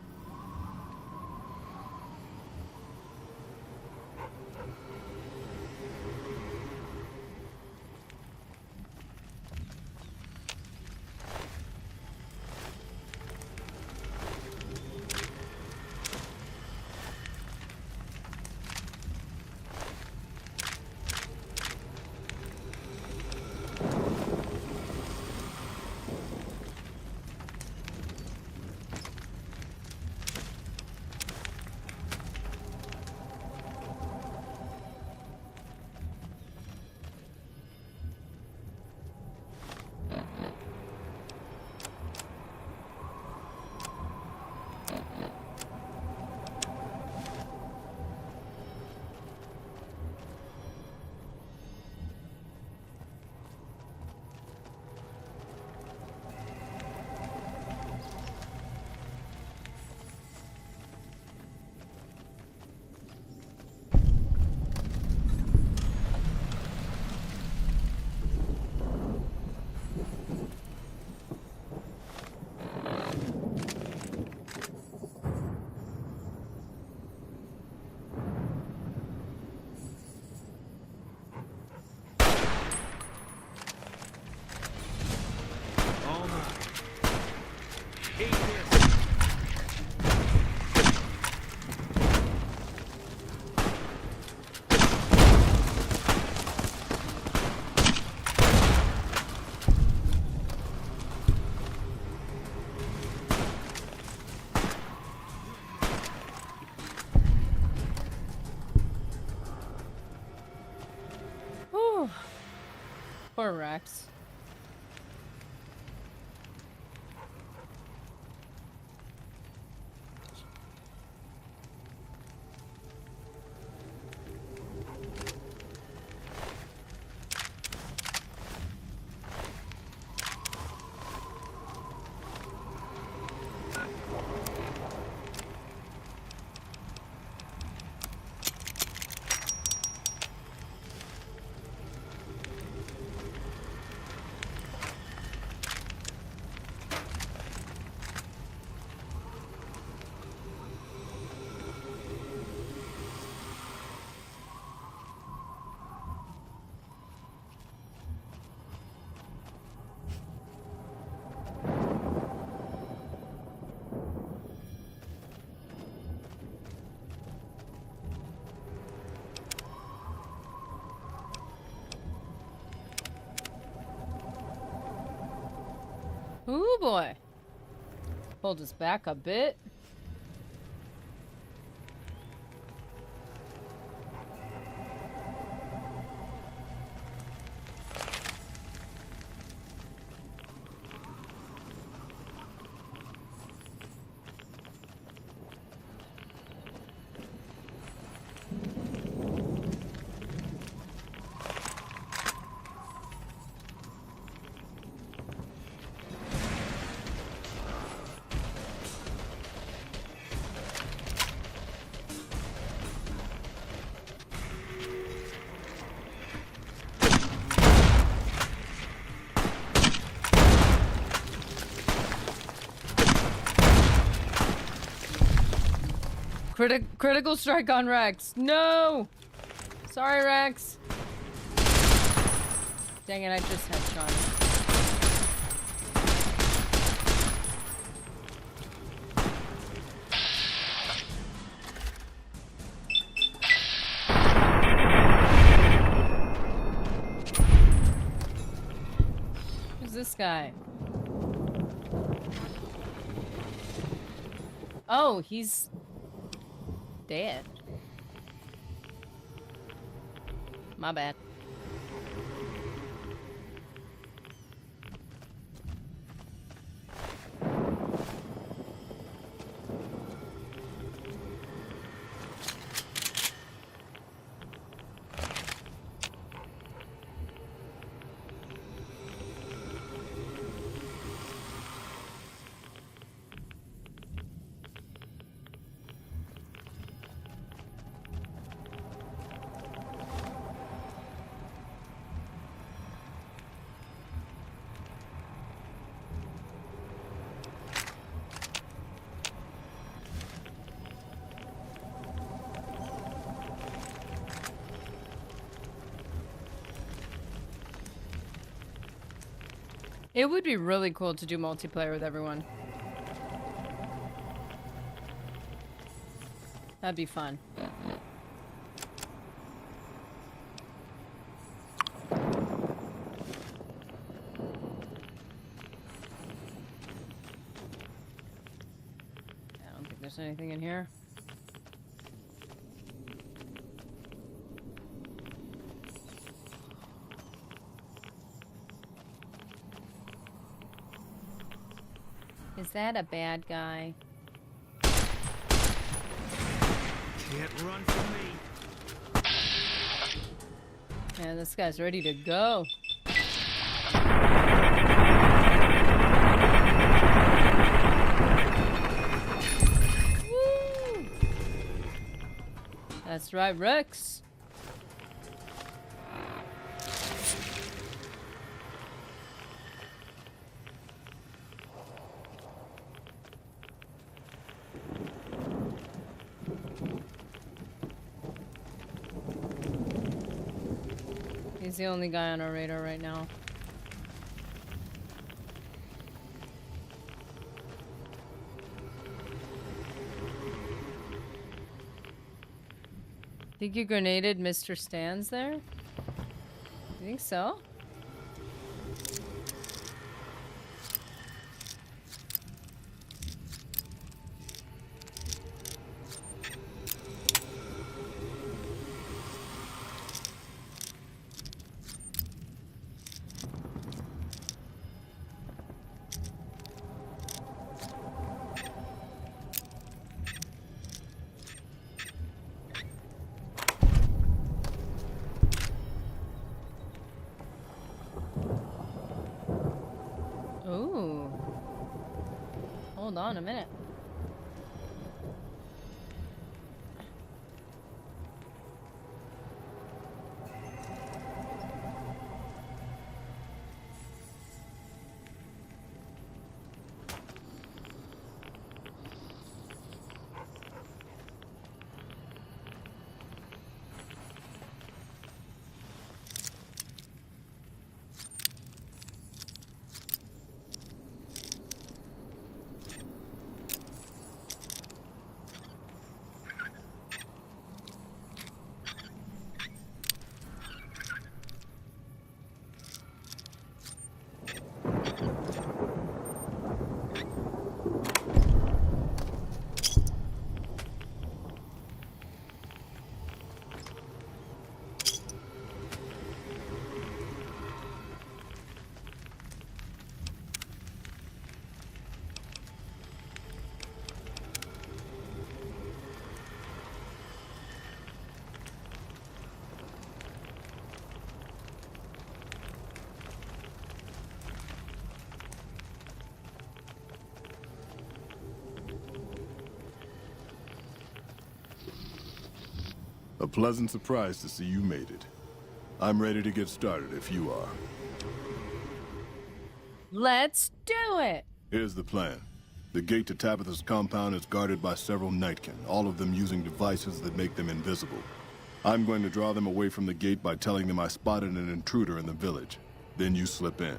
Poor Rex. Ooh boy. Pulled us back a bit. Critical strike on Rex. No! Sorry, Rex. Dang it, I just headshot him. Who's this guy? Oh, he's dead. My bad. It would be really cool to do multiplayer with everyone. That'd be fun. I don't think there's anything in here. Is that a bad guy? Can't run from me. Yeah, this guy's ready to go. Woo! That's right, Rex. He's the only guy on our radar right now. Think you grenaded Mr. Stans there? You think so? Ooh. Hold on a minute. A pleasant surprise to see you made it. I'm ready to get started if you are. Let's do it! Here's the plan. The gate to Tabitha's compound is guarded by several Nightkin, all of them using devices that make them invisible. I'm going to draw them away from the gate by telling them I spotted an intruder in the village. Then you slip in.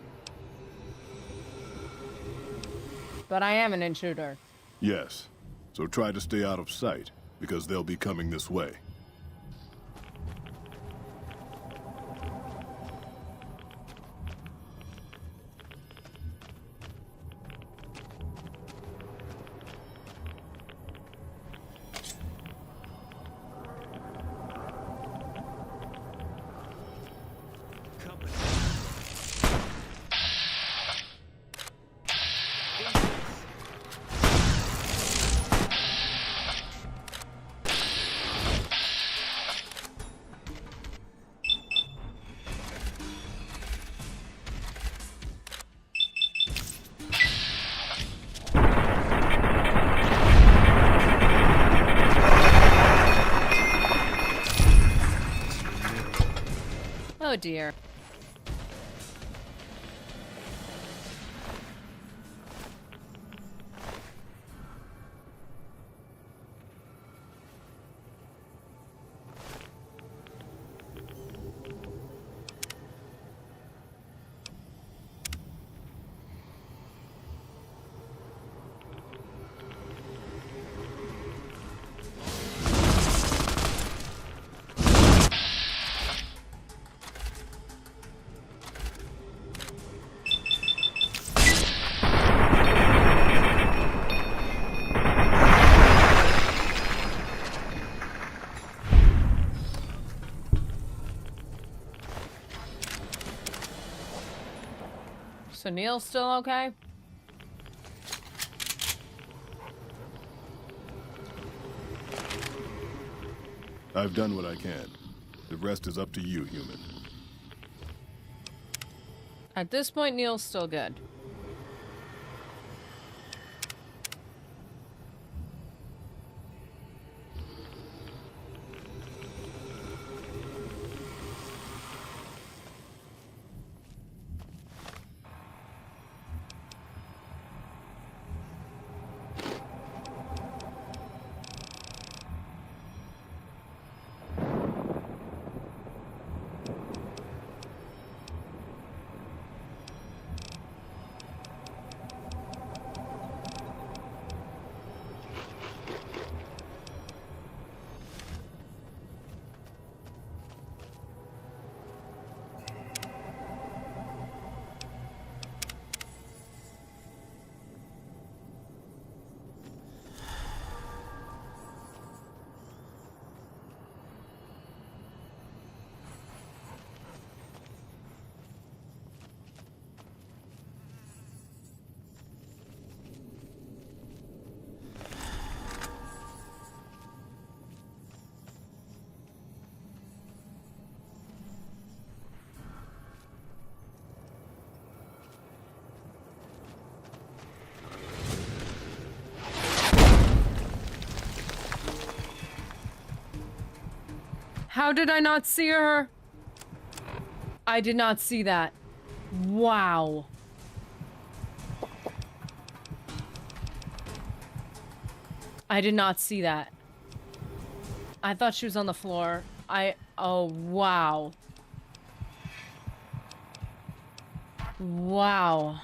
But I am an intruder. Yes. So try to stay out of sight, because they'll be coming this way. Oh dear. So Neil's still okay? I've done what I can. The rest is up to you, human. At this point, Neil's still good. How did I not see her? I did not see that. Wow. I did not see that. I thought she was on the floor. Oh, wow. Wow.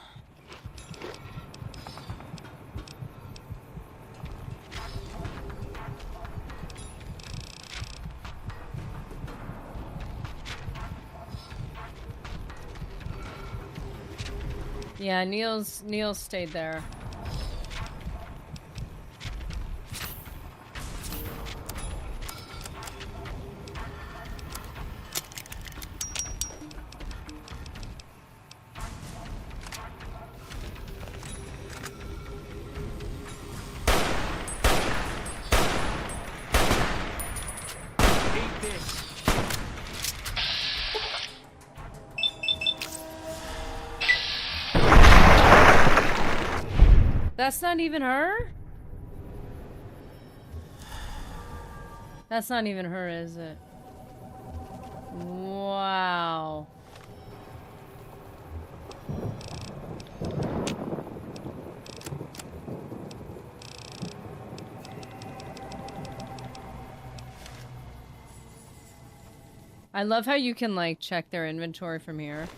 Yeah, Neil's stayed there. That's not even her? That's not even her, is it? Wow. I love how you can, like, check their inventory from here.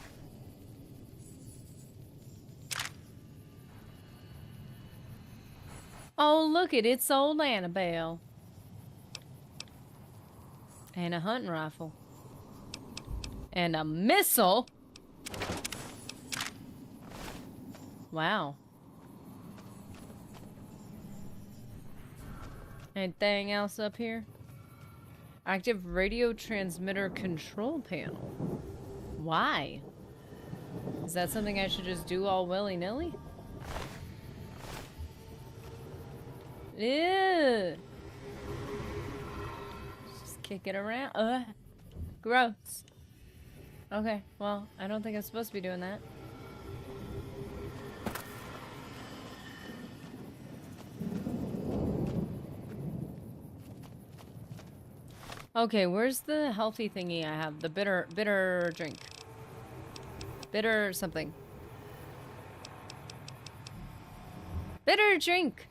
Oh, look it, it's old Annabelle. And a hunting rifle. And a missile. Wow. Anything else up here? Active radio transmitter control panel. Why? Is that something I should just do all willy-nilly? Ew. Just kick it around. Ugh. Gross. Okay, well, I don't think I'm supposed to be doing that. Okay, where's the healthy thingy I have? The bitter drink. Bitter something. Bitter drink!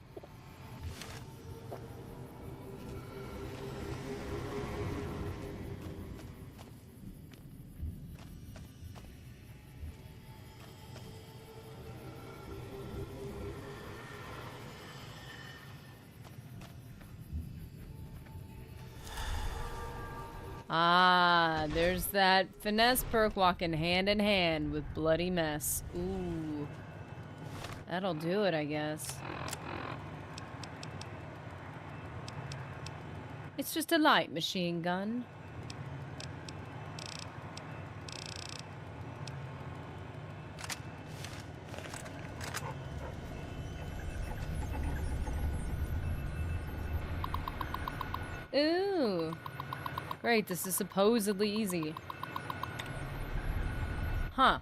Ah, there's that finesse perk walking hand in hand with bloody mess. Ooh. That'll do it, I guess. It's just a light machine gun. Ooh. Great, this is supposedly easy. Huh.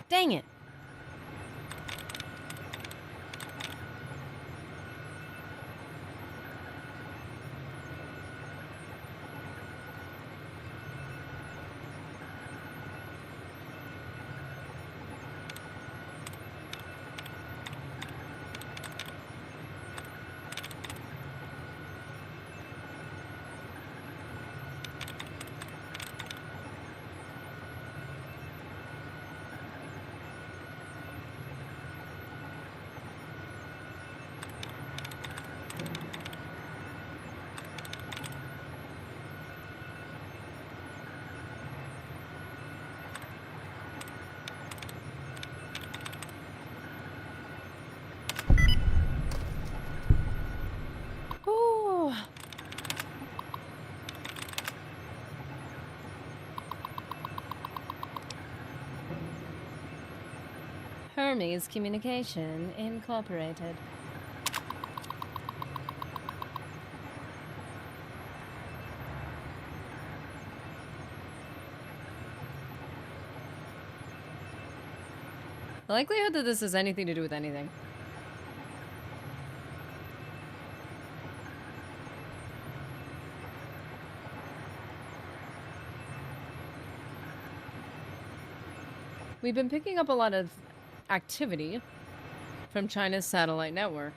Dang it. Ooh. Hermes Communication Incorporated. The likelihood that this has anything to do with anything. We've been picking up a lot of activity from China's satellite network.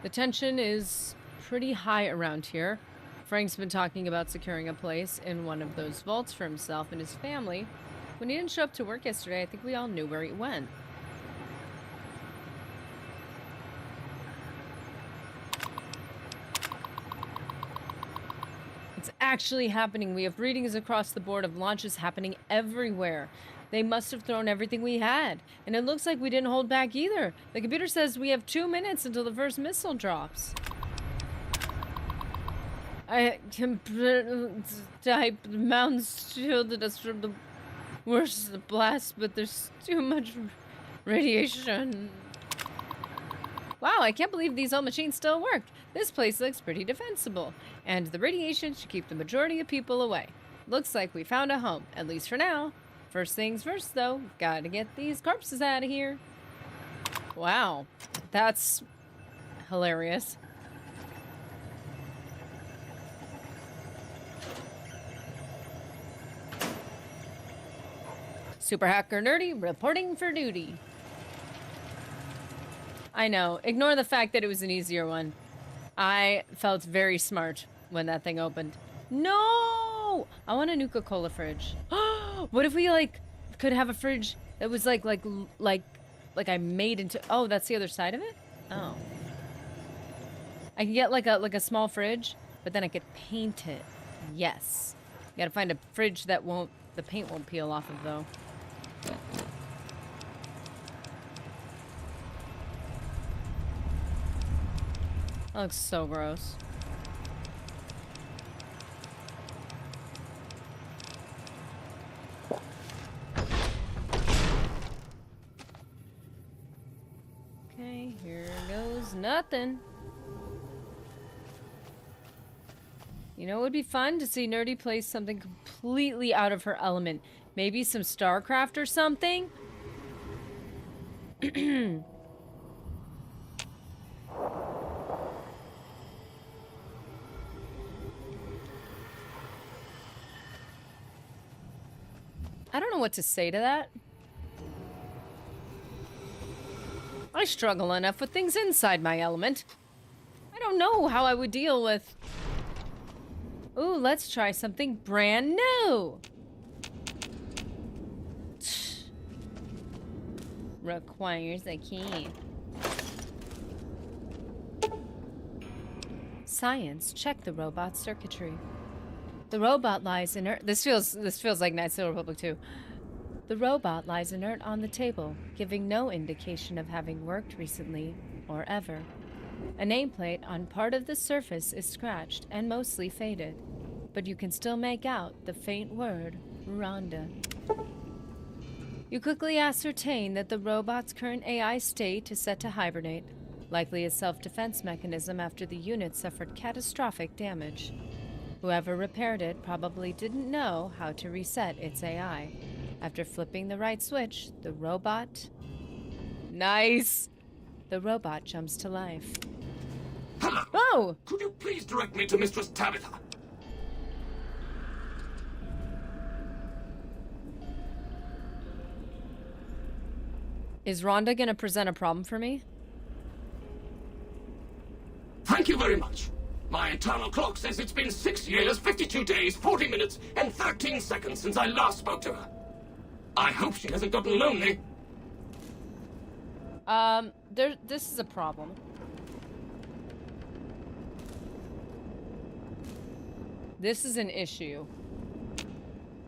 The tension is pretty high around here Frank's been talking about securing a place in one of those vaults for himself and his family. When he didn't show up to work yesterday, I think we all knew where he went. It's actually happening. We have readings across the board of launches happening everywhere. They must have thrown everything we had. And it looks like we didn't hold back either. The computer says we have 2 minutes until the first missile drops. I can type the mountains shielded us from the worst of the blast, but there's too much radiation. Wow, I can't believe these old machines still work. This place looks pretty defensible, and the radiation should keep the majority of people away. Looks like we found a home, at least for now. First things first, though, gotta get these corpses out of here. Wow, that's hilarious. Super Hacker Nerdy reporting for duty. I know. Ignore the fact that it was an easier one. I felt very smart when that thing opened. No! I want a Nuka-Cola fridge. What if we, like, could have a fridge that was, like I made into... Oh, that's the other side of it? Oh. I can get, like a small fridge, but then I could paint it. Yes. You gotta find a fridge that the paint won't peel off of, though. That looks so gross. Okay, here goes nothing. You know, it would be fun to see Nerdy play something completely out of her element. Maybe some StarCraft or something? I don't know what to say to that. I struggle enough with things inside my element. I don't know how I would deal with... Ooh, let's try something brand new. Requires a key. Science, check the robot's circuitry. The robot lies inert. This feels like Knights of the Republic 2. The robot lies inert on the table, giving no indication of having worked recently or ever. A nameplate on part of the surface is scratched and mostly faded, but you can still make out the faint word, Rhonda. You quickly ascertain that the robot's current AI state is set to hibernate, likely a self-defense mechanism after the unit suffered catastrophic damage. Whoever repaired it probably didn't know how to reset its AI. After flipping the right switch, the robot... Nice! The robot jumps to life. Hello! Oh! Could you please direct me to Mistress Tabitha? Is Rhonda gonna present a problem for me? Thank you very much. My internal clock says it's been 6 years, 52 days, 40 minutes, and 13 seconds since I last spoke to her. I hope she hasn't gotten lonely. This is a problem. This is an issue.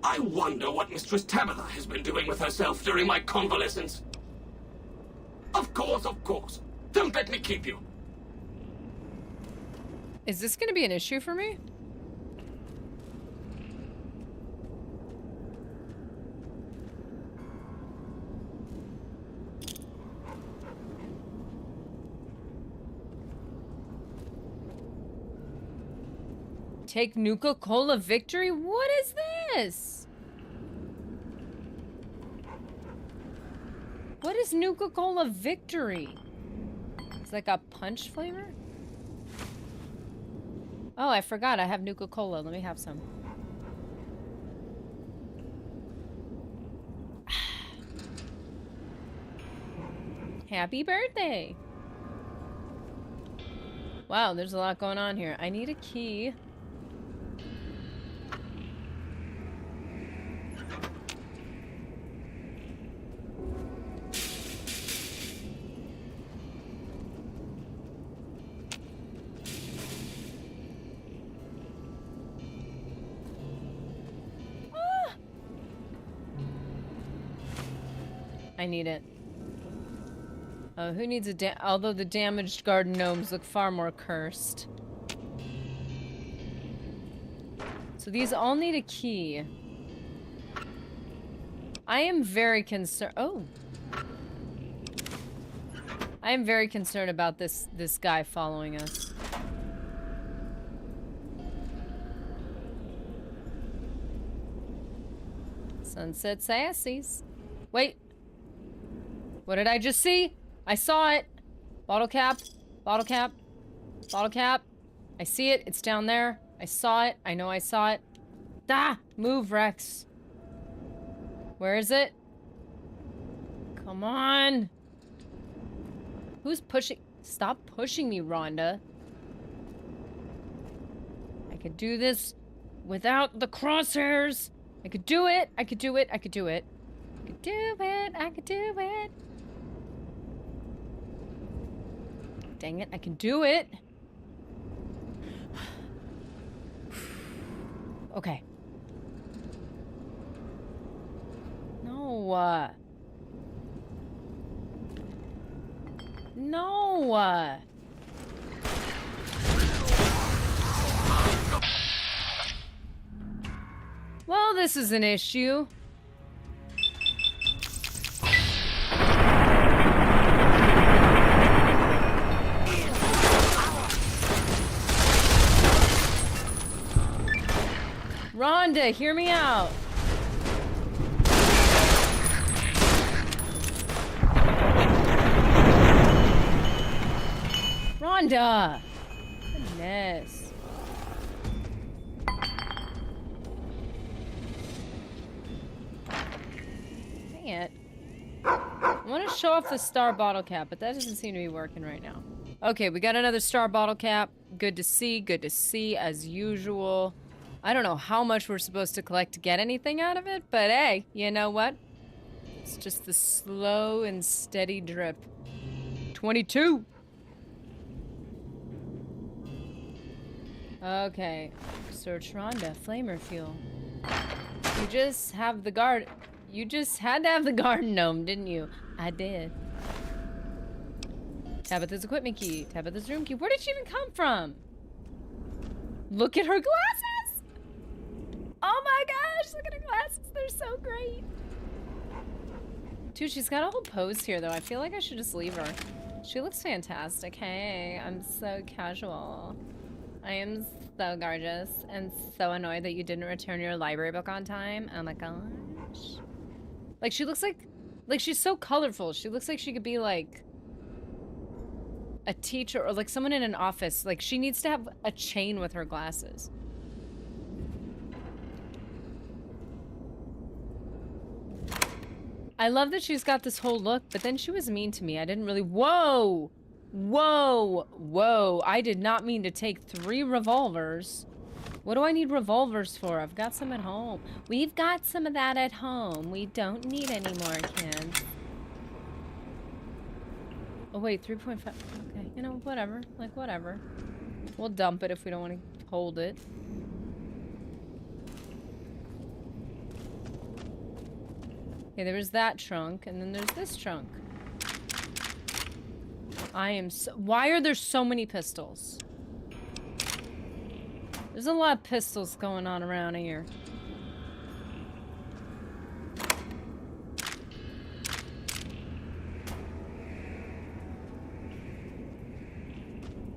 I wonder what Mistress Tabitha has been doing with herself during my convalescence. Of course, of course. Don't let me keep you. Is this gonna be an issue for me? Take Nuka-Cola victory? What is this? What is Nuka-Cola victory? It's like a punch flavor? Oh, I forgot. I have Nuka-Cola. Let me have some. Happy birthday! Wow, there's a lot going on here. I need a key. I need it. Who needs a although the damaged garden gnomes look far more cursed. So these all need a key. I am very concerned. Oh. I am very concerned about this guy following us. Sunset Sassies. Wait. What did I just see? I saw it. Bottle cap. Bottle cap. Bottle cap. I see it. It's down there. I saw it. I know I saw it. Ah! Move, Rex. Where is it? Come on. Who's pushing? Stop pushing me, Rhonda. I could do this without the crosshairs. I could do it. I could do it. I could do it. I could do it. I could do it. Dang it. I can do it. Okay. No. No. Well, this is an issue. Rhonda, hear me out. Rhonda! Goodness. Dang it. I want to show off the star bottle cap, but that doesn't seem to be working right now. Okay, we got another star bottle cap. Good to see as usual. I don't know how much we're supposed to collect to get anything out of it, but hey, you know what? It's just the slow and steady drip. 22! Okay. Search Rhonda. Flamer fuel. You just have the guard... You just had to have the garden gnome, didn't you? I did. Tabitha's equipment key. Tabitha's room key. Where did she even come from? Look at her glasses! Oh my gosh, look at her glasses. They're so great. Dude, she's got a whole pose here, though. I feel like I should just leave her. She looks fantastic. Hey, I'm so casual. I am so gorgeous and so annoyed that you didn't return your library book on time. Oh my gosh. Like, she looks like she's so colorful. She looks like she could be like a teacher or like someone in an office. Like, she needs to have a chain with her glasses. I love that she's got this whole look, but then she was mean to me. I didn't really... Whoa! Whoa! Whoa! I did not mean to take 3 revolvers. What do I need revolvers for? I've got some at home. We've got some of that at home. We don't need any more, kids. Oh, wait. 3.5. Okay. You know, whatever. Like, whatever. We'll dump it if we don't want to hold it. Okay, there was that trunk, and then there's this trunk. I am so... Why are there so many pistols? There's a lot of pistols going on around here.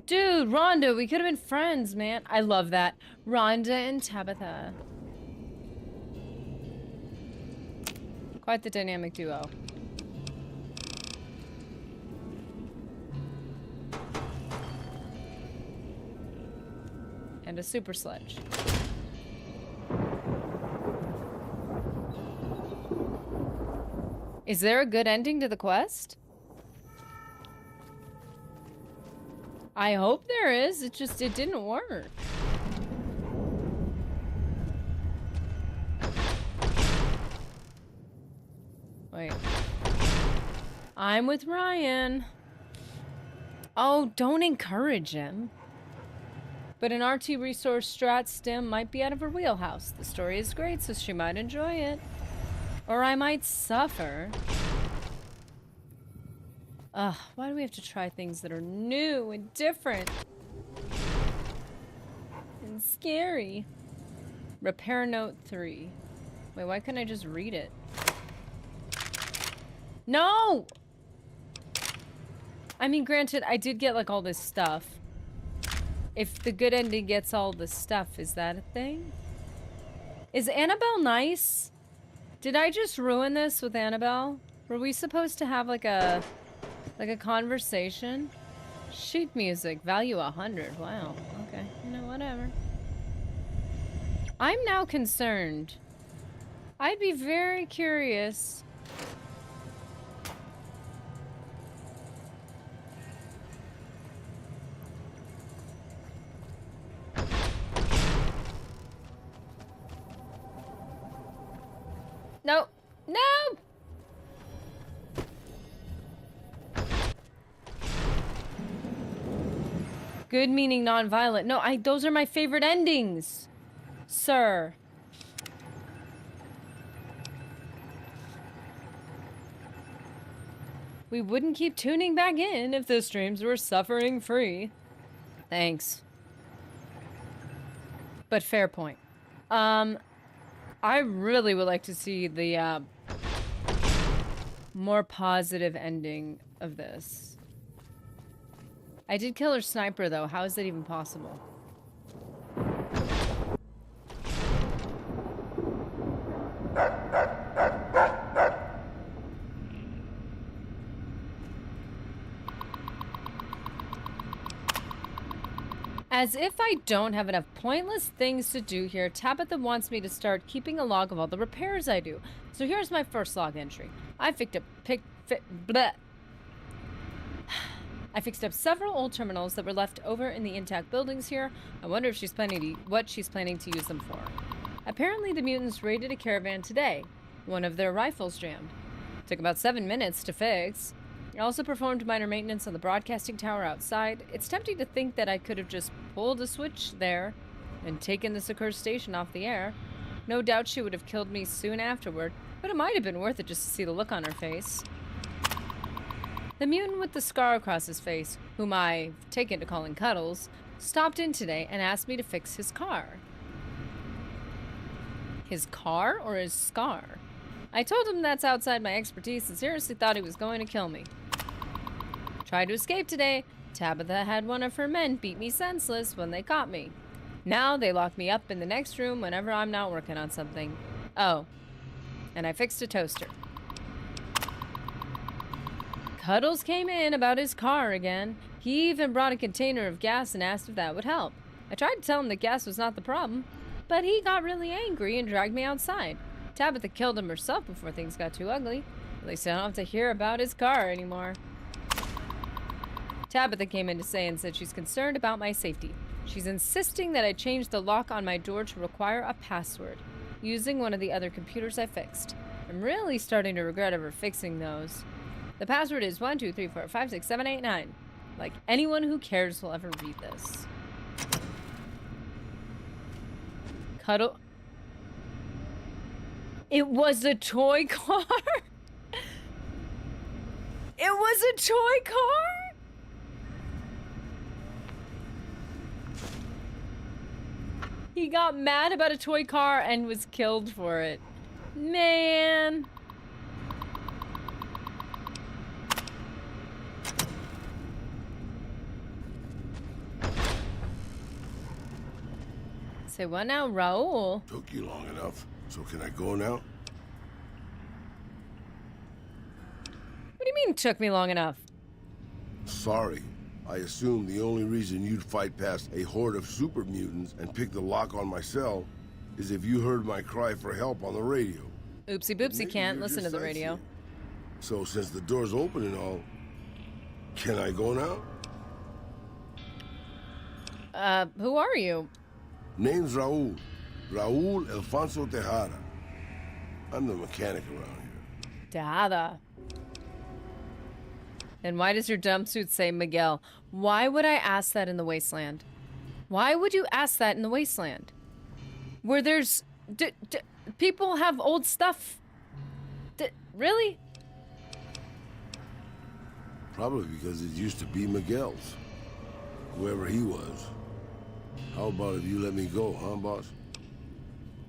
Dude, Rhonda, we could have been friends, man. I love that. Rhonda and Tabitha. Quite the dynamic duo. And a super sledge. Is there a good ending to the quest? I hope there is. It didn't work. Wait. I'm with Ryan. Oh, don't encourage him. But an RT resource strat stim might be out of her wheelhouse. The story is great, so she might enjoy it. Or I might suffer. Ugh, why do we have to try things that are new and different? And scary. Repair note 3. Wait, why couldn't I just read it? No! I mean, granted, I did get, like, all this stuff. If the good ending gets all the stuff, is that a thing? Is Annabelle nice? Did I just ruin this with Annabelle? Were we supposed to have, like a conversation? Sheet music, value 100. Wow, okay. You know, whatever. I'm now concerned. I'd be very curious. No! No! Good meaning non-violent. No, those are my favorite endings, sir. We wouldn't keep tuning back in if the streams were suffering free. Thanks. But fair point. I really would like to see the more positive ending of this. I did kill her sniper, though. How is that even possible? As if I don't have enough pointless things to do here, Tabitha wants me to start keeping a log of all the repairs I do. So here's my first log entry. I fixed up several old terminals that were left over in the intact buildings here. I wonder if she's what she's planning to use them for. Apparently the mutants raided a caravan today. One of their rifles jammed. Took about 7 minutes to fix. I also performed minor maintenance on the broadcasting tower outside. It's tempting to think that I could have just pulled a switch there and taken the accursed station off the air. No doubt she would have killed me soon afterward, but it might have been worth it just to see the look on her face. The mutant with the scar across his face, whom I've taken to calling Cuddles, stopped in today and asked me to fix his car. His car or his scar? I told him that's outside my expertise and seriously thought he was going to kill me. Tried to escape today. Tabitha had one of her men beat me senseless when they caught me. Now they lock me up in the next room whenever I'm not working on something. Oh, and I fixed a toaster. Cuddles came in about his car again. He even brought a container of gas and asked if that would help. I tried to tell him that gas was not the problem, but he got really angry and dragged me outside. Tabitha killed him herself before things got too ugly. At least I don't have to hear about his car anymore. Tabitha came in to say and said she's concerned about my safety. She's insisting that I change the lock on my door to require a password, using one of the other computers I fixed. I'm really starting to regret ever fixing those. The password is 1, 2, 3, 4, 5, 6, 7, 8, 9. Like anyone who cares will ever read this. Cuddle. It was a toy car? It was a toy car? He got mad about a toy car and was killed for it. Man. Say what now, Raul? Took you long enough, so can I go now? What do you mean took me long enough? Sorry. I assumed the only reason you'd fight past a horde of super mutants and pick the lock on my cell is if you heard my cry for help on the radio. Oopsie boopsie, can't listen to the radio. So since the door's open and all, can I go now? Who are you? Name's Raul. Raul Alfonso Tejada. I'm the mechanic around here. Tejada. And why does your jumpsuit say Miguel? Why would I ask that in the wasteland? Why would you ask that in the wasteland? Where there's... people have old stuff. Really? Probably because it used to be Miguel's. Whoever he was. How about if you let me go, huh, boss?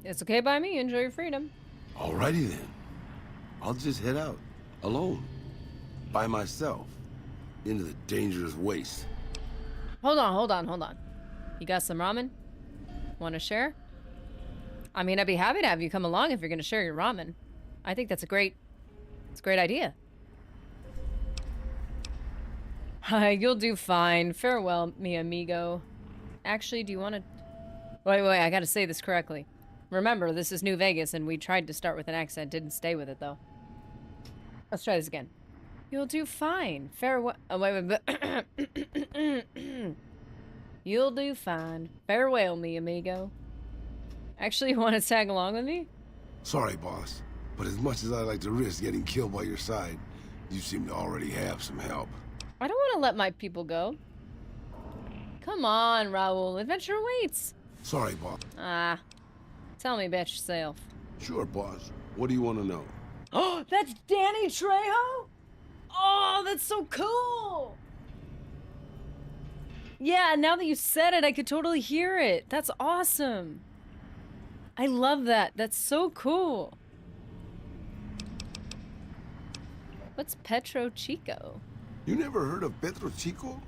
It's okay by me. Enjoy your freedom. Alrighty then. I'll just head out. Alone. By myself. Into the dangerous waste. Hold on. You got some ramen? Want to share? I mean, I'd be happy to have you come along if you're going to share your ramen. I think that's a great idea. You'll do fine. Farewell, mi amigo. Actually, do you want to... Wait, I gotta say this correctly. Remember, this is New Vegas, and we tried to start with an accent. Didn't stay with it, though. Let's try this again. You'll do fine. Farewell... Oh, wait. You'll do fine. Farewell, mi amigo. Actually, you want to tag along with me? Sorry, boss. But as much as I like to risk getting killed by your side, you seem to already have some help. I don't want to let my people go. Come on, Raul. Adventure awaits. Sorry, boss. Tell me about yourself. Sure, boss. What do you want to know? Oh, that's Danny Trejo? Oh, that's so cool. Yeah, now that you said it, I could totally hear it. That's awesome. I love that. That's so cool. What's Petro Chico? You never heard of Petro Chico?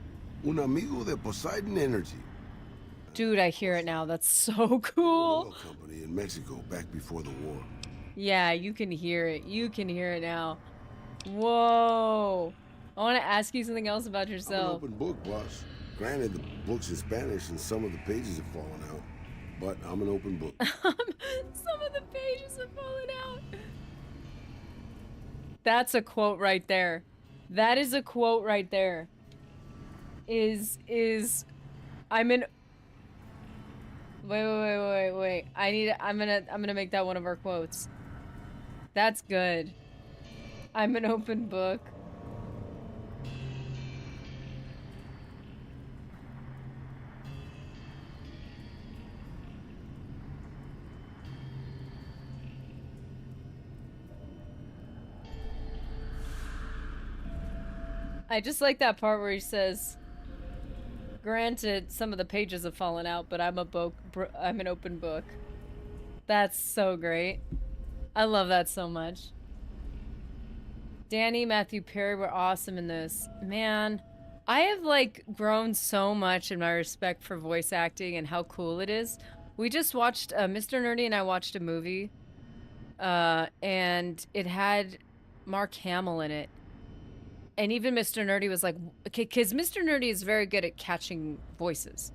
Un amigo de Poseidon Energy. Dude, I hear it now. That's so cool. Oil company in Mexico back before the war. Yeah, you can hear it. You can hear it now. Whoa. I want to ask you something else about yourself. I'm an open book, boss. Granted, the book's in Spanish and some of the pages have fallen out. But I'm an open book. Some of the pages have fallen out. That's a quote right there. That is a quote right there. I'm in... Wait. I'm gonna make that one of our quotes. That's good. I'm an open book. I just like that part where he says, granted, some of the pages have fallen out, but I'm an open book. That's so great. I love that so much. Danny, Matthew Perry were awesome in this. Man, I have, like, grown so much in my respect for voice acting and how cool it is. We just watched, Mr. Nerdy and I watched a movie, and it had Mark Hamill in it. And even Mr. Nerdy was like, because Mr. Nerdy is very good at catching voices.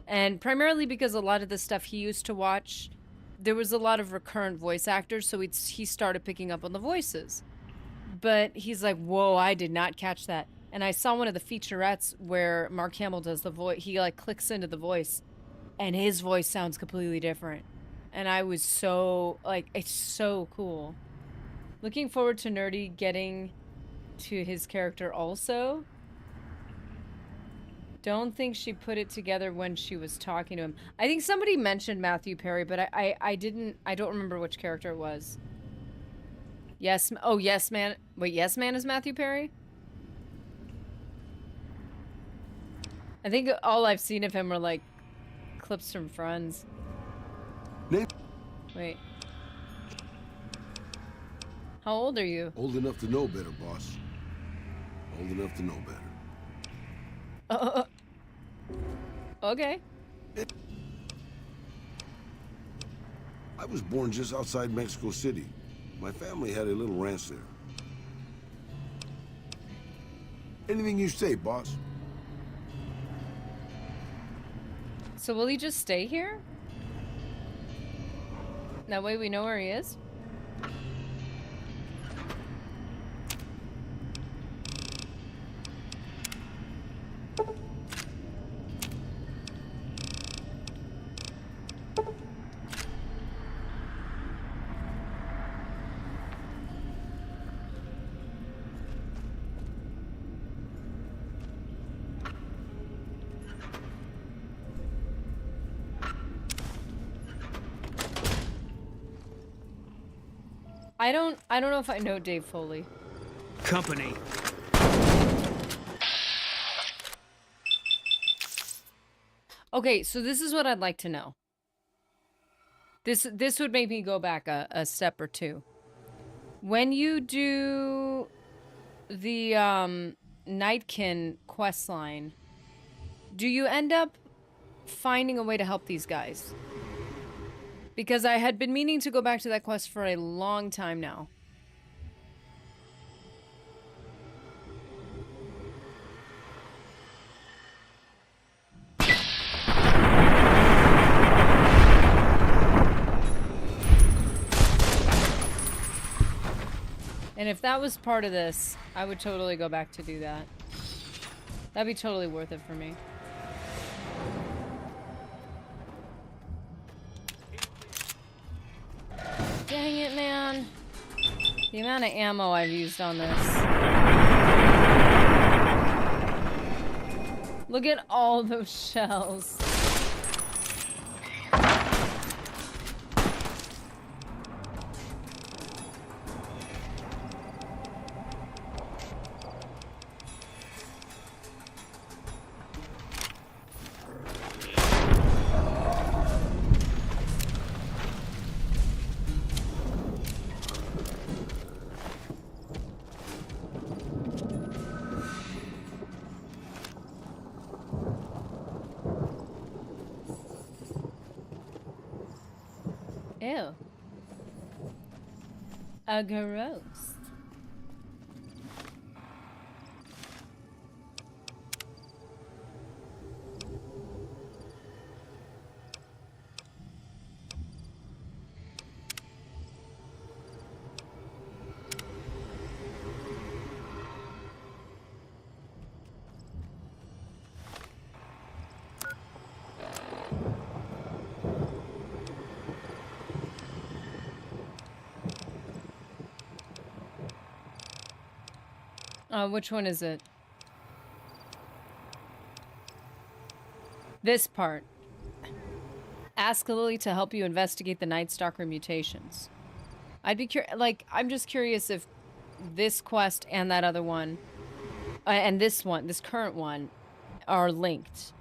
And primarily because a lot of the stuff he used to watch, there was a lot of recurrent voice actors, so he started picking up on the voices. But he's like, whoa, I did not catch that. And I saw one of the featurettes where Mark Hamill does the voice. He, like, clicks into the voice, and his voice sounds completely different. And I was so, like, it's so cool. Looking forward to Nerdy getting to his character also. Don't think she put it together when she was talking to him. I think somebody mentioned Matthew Perry, but I don't remember which character it was. Yes, oh, Yes Man. Wait, Yes Man is Matthew Perry? I think all I've seen of him are like clips from Friends. Wait. How old are you? Old enough to know better, boss. Old enough to know better. Okay. I was born just outside Mexico City. My family had a little ranch there. Anything you say, boss. So will he just stay here? That way we know where he is? I don't know if I know Dave Foley. Company. Okay, so this is what I'd like to know. This would make me go back a step or two. When you do the Nightkin quest line, do you end up finding a way to help these guys? Because I had been meaning to go back to that quest for a long time now. And if that was part of this, I would totally go back to do that. That'd be totally worth it for me. Dang it, man. The amount of ammo I've used on this. Look at all those shells. Ew. Gross. Which one is it? This part. Ask Lily to help you investigate the Night Stalker mutations. I'd be curious, like, I'm just curious if this quest and that other one, and this one, this current one, are linked.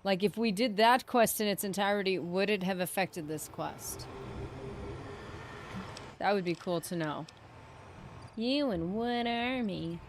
Like, if we did that quest in its entirety, would it have affected this quest? That would be cool to know. You and what army?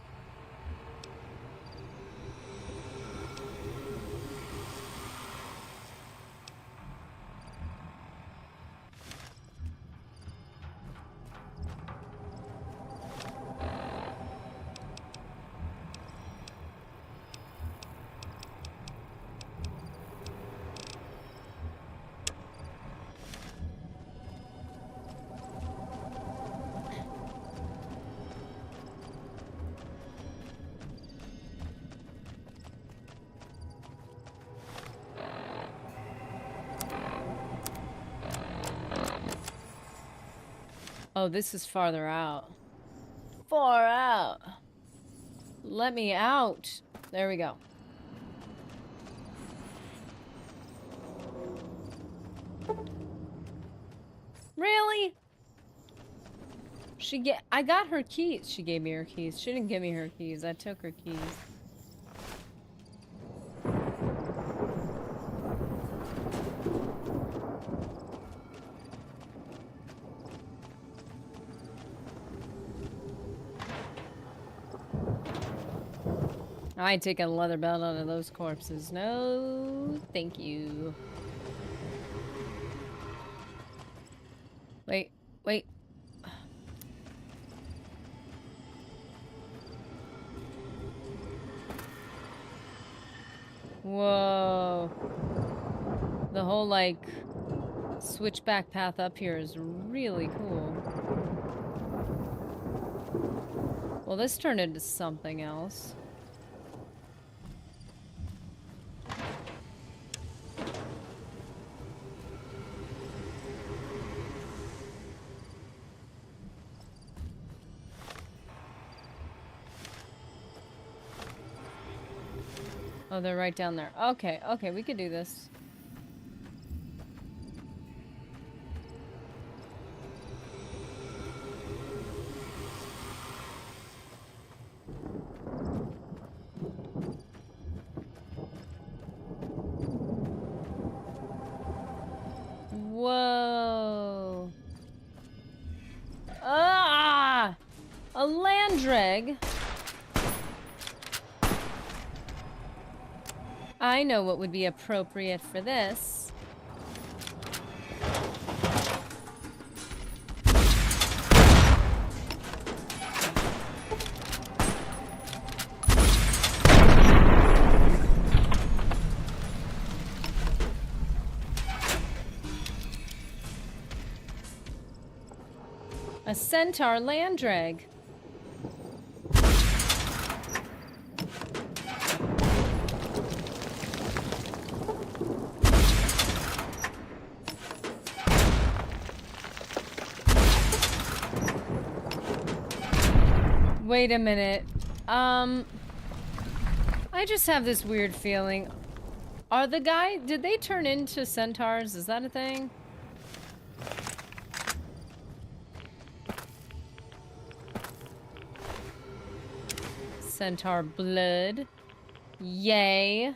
Oh, this is farther out. Far out. Let me out. There we go. Really? I got her keys. She gave me her keys. She didn't give me her keys. I took her keys. I ain't taking a leather belt out of those corpses. No, thank you. Wait, wait. Whoa. The whole, like, switchback path up here is really cool. Well, this turned into something else. Oh, they're right down there. Okay, okay, we could do this. egg. I know what would be appropriate for this. A centaur land drag. Wait a minute. I just have this weird feeling. Did they turn into centaurs? Is that a thing? Centaur blood. Yay.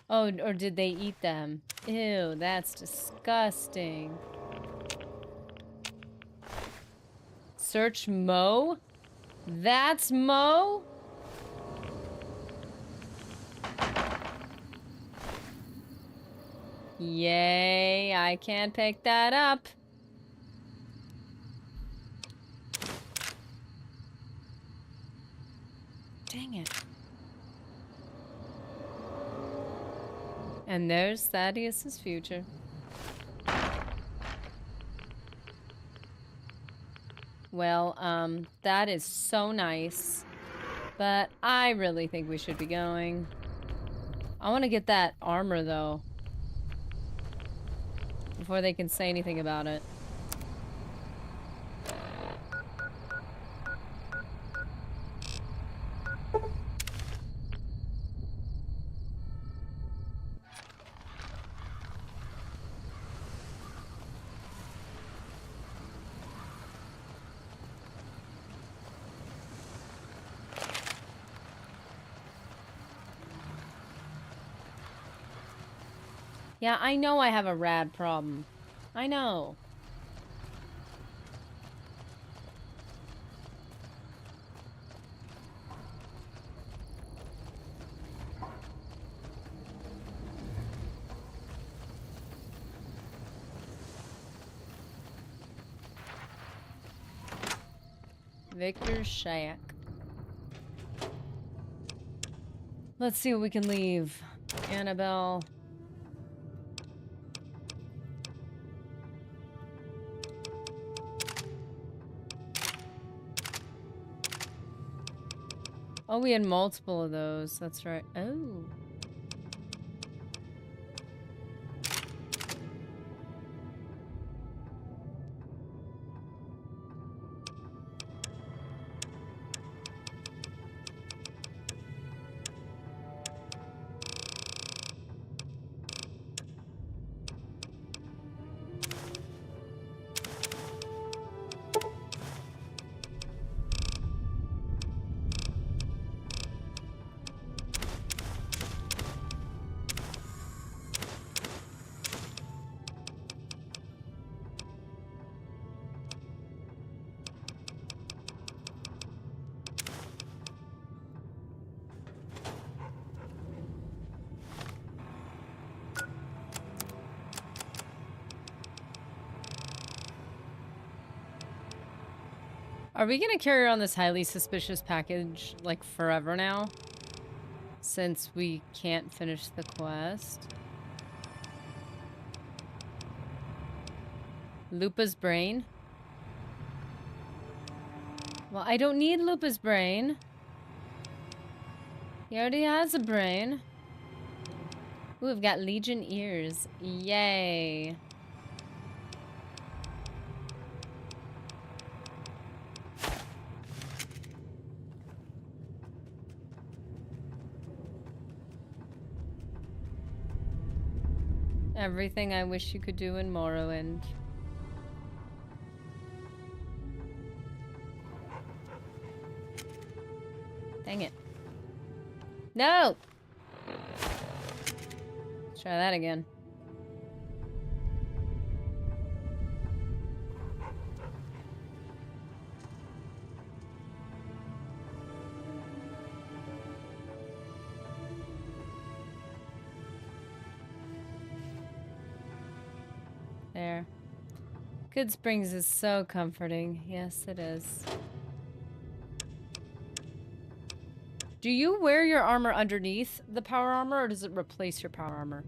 Oh, or did they eat them? Ew, that's disgusting. Search Mo? That's Mo? Yay, I can't pick that up. Dang it. And there's Thaddeus's future. Well, that is so nice. But I really think we should be going. I want to get that armor, though. Before they can say anything about it. Yeah, I know I have a rad problem. I know. Victor's shack. Let's see what we can leave. Annabelle. Oh, we had multiple of those. That's right. Oh. Are we gonna carry on this highly suspicious package, like, forever now? Since we can't finish the quest? Lupa's brain? Well, I don't need Lupa's brain. He already has a brain. Ooh, we've got Legion ears. Yay. Everything I wish you could do in Morrowind. Dang it. No! Let's try that again. There. Good Springs is so comforting. Yes, it is. Do you wear your armor underneath the power armor, or does it replace your power armor?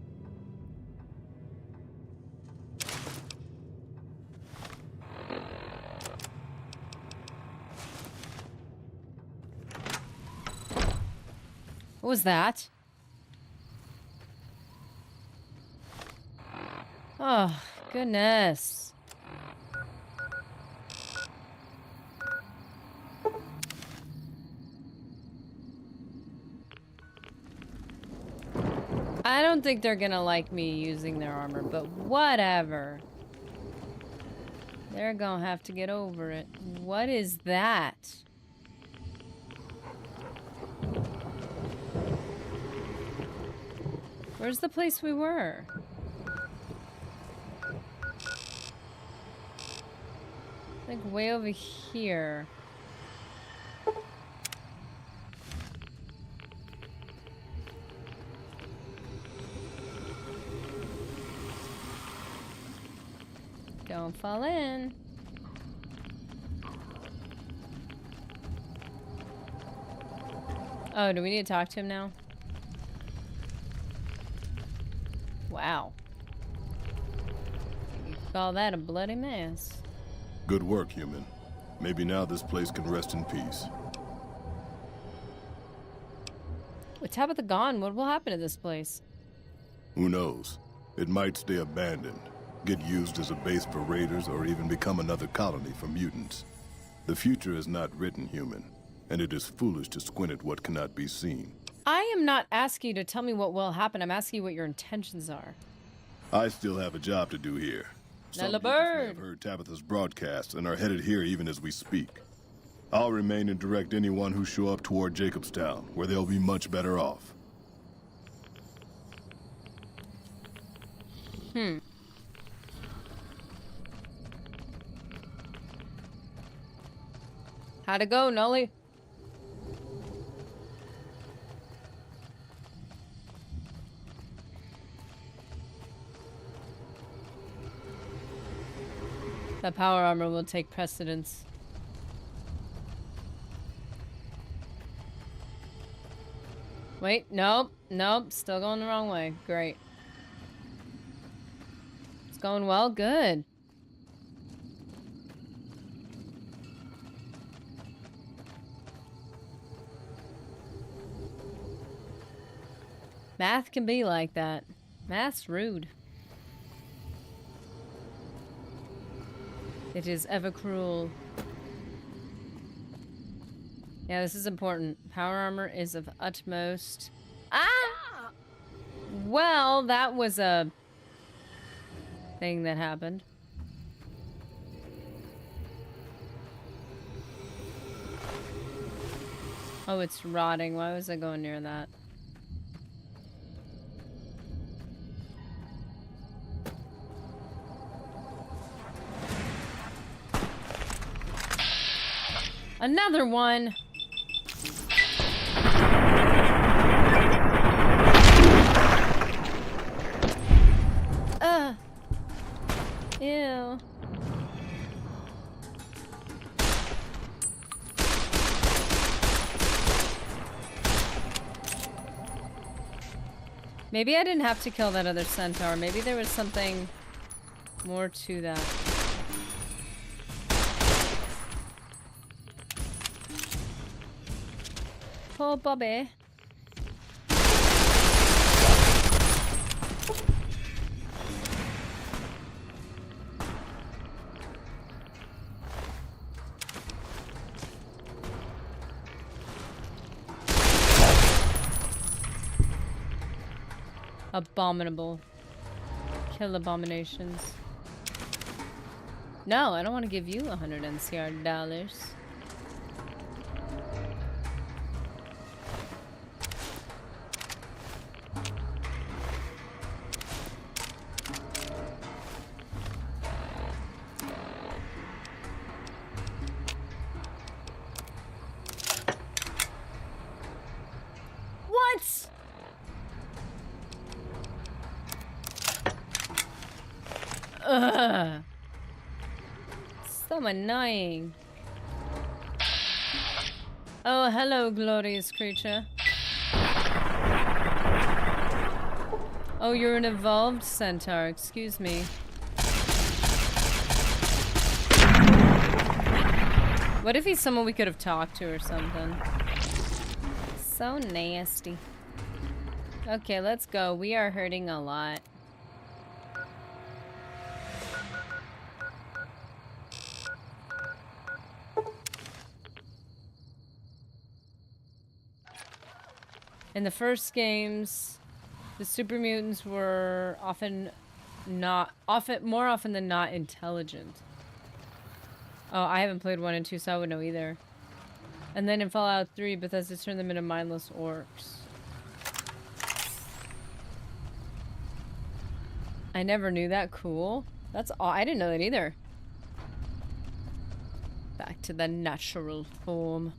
What was that? Oh, goodness. I don't think they're gonna like me using their armor, but whatever. They're gonna have to get over it. What is that? Where's the place we were? Like way over here. Don't fall in. Oh, do we need to talk to him now? Wow. You call that a bloody mess. Good work, human. Maybe now this place can rest in peace. With Tabitha gone, what will happen to this place? Who knows? It might stay abandoned, get used as a base for raiders, or even become another colony for mutants. The future is not written, human, and it is foolish to squint at what cannot be seen. I am not asking you to tell me what will happen. I'm asking you what your intentions are. I still have a job to do here. Some Nella mutants may Bird. have heard Tabitha's broadcast and are headed here even as we speak. I'll remain and direct anyone who show up toward Jacobstown, where they'll be much better off. How'd it go, Nully? The power armor will take precedence. Wait, nope, nope, still going the wrong way. Great. It's going well, good. Math can be like that. Math's rude. It is ever cruel. Yeah, this is important. Power armor is of utmost... Ah! Well, that was a thing that happened. Oh, it's rotting. Why was I going near that? Another one. Ew. Maybe I didn't have to kill that other centaur. Maybe there was something more to that. Poor Bobby. Abominable. Kill abominations. No, I don't want to give you 100 NCR dollars. Ugh. So annoying. Oh, hello, glorious creature. Oh, you're an evolved centaur. Excuse me. What if he's someone we could have talked to or something? So nasty. Okay, let's go. We are hurting a lot. In the first games, the super mutants were more often than not intelligent. Oh, I haven't played 1 and 2, so I would know either. And then in Fallout 3, Bethesda turned them into mindless orcs. I never knew that. Cool. That's all. I didn't know that either. Back to the natural form.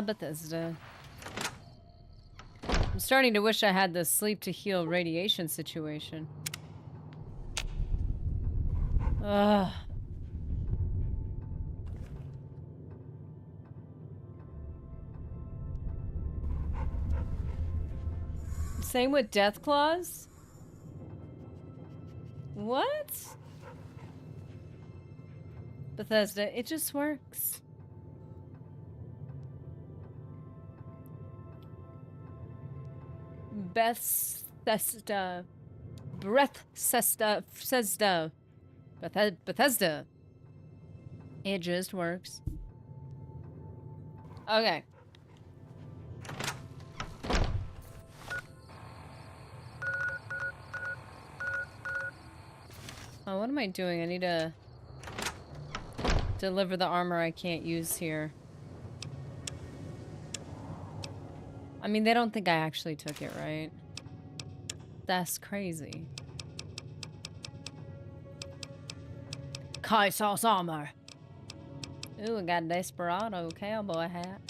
Bethesda. I'm starting to wish I had the sleep to heal radiation situation. Ugh. Same with death claws? What? Bethesda, it just works. Bethesda. Bethesda. It just works. Okay. Oh, what am I doing? I need to deliver the armor I can't use here. I mean, they don't think I actually took it, right? That's crazy. Kaisos armor. Ooh, I got a Desperado cowboy hat.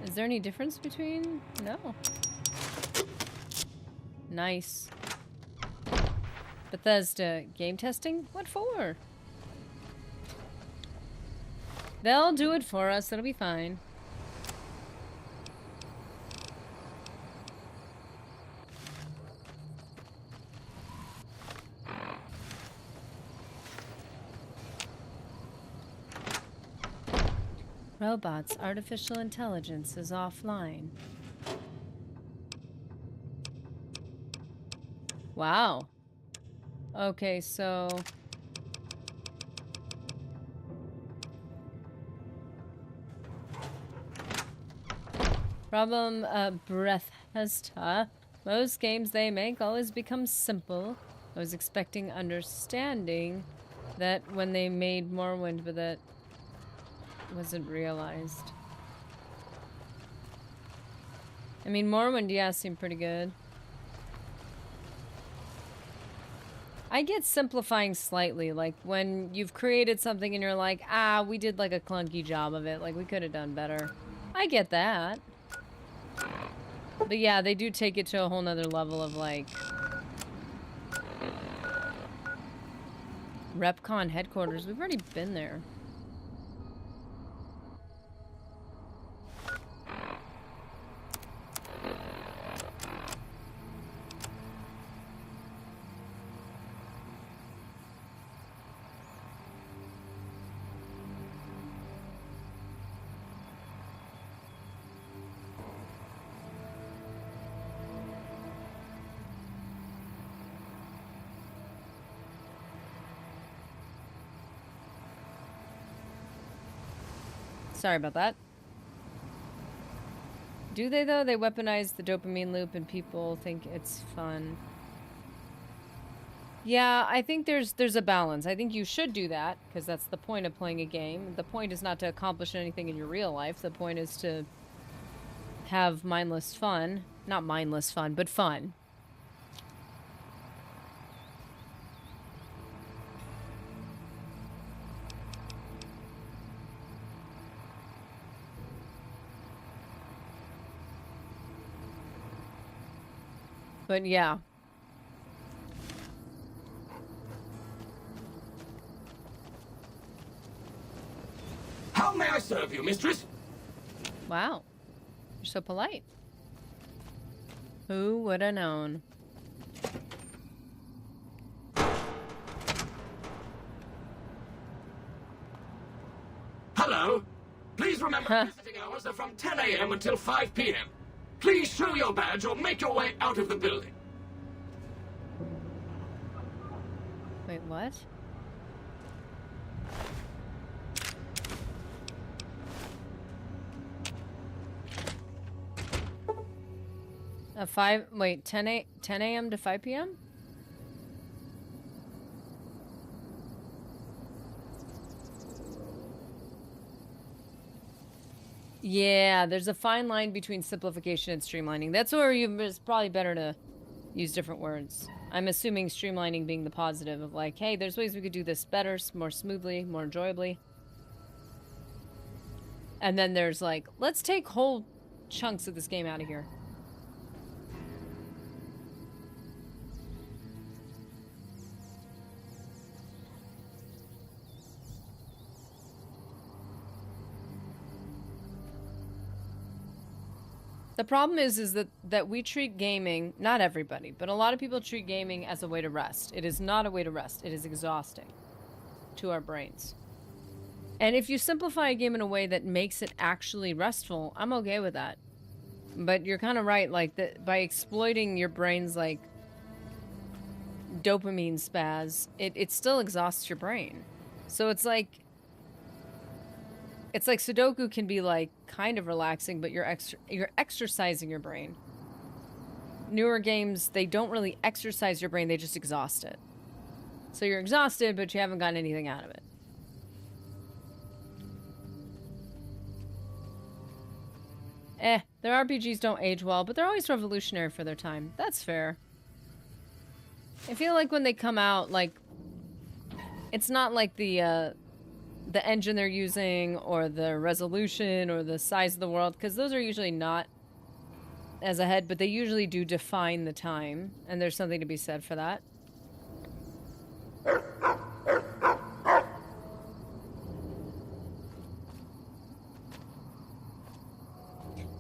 Is there any difference between? No. Nice. Bethesda, game testing? What for? They'll do it for us, it'll be fine. Robots, artificial intelligence is offline. Wow. Okay, so... Problem, Bethesda. Most games they make always become simple. I was expecting understanding that when they made Morrowind, but that wasn't realized. I mean, Morrowind, yeah, seemed pretty good. I get simplifying slightly, like when you've created something and you're like, ah, we did like a clunky job of it, like we could have done better. I get that. But yeah, they do take it to a whole nother level of like... RepCon headquarters, we've already been there. Sorry about that. Do they, though? They weaponize the dopamine loop and people think it's fun. Yeah, I think there's a balance. I think you should do that, because that's the point of playing a game. The point is not to accomplish anything in your real life. The point is to have mindless fun. Not mindless fun, but fun. But yeah. How may I serve you, mistress? Wow. You're so polite. Who would have known? Hello. Please remember visiting hours are from 10 a.m. until 5 p.m. Please show your badge or make your way out of the building. Wait, what? Wait, 10 a.m. to 5 p.m.? Yeah, there's a fine line between simplification and streamlining. That's where it's probably better to use different words. I'm assuming streamlining being the positive of like, hey, there's ways we could do this better, more smoothly, more enjoyably. And then there's like, let's take whole chunks of this game out of here. The problem is that we treat gaming, not everybody, but a lot of people treat gaming as a way to rest. It is not a way to rest. It is exhausting to our brains. And if you simplify a game in a way that makes it actually restful, I'm okay with that. But you're kind of right, like, by exploiting your brain's, like, dopamine spaz, it still exhausts your brain. So it's like Sudoku can be, like, kind of relaxing, but you're exercising your brain. Newer games, they don't really exercise your brain, they just exhaust it. So you're exhausted, but you haven't gotten anything out of it. Their RPGs don't age well, but they're always revolutionary for their time. That's fair. I feel like when they come out, like, it's not like the engine they're using or the resolution or the size of the world, because those are usually not as ahead, but they usually do define the time, and there's something to be said for that.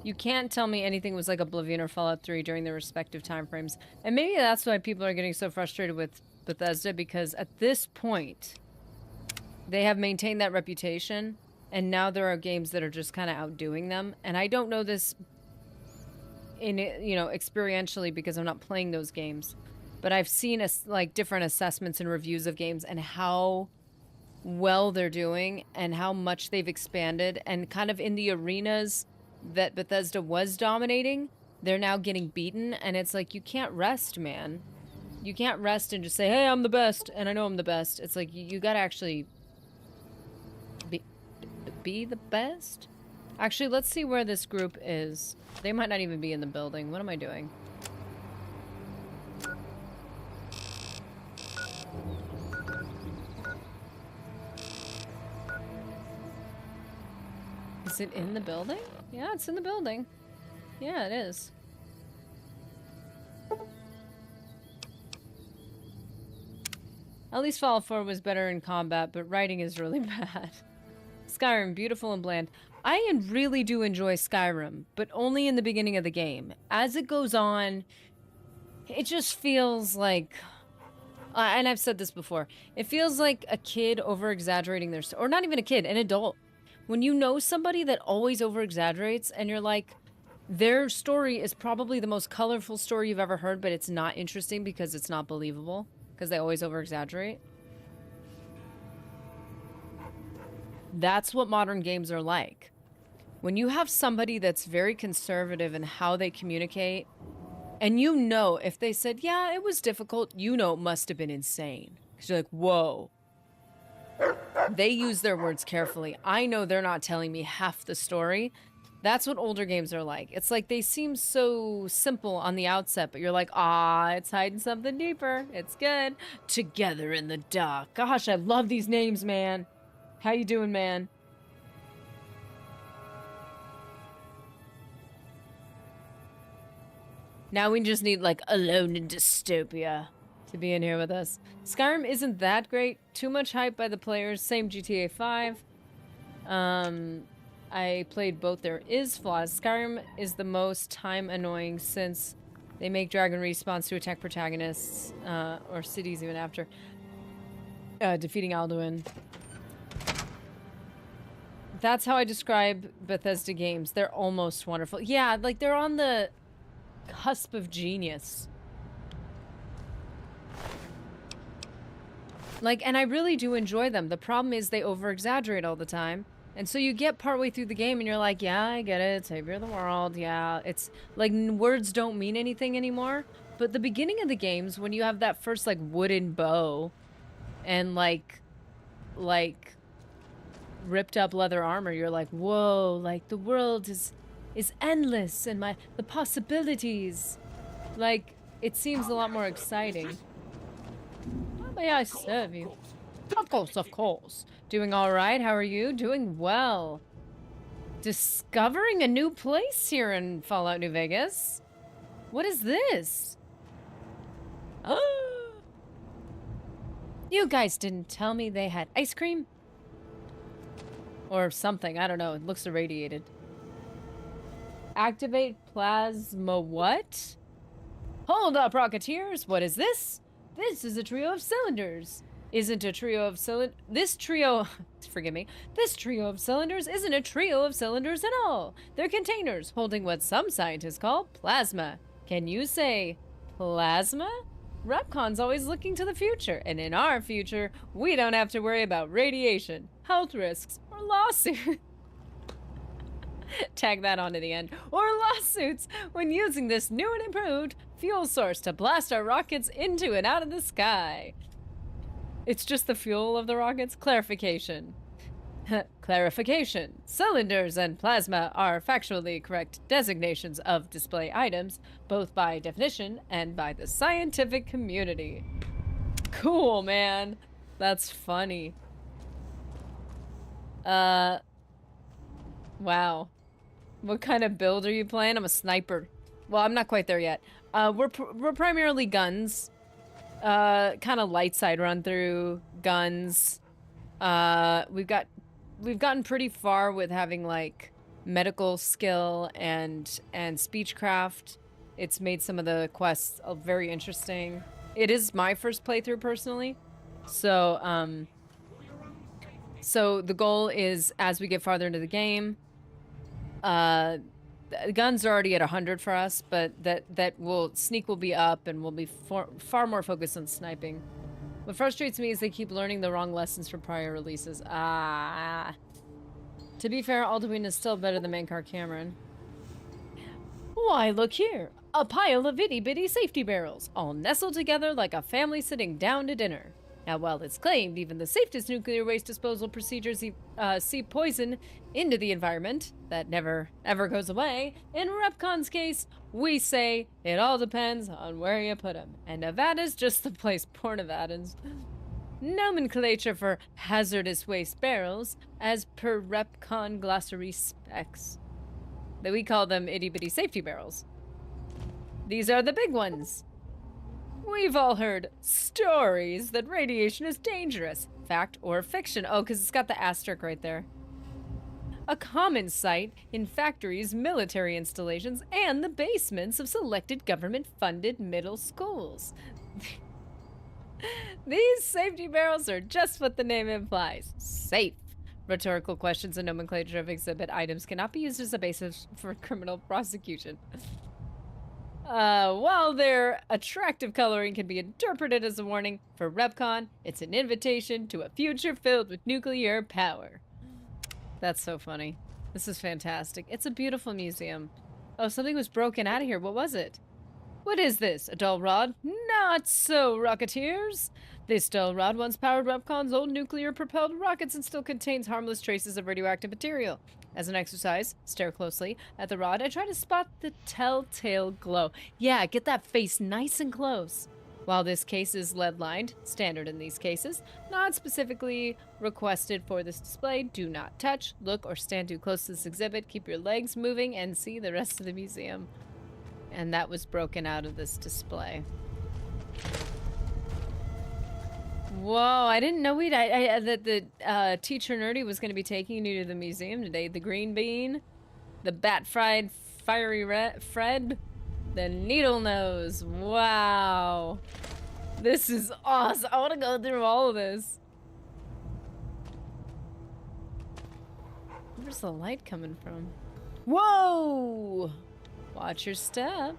You can't tell me anything was like Oblivion or Fallout 3 during their respective time frames. And maybe that's why people are getting so frustrated with Bethesda, because at this point, they have maintained that reputation, and now there are games that are just kind of outdoing them. And I don't know this experientially because I'm not playing those games. But I've seen like different assessments and reviews of games and how well they're doing and how much they've expanded, and kind of in the arenas that Bethesda was dominating, they're now getting beaten, and it's like, you can't rest, man. You can't rest and just say, hey, I'm the best, and I know I'm the best. It's like, you gotta actually be the best? Actually, let's see where this group is. They might not even be in the building. What am I doing? Is it in the building? Yeah, it's in the building. Yeah, it is. At least Fallout 4 was better in combat, but writing is really bad. Skyrim, beautiful and bland. I really do enjoy Skyrim, but only in the beginning of the game. As it goes on, it just feels like... and I've said this before. It feels like a kid over-exaggerating their... Or not even a kid, an adult. When you know somebody that always over-exaggerates, and you're like, their story is probably the most colorful story you've ever heard, but it's not interesting because it's not believable, because they always over-exaggerate. That's what modern games are like. When you have somebody that's very conservative in how they communicate, and you know, if they said, yeah, it was difficult, you know it must have been insane. Because you're like, whoa. They use their words carefully. I know they're not telling me half the story. That's what older games are like. It's like they seem so simple on the outset, but you're like, ah, it's hiding something deeper. It's good. Together in the Dark. Gosh, I love these names, man. How you doing, man? Now we just need, like, Alone in Dystopia to be in here with us. Skyrim isn't that great. Too much hype by the players. Same GTA 5. I played both. There is flaws. Skyrim is the most time annoying since they make dragon respawns to attack protagonists, or cities even after. Defeating Alduin. That's how I describe Bethesda games. They're almost wonderful. Yeah, like they're on the cusp of genius. Like, and I really do enjoy them. The problem is they over-exaggerate all the time. And so you get partway through the game and you're like, yeah, I get it. Savior of the world. Yeah, it's like words don't mean anything anymore. But the beginning of the games, when you have that first like wooden bow and like ripped up leather armor, you're like, whoa, like the world is endless and the possibilities. Like, it seems a lot more exciting. How may I serve you? Of course, of course. Doing all right. How are you? Doing well. Discovering a new place here in Fallout New Vegas. What is this? Oh. You guys didn't tell me they had ice cream? Or something. I don't know. It looks irradiated. Activate plasma what? Hold up, Rocketeers. What is this? This is a trio of cylinders. Isn't a trio of cylinders... This trio... Forgive me. This trio of cylinders isn't a trio of cylinders at all. They're containers holding what some scientists call plasma. Can you say plasma? Repcon's always looking to the future, and in our future, we don't have to worry about radiation, health risks, or lawsuits. Tag that onto the end. Or lawsuits when using this new and improved fuel source to blast our rockets into and out of the sky. It's just the fuel of the rockets? Clarification. Clarification. Cylinders and plasma are factually correct designations of display items, both by definition and by the scientific community. Cool, man. That's funny. Wow. What kind of build are you playing? I'm a sniper. Well, I'm not quite there yet. We're primarily guns. Kind of light side run through guns. We've gotten pretty far with having like medical skill and speechcraft. It's made some of the quests very interesting. It is my first playthrough personally, so so the goal is as we get farther into the game. The guns are already at 100 for us, but sneak will be up and we'll be far more focused on sniping. What frustrates me is they keep learning the wrong lessons from prior releases. To be fair, Alduin is still better than Mankar Cameron. Why, look here. A pile of itty-bitty safety barrels, all nestled together like a family sitting down to dinner. Now, while it's claimed even the safest nuclear waste disposal procedures seep poison into the environment that never, ever goes away, in Repcon's case, we say it all depends on where you put them. And Nevada's just the place, poor Nevadans. Nomenclature for hazardous waste barrels, as per Repcon glossary specs. We call them itty-bitty safety barrels. These are the big ones. We've all heard stories that radiation is dangerous. Fact or fiction? Oh, because it's got the asterisk right there. A common sight in factories, military installations, and the basements of selected government-funded middle schools. These safety barrels are just what the name implies. Safe. Rhetorical questions and nomenclature of exhibit items cannot be used as a basis for criminal prosecution. While their attractive coloring can be interpreted as a warning, for Repcon, it's an invitation to a future filled with nuclear power. That's so funny. This is fantastic. It's a beautiful museum. Oh, something was broken out of here. What was it? What is this? A dull rod? Not so, Rocketeers! This dull rod once powered Repcon's old nuclear-propelled rockets and still contains harmless traces of radioactive material. As an exercise, stare closely at the rod and try to spot the telltale glow. Yeah, get that face nice and close. While this case is lead-lined, standard in these cases, not specifically requested for this display, do not touch, look, or stand too close to this exhibit. Keep your legs moving and see the rest of the museum. And that was broken out of this display. Whoa, I didn't know that the teacher Nerdy was going to be taking you to the museum today. The green bean, the bat-fried fiery Fred, the needle nose. Wow. This is awesome. I want to go through all of this. Where's the light coming from? Whoa! Watch your step.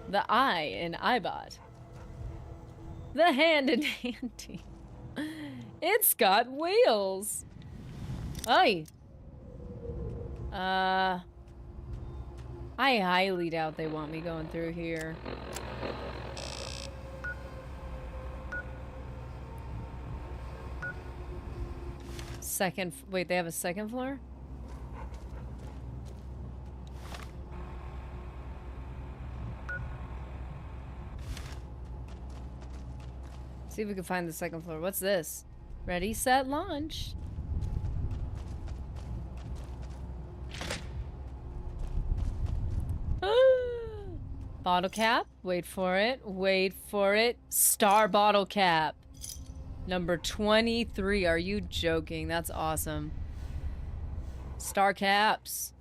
The eye in iBot. The hand in handy. It's got wheels. Aye. I highly doubt they want me going through here. Wait, they have a second floor? See if we can find the second floor. What's this? Ready, set, launch. Bottle cap. Wait for it. Wait for it. Star bottle cap. Number 23. Are you joking? That's awesome. Star caps.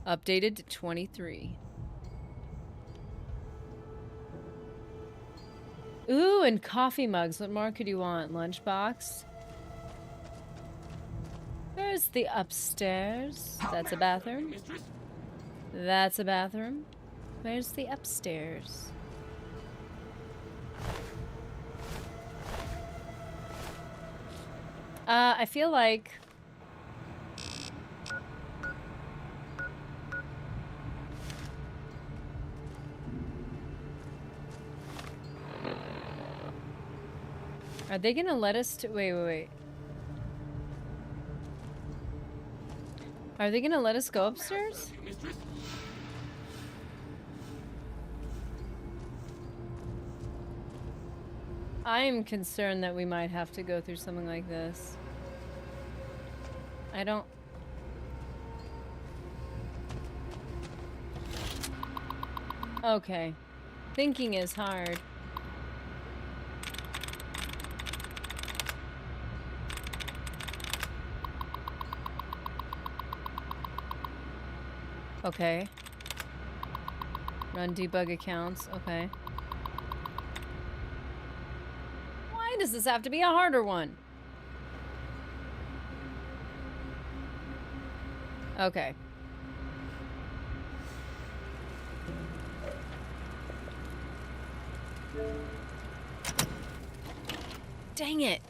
Updated to 23. Ooh, and coffee mugs. What more could you want? Lunchbox. Where's the upstairs? That's a bathroom. That's a bathroom. Where's the upstairs? I feel like... Are they gonna let us to... Wait. Are they gonna let us go upstairs? I am concerned that we might have to go through something like this. I don't... Okay. Thinking is hard. Okay. Run debug accounts. Okay. Why does this have to be a harder one? Okay. Dang it.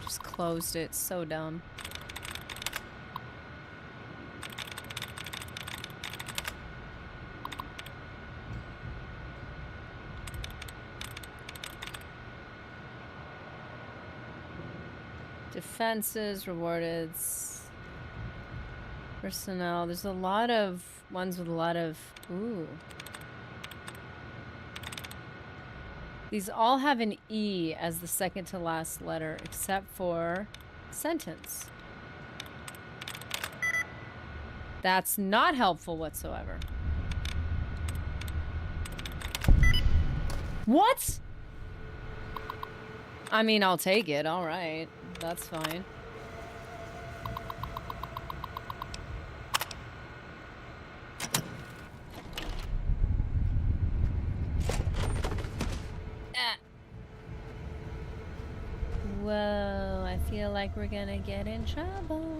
Just closed it. So dumb. Defenses, rewarded, personnel. There's a lot of ones with a lot of... Ooh. These all have an E as the second to last letter, except for sentence. That's not helpful whatsoever. What? I mean, I'll take it. All right. That's fine. Whoa, I feel like we're gonna get in trouble.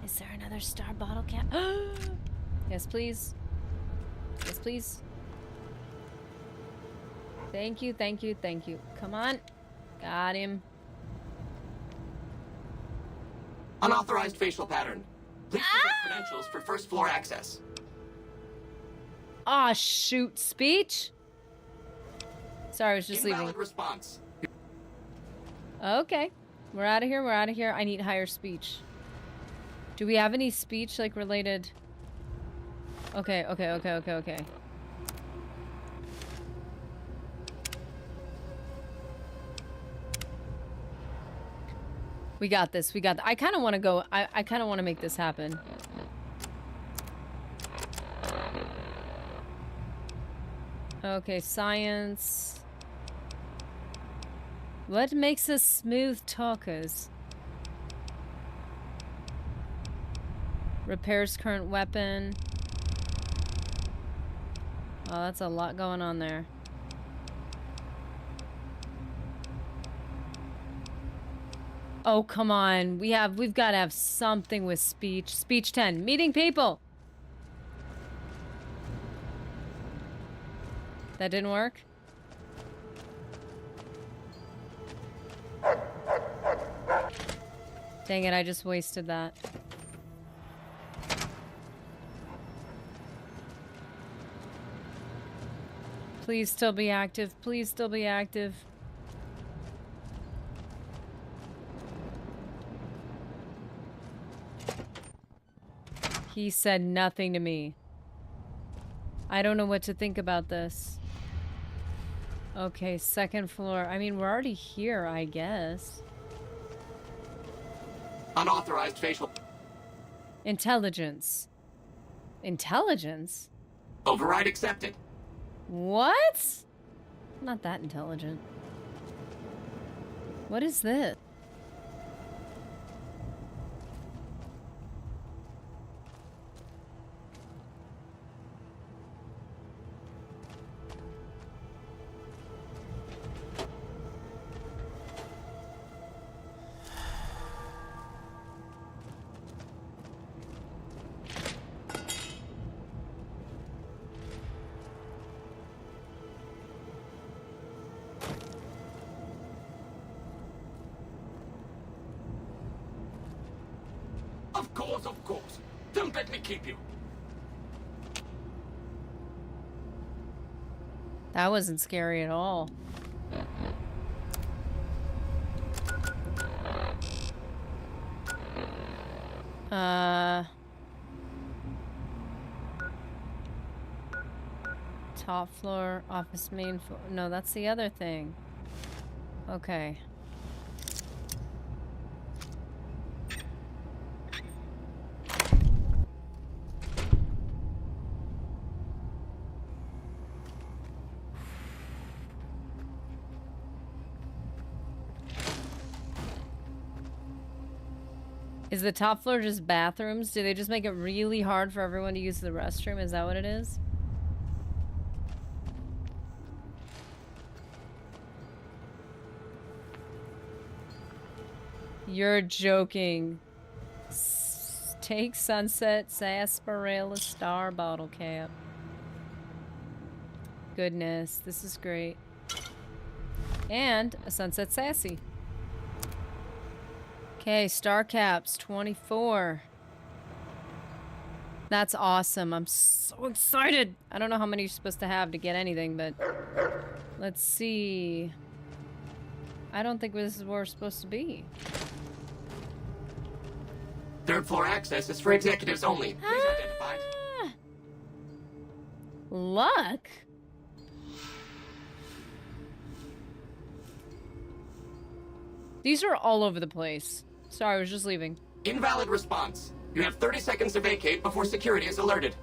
Is there another star bottle cap? Yes, please. Yes, please. Thank you, thank you, thank you. Come on. Got him. Unauthorized facial pattern. Please present credentials for first floor access. Ah, shoot, speech? Sorry, I was just Invalid leaving. Response. Okay. We're out of here, we're out of here. I need higher speech. Do we have any speech, like, related? Okay. We got this, I kind of want to go, I kind of want to make this happen. Okay, science. What makes us smooth talkers? Repairs current weapon. Oh, that's a lot going on there. Oh, come on. We've got to have something with speech. Speech 10. Meeting people. That didn't work? Dang it, I just wasted that. Please still be active. Please still be active. He said nothing to me. I don't know what to think about this. Okay, second floor. I mean, we're already here, I guess. Unauthorized facial. Intelligence. Intelligence? Override accepted. What? I'm not that intelligent. What is this? Of course. Don't let me keep you. That wasn't scary at all. Top floor, office main floor. No, that's the other thing. Okay. Is the top floor just bathrooms? Do they just make it really hard for everyone to use the restroom? Is that what it is? You're joking. Take sunset sarsaparilla star bottle cap. Goodness, this is great. And a sunset sassy. Okay, star caps 24. That's awesome. I'm so excited. I don't know how many you're supposed to have to get anything, but let's see. I don't think this is where we're supposed to be. Third floor access is for executives only. Please identify. Luck? These are all over the place. Sorry, I was just leaving. Invalid response. You have 30 seconds to vacate before security is alerted.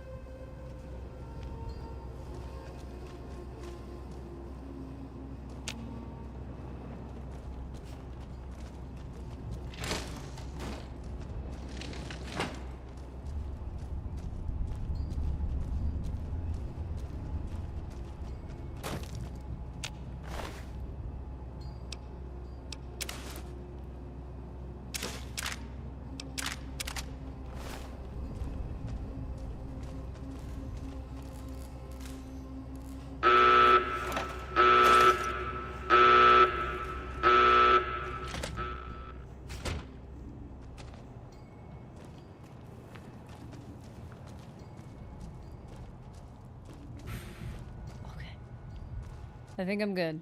I think I'm good.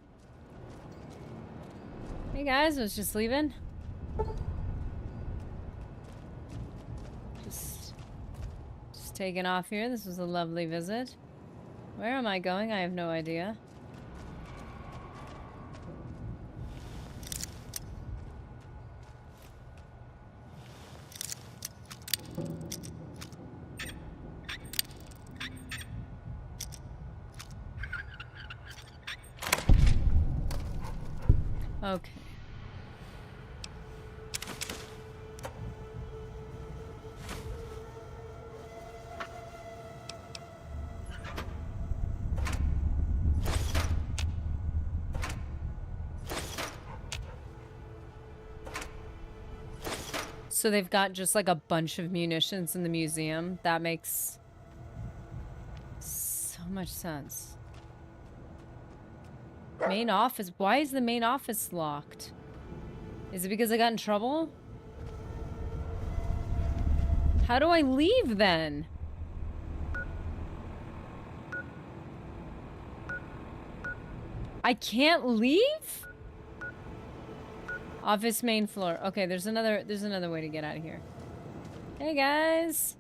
Hey guys, I was just leaving. Just taking off here. This was a lovely visit. Where am I going? I have no idea. Okay. So they've got just like a bunch of munitions in the museum. That makes so much sense. Main office. Why is the main office locked? Is it because I got in trouble? How do I leave then? I can't leave? Office main floor. Okay, there's another way to get out of here. Hey guys.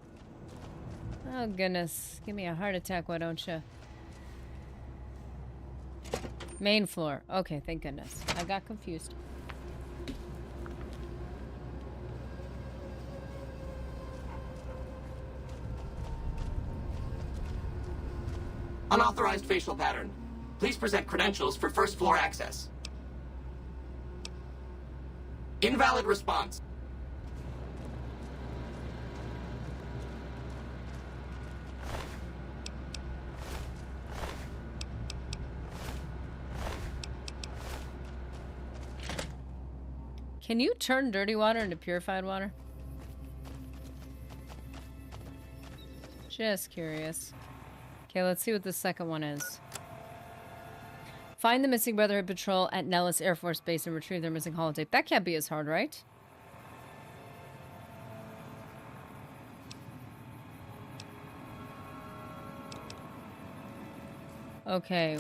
Oh goodness. Give me a heart attack, why don't you? Main floor. Okay, thank goodness. I got confused. Unauthorized facial pattern. Please present credentials for first floor access. Invalid response. Can you turn dirty water into purified water? Just curious. Okay, let's see what the second one is. Find the missing Brotherhood patrol at Nellis Air Force Base and retrieve their missing holotape. That can't be as hard, right? Okay.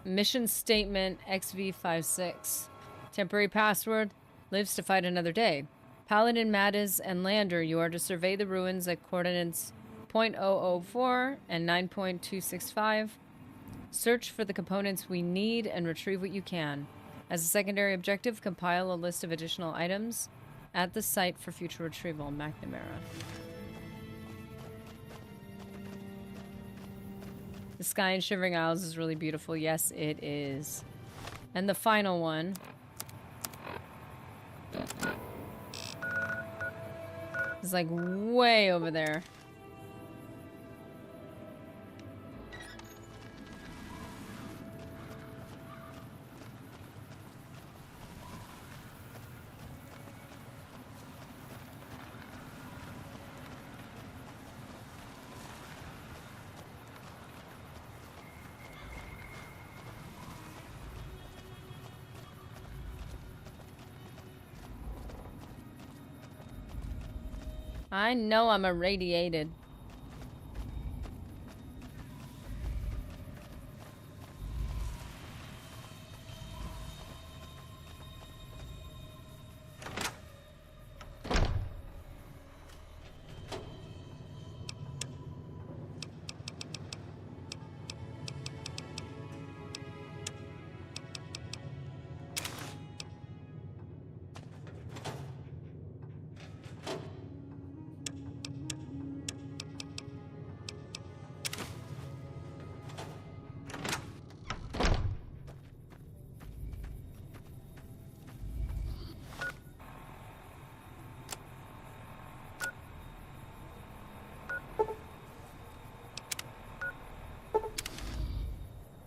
Mission statement XV56. Temporary password. Lives to fight another day. Paladin, Mattis, and Lander, you are to survey the ruins at coordinates 0.004 and 9.265. Search for the components we need and retrieve what you can. As a secondary objective, compile a list of additional items at the site for future retrieval. McNamara. The sky in Shivering Isles is really beautiful. Yes, it is. And the final one. Is like way over there. I know I'm irradiated.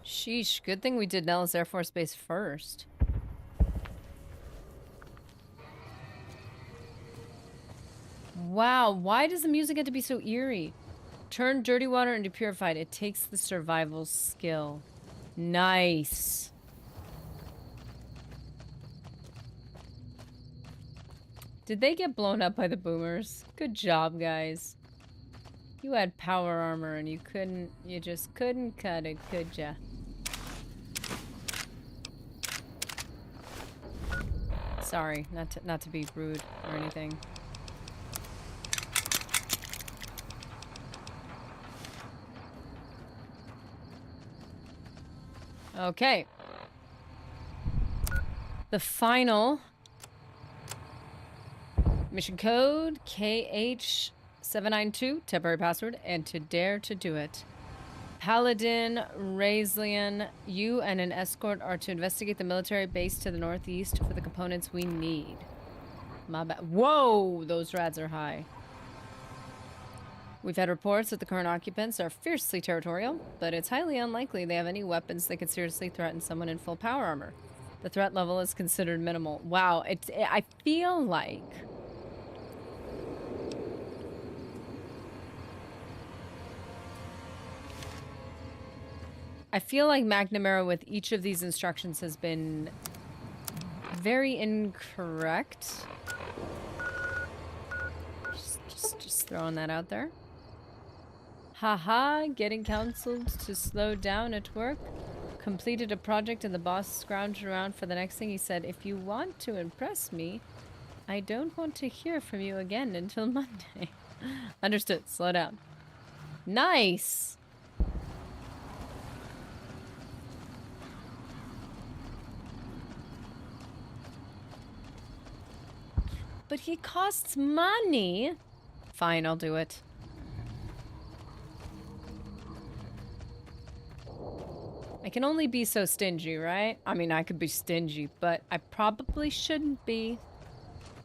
Sheesh, good thing we did Nellis Air Force Base first. Wow, why does the music have to be so eerie? Turn dirty water into purified. It takes the survival skill. Nice. Did they get blown up by the boomers? Good job, guys. You had power armor and you just couldn't cut it, could ya? Sorry, not to be rude or anything. Okay. The final mission code KH792, temporary password, and to dare to do it. Paladin Raislian, you and an escort are to investigate the military base to the northeast for the components we need. My bad. Whoa, those rads are high. We've had reports that the current occupants are fiercely territorial, but it's highly unlikely they have any weapons that could seriously threaten someone in full power armor. The threat level is considered minimal. Wow, I feel like... McNamara with each of these instructions has been very incorrect. Just throwing that out there. Haha, getting counseled to slow down at work. Completed a project and the boss scrounged around for the next thing. He said, if you want to impress me, I don't want to hear from you again until Monday. Understood. Slow down. Nice. But he costs money. Fine, I'll do it. I can only be so stingy, right? I mean, I could be stingy, but I probably shouldn't be.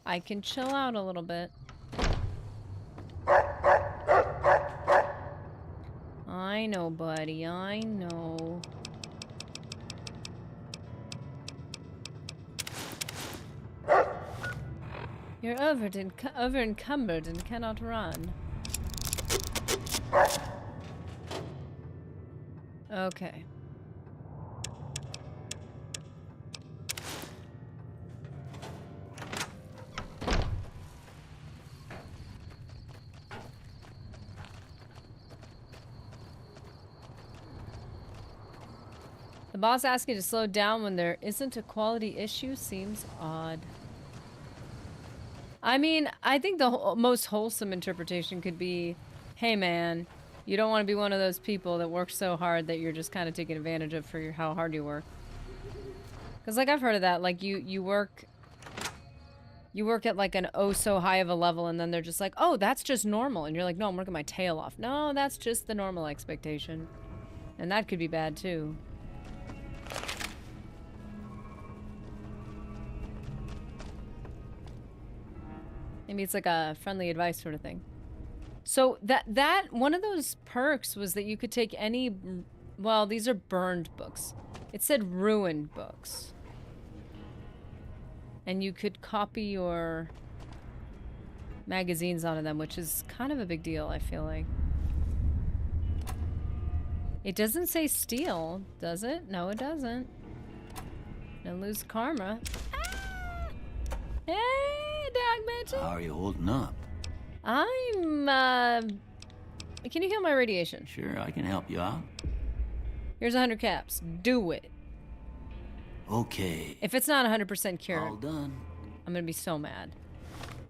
I can chill out a little bit. I know, buddy. I know. You're over-encumbered and cannot run. Okay. The boss asking to slow down when there isn't a quality issue seems odd. I mean, I think the most wholesome interpretation could be, hey man, you don't want to be one of those people that work so hard that you're just kind of taking advantage of for how hard you work. Because like I've heard of that, like you work at like an oh so high of a level and then they're just like, oh, that's just normal. And you're like, no, I'm working my tail off. No, that's just the normal expectation. And that could be bad too. Maybe it's like a friendly advice sort of thing. So that one of those perks was that you could take any, well, these are burned books. It said ruined books. And you could copy your magazines onto them, which is kind of a big deal, I feel like. It doesn't say steal, does it? No, it doesn't. No lose karma. Ah! Hey, dog bitch. How are you holding up? I'm, can you heal my radiation? Sure, I can help you out. Here's 100 caps. Do it. Okay. If it's not 100% cured, all done. I'm gonna be so mad.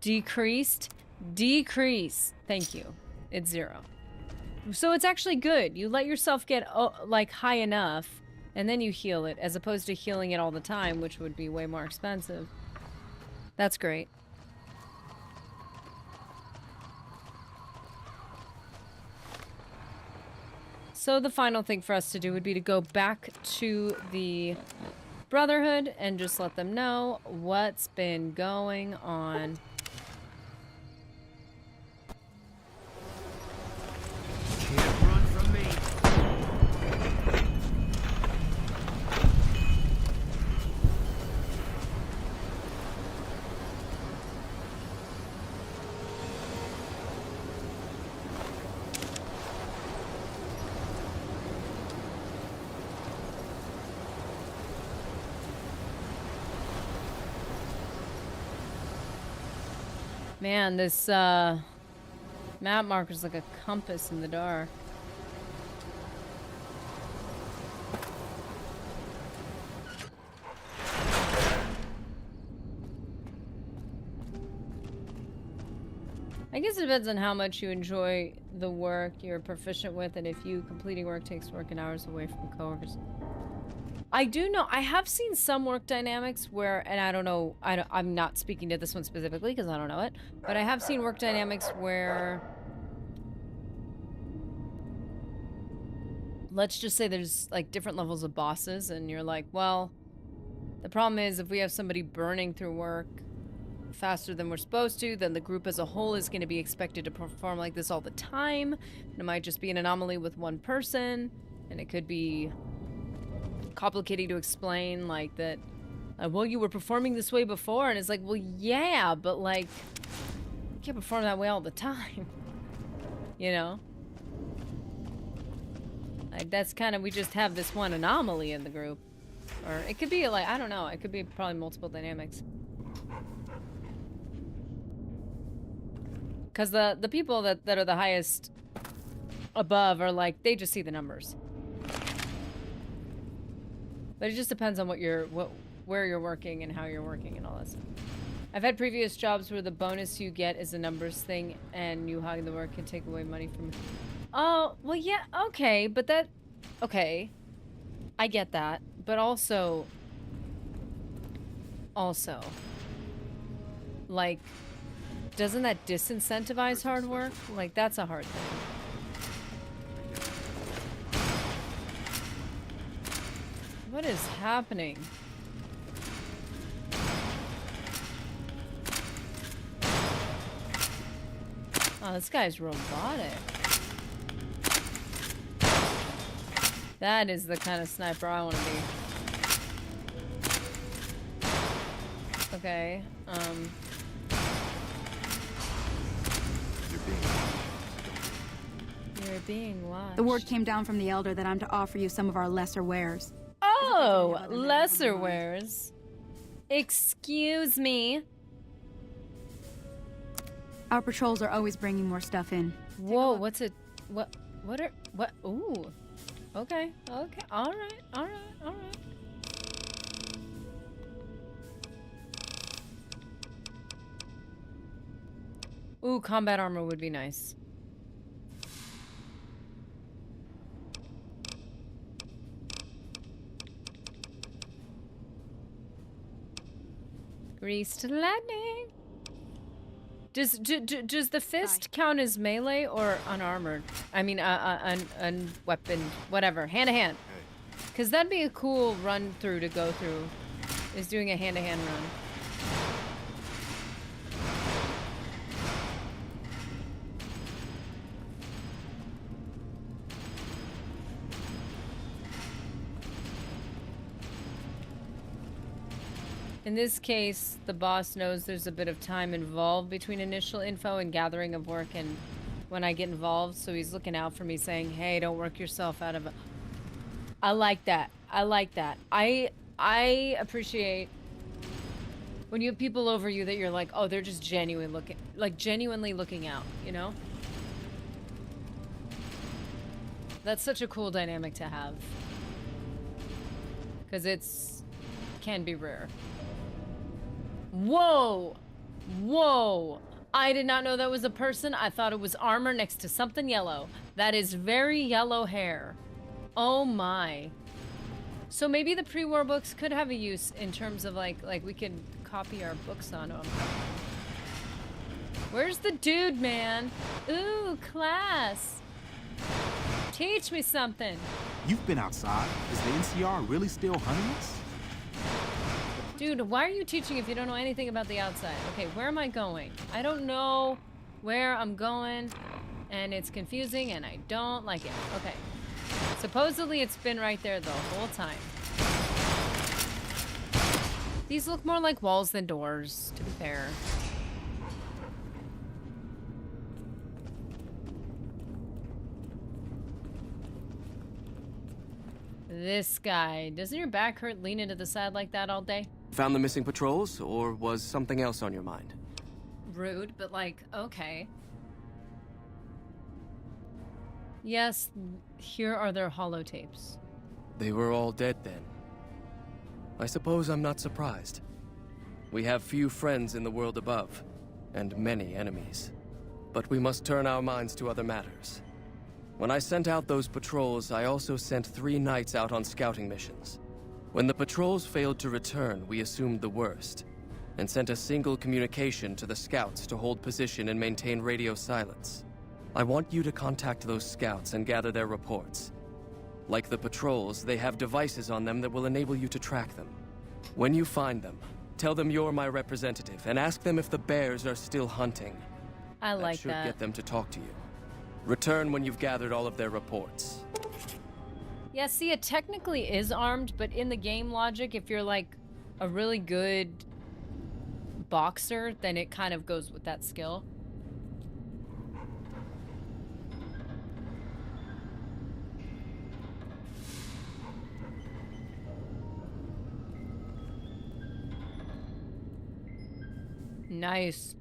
Decreased. Decrease. Thank you. It's 0. So it's actually good. You let yourself get like high enough, and then you heal it, as opposed to healing it all the time, which would be way more expensive. That's great. So the final thing for us to do would be to go back to the Brotherhood and just let them know what's been going on. Can't run from me. Man, this map marker's like a compass in the dark. I guess it depends on how much you enjoy the work you're proficient with, and if you completing work takes work and hours away from coworkers. I do know, I have seen some work dynamics where, and I don't know, I'm not speaking to this one specifically because I don't know it, but I have seen work dynamics where, let's just say there's like different levels of bosses, and you're like, well, the problem is if we have somebody burning through work faster than we're supposed to, then the group as a whole is going to be expected to perform like this all the time. And it might just be an anomaly with one person, and it could be complicated to explain, like that, well, you were performing this way before, and it's like, well, yeah, but like, you can't perform that way all the time, you know? Like, that's kind of, we just have this one anomaly in the group. Or it could be like, I don't know, it could be probably multiple dynamics. Because the people that are the highest above are like, they just see the numbers. But it just depends on where you're working and how you're working and all that stuff. I've had previous jobs where the bonus you get is a numbers thing, and you hogging the work can take away money from... Oh, well, yeah, okay, but that... Okay. I get that. But also... Like, doesn't that disincentivize hard work? Like, that's a hard thing. What is happening? Oh, this guy's robotic. That is the kind of sniper I want to be. Okay, You're being watched. The word came down from the Elder that I'm to offer you some of our lesser wares. Oh, lesser wares. Excuse me. Our patrols are always bringing more stuff in. Whoa, what's it? What? Ooh. Okay, all right. Ooh, combat armor would be nice. Greased lightning. Does the fist count as melee or unarmored? I mean, unweaponed, whatever, hand to hand. Because that'd be a cool run through to go through. Is doing a hand to hand run. In this case, the boss knows there's a bit of time involved between initial info and gathering of work and when I get involved, so he's looking out for me saying, hey, don't work yourself out of it. I like that. I like that. I appreciate when you have people over you that you're like, oh, they're just genuinely looking out, you know? That's such a cool dynamic to have. Because can be rare. Whoa! Whoa! I did not know that was a person. I thought it was armor next to something yellow. That is very yellow hair. Oh my. So maybe the pre-war books could have a use in terms of like we could copy our books on them. Where's the dude, man? Ooh, class. Teach me something. You've been outside. Is the NCR really still hunting us? Dude, why are you teaching if you don't know anything about the outside? Okay, where am I going? I don't know where I'm going, and it's confusing, and I don't like it. Okay. Supposedly it's been right there the whole time. These look more like walls than doors, to be fair. This guy. Doesn't your back hurt leaning to the side like that all day? Found the missing patrols, or was something else on your mind? Rude, but like, okay. Yes, here are their holotapes. They were all dead then. I suppose I'm not surprised. We have few friends in the world above, and many enemies. but we must turn our minds to other matters. When I sent out those patrols, I also sent 3 knights out on scouting missions. When the patrols failed to return, we assumed the worst, and sent a single communication to the scouts to hold position and maintain radio silence. I want you to contact those scouts and gather their reports. Like the patrols, they have devices on them that will enable you to track them. When you find them, tell them you're my representative and ask them if the bears are still hunting. I like that. Should that. get them to talk to you. Return when you've gathered all of their reports. Yeah, see, it technically is armed, but in the game logic, if you're like a really good boxer, then it kind of goes with that skill. Nice.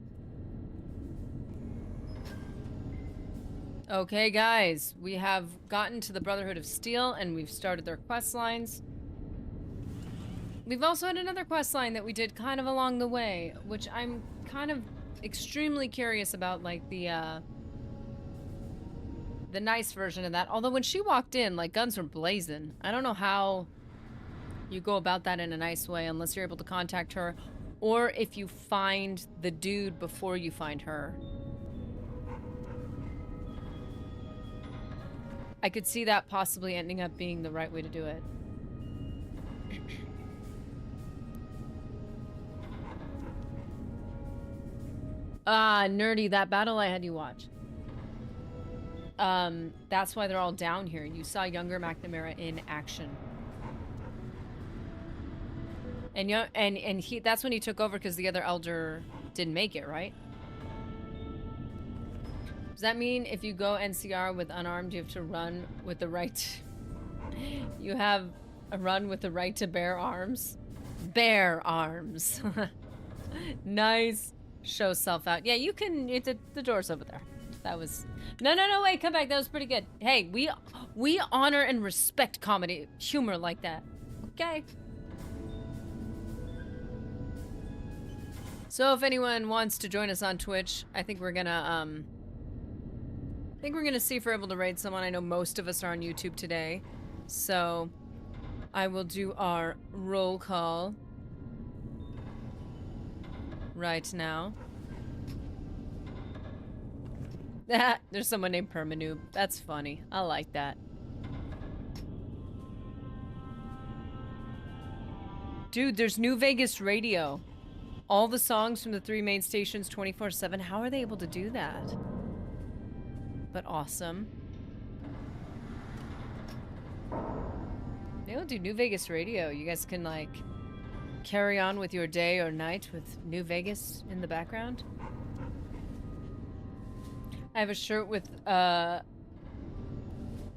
Okay, guys, we have gotten to the Brotherhood of Steel, and we've started their quest lines. We've also had another quest line that we did kind of along the way, which I'm kind of extremely curious about, like the nice version of that. Although when she walked in, like, guns were blazing. I don't know how you go about that in a nice way unless you're able to contact her, or if you find the dude before you find her. I could see that possibly ending up being the right way to do it. Ah, nerdy, that battle I had you watch. That's why they're all down here. You saw younger McNamara in action. And that's when he took over because the other elder didn't make it, right? Does that mean if you go NCR with unarmed, you have to run with the right... You have a run with the right to bear arms? Bear arms. Nice. Show self out. Yeah, you can... The door's over there. That was... No, wait, come back. That was pretty good. Hey, we honor and respect comedy, humor like that. Okay. So if anyone wants to join us on Twitch, I think we're gonna, see if we're able to raid someone. I know most of us are on YouTube today. So I will do our roll call right now. There's someone named Permanoob. That's funny. I like that. Dude, there's New Vegas Radio. All the songs from the 3 main stations 24/7. How are they able to do that? But awesome. They'll do New Vegas Radio. You guys can, like, carry on with your day or night with New Vegas in the background. I have a shirt with a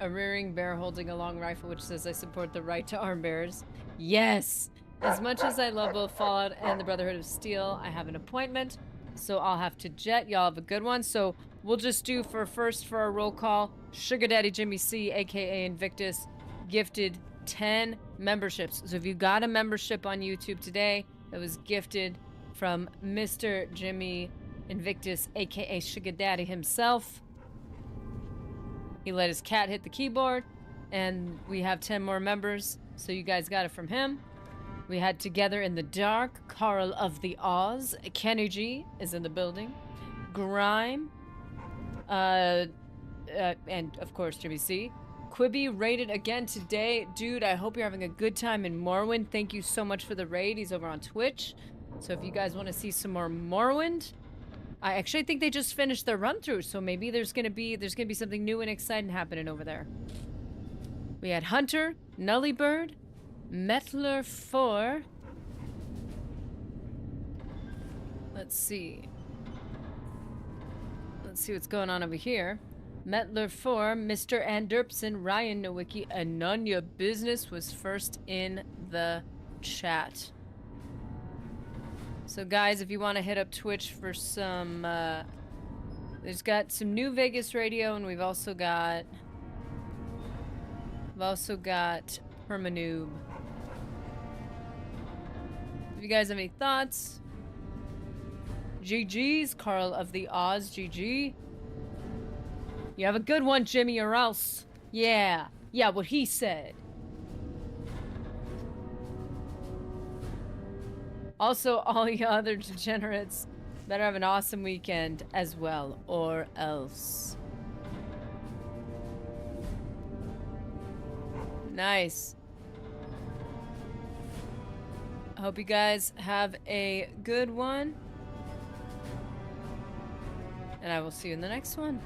rearing bear holding a long rifle which says I support the right to arm bearers. Yes! As much as I love both Fallout and the Brotherhood of Steel, I have an appointment, so I'll have to jet. Y'all have a good one. So we'll just do for our roll call, Sugar Daddy Jimmy C, aka Invictus, gifted 10 memberships. So if you got a membership on YouTube today that was gifted from Mr. Jimmy Invictus, aka Sugar Daddy himself, he let his cat hit the keyboard, and we have 10 more members, so you guys got it from him. We had Together in the Dark, Carl of the Oz, Kenny G is in the building, Grime, and of course Jimmy C. Quibi raided again today. Dude, I hope you're having a good time in Morrowind. Thank you so much for the raid. He's over on Twitch. So if you guys want to see some more Morrowind, I actually think they just finished their run through, so maybe there's gonna be something new and exciting happening over there. We had Hunter, Nullybird, Metler 4. Let's see what's going on over here. Metler 4, Mr. Anderpson, Ryan Nowicki, and None Your Business was first in the chat. So guys, if you want to hit up Twitch for some, there's got some New Vegas Radio, and we've also got Permanoob. If you guys have any thoughts, GG's, Carl of the Oz, GG. You have a good one, Jimmy, or else. Yeah. Yeah, what he said. Also, all you other degenerates better have an awesome weekend as well, or else. Nice. I hope you guys have a good one. And I will see you in the next one.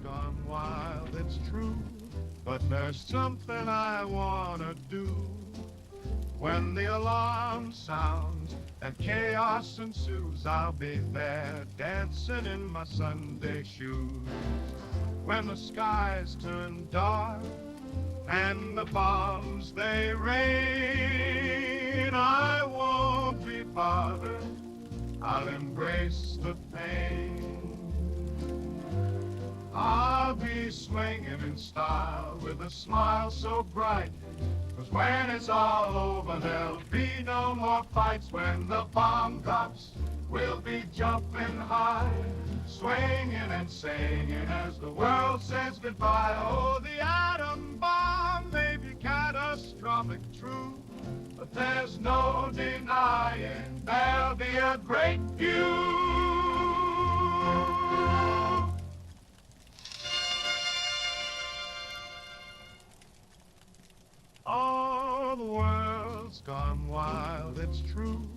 Gone wild, it's true, but there's something I wanna do. When the alarm sounds and chaos ensues, I'll be there dancing in my Sunday shoes. When the skies turn dark and the bombs they rain, I won't be bothered, I'll embrace the pain. I'll be swinging in style with a smile so bright, 'cause when it's all over there'll be no more fights. When the bomb drops, we'll be jumping high, swinging and singing as the world says goodbye. Oh, the atom bomb may be catastrophic, true, but there's no denying there'll be a great view. Oh, the world's gone wild, it's true,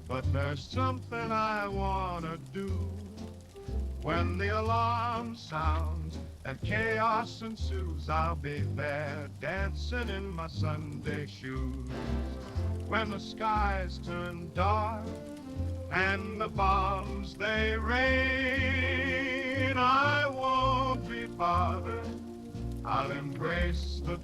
but there's something I wanna do. When the alarm sounds and chaos ensues, I'll be there dancing in my Sunday shoes. When the skies turn dark and the bombs they rain, I won't be bothered, I'll embrace the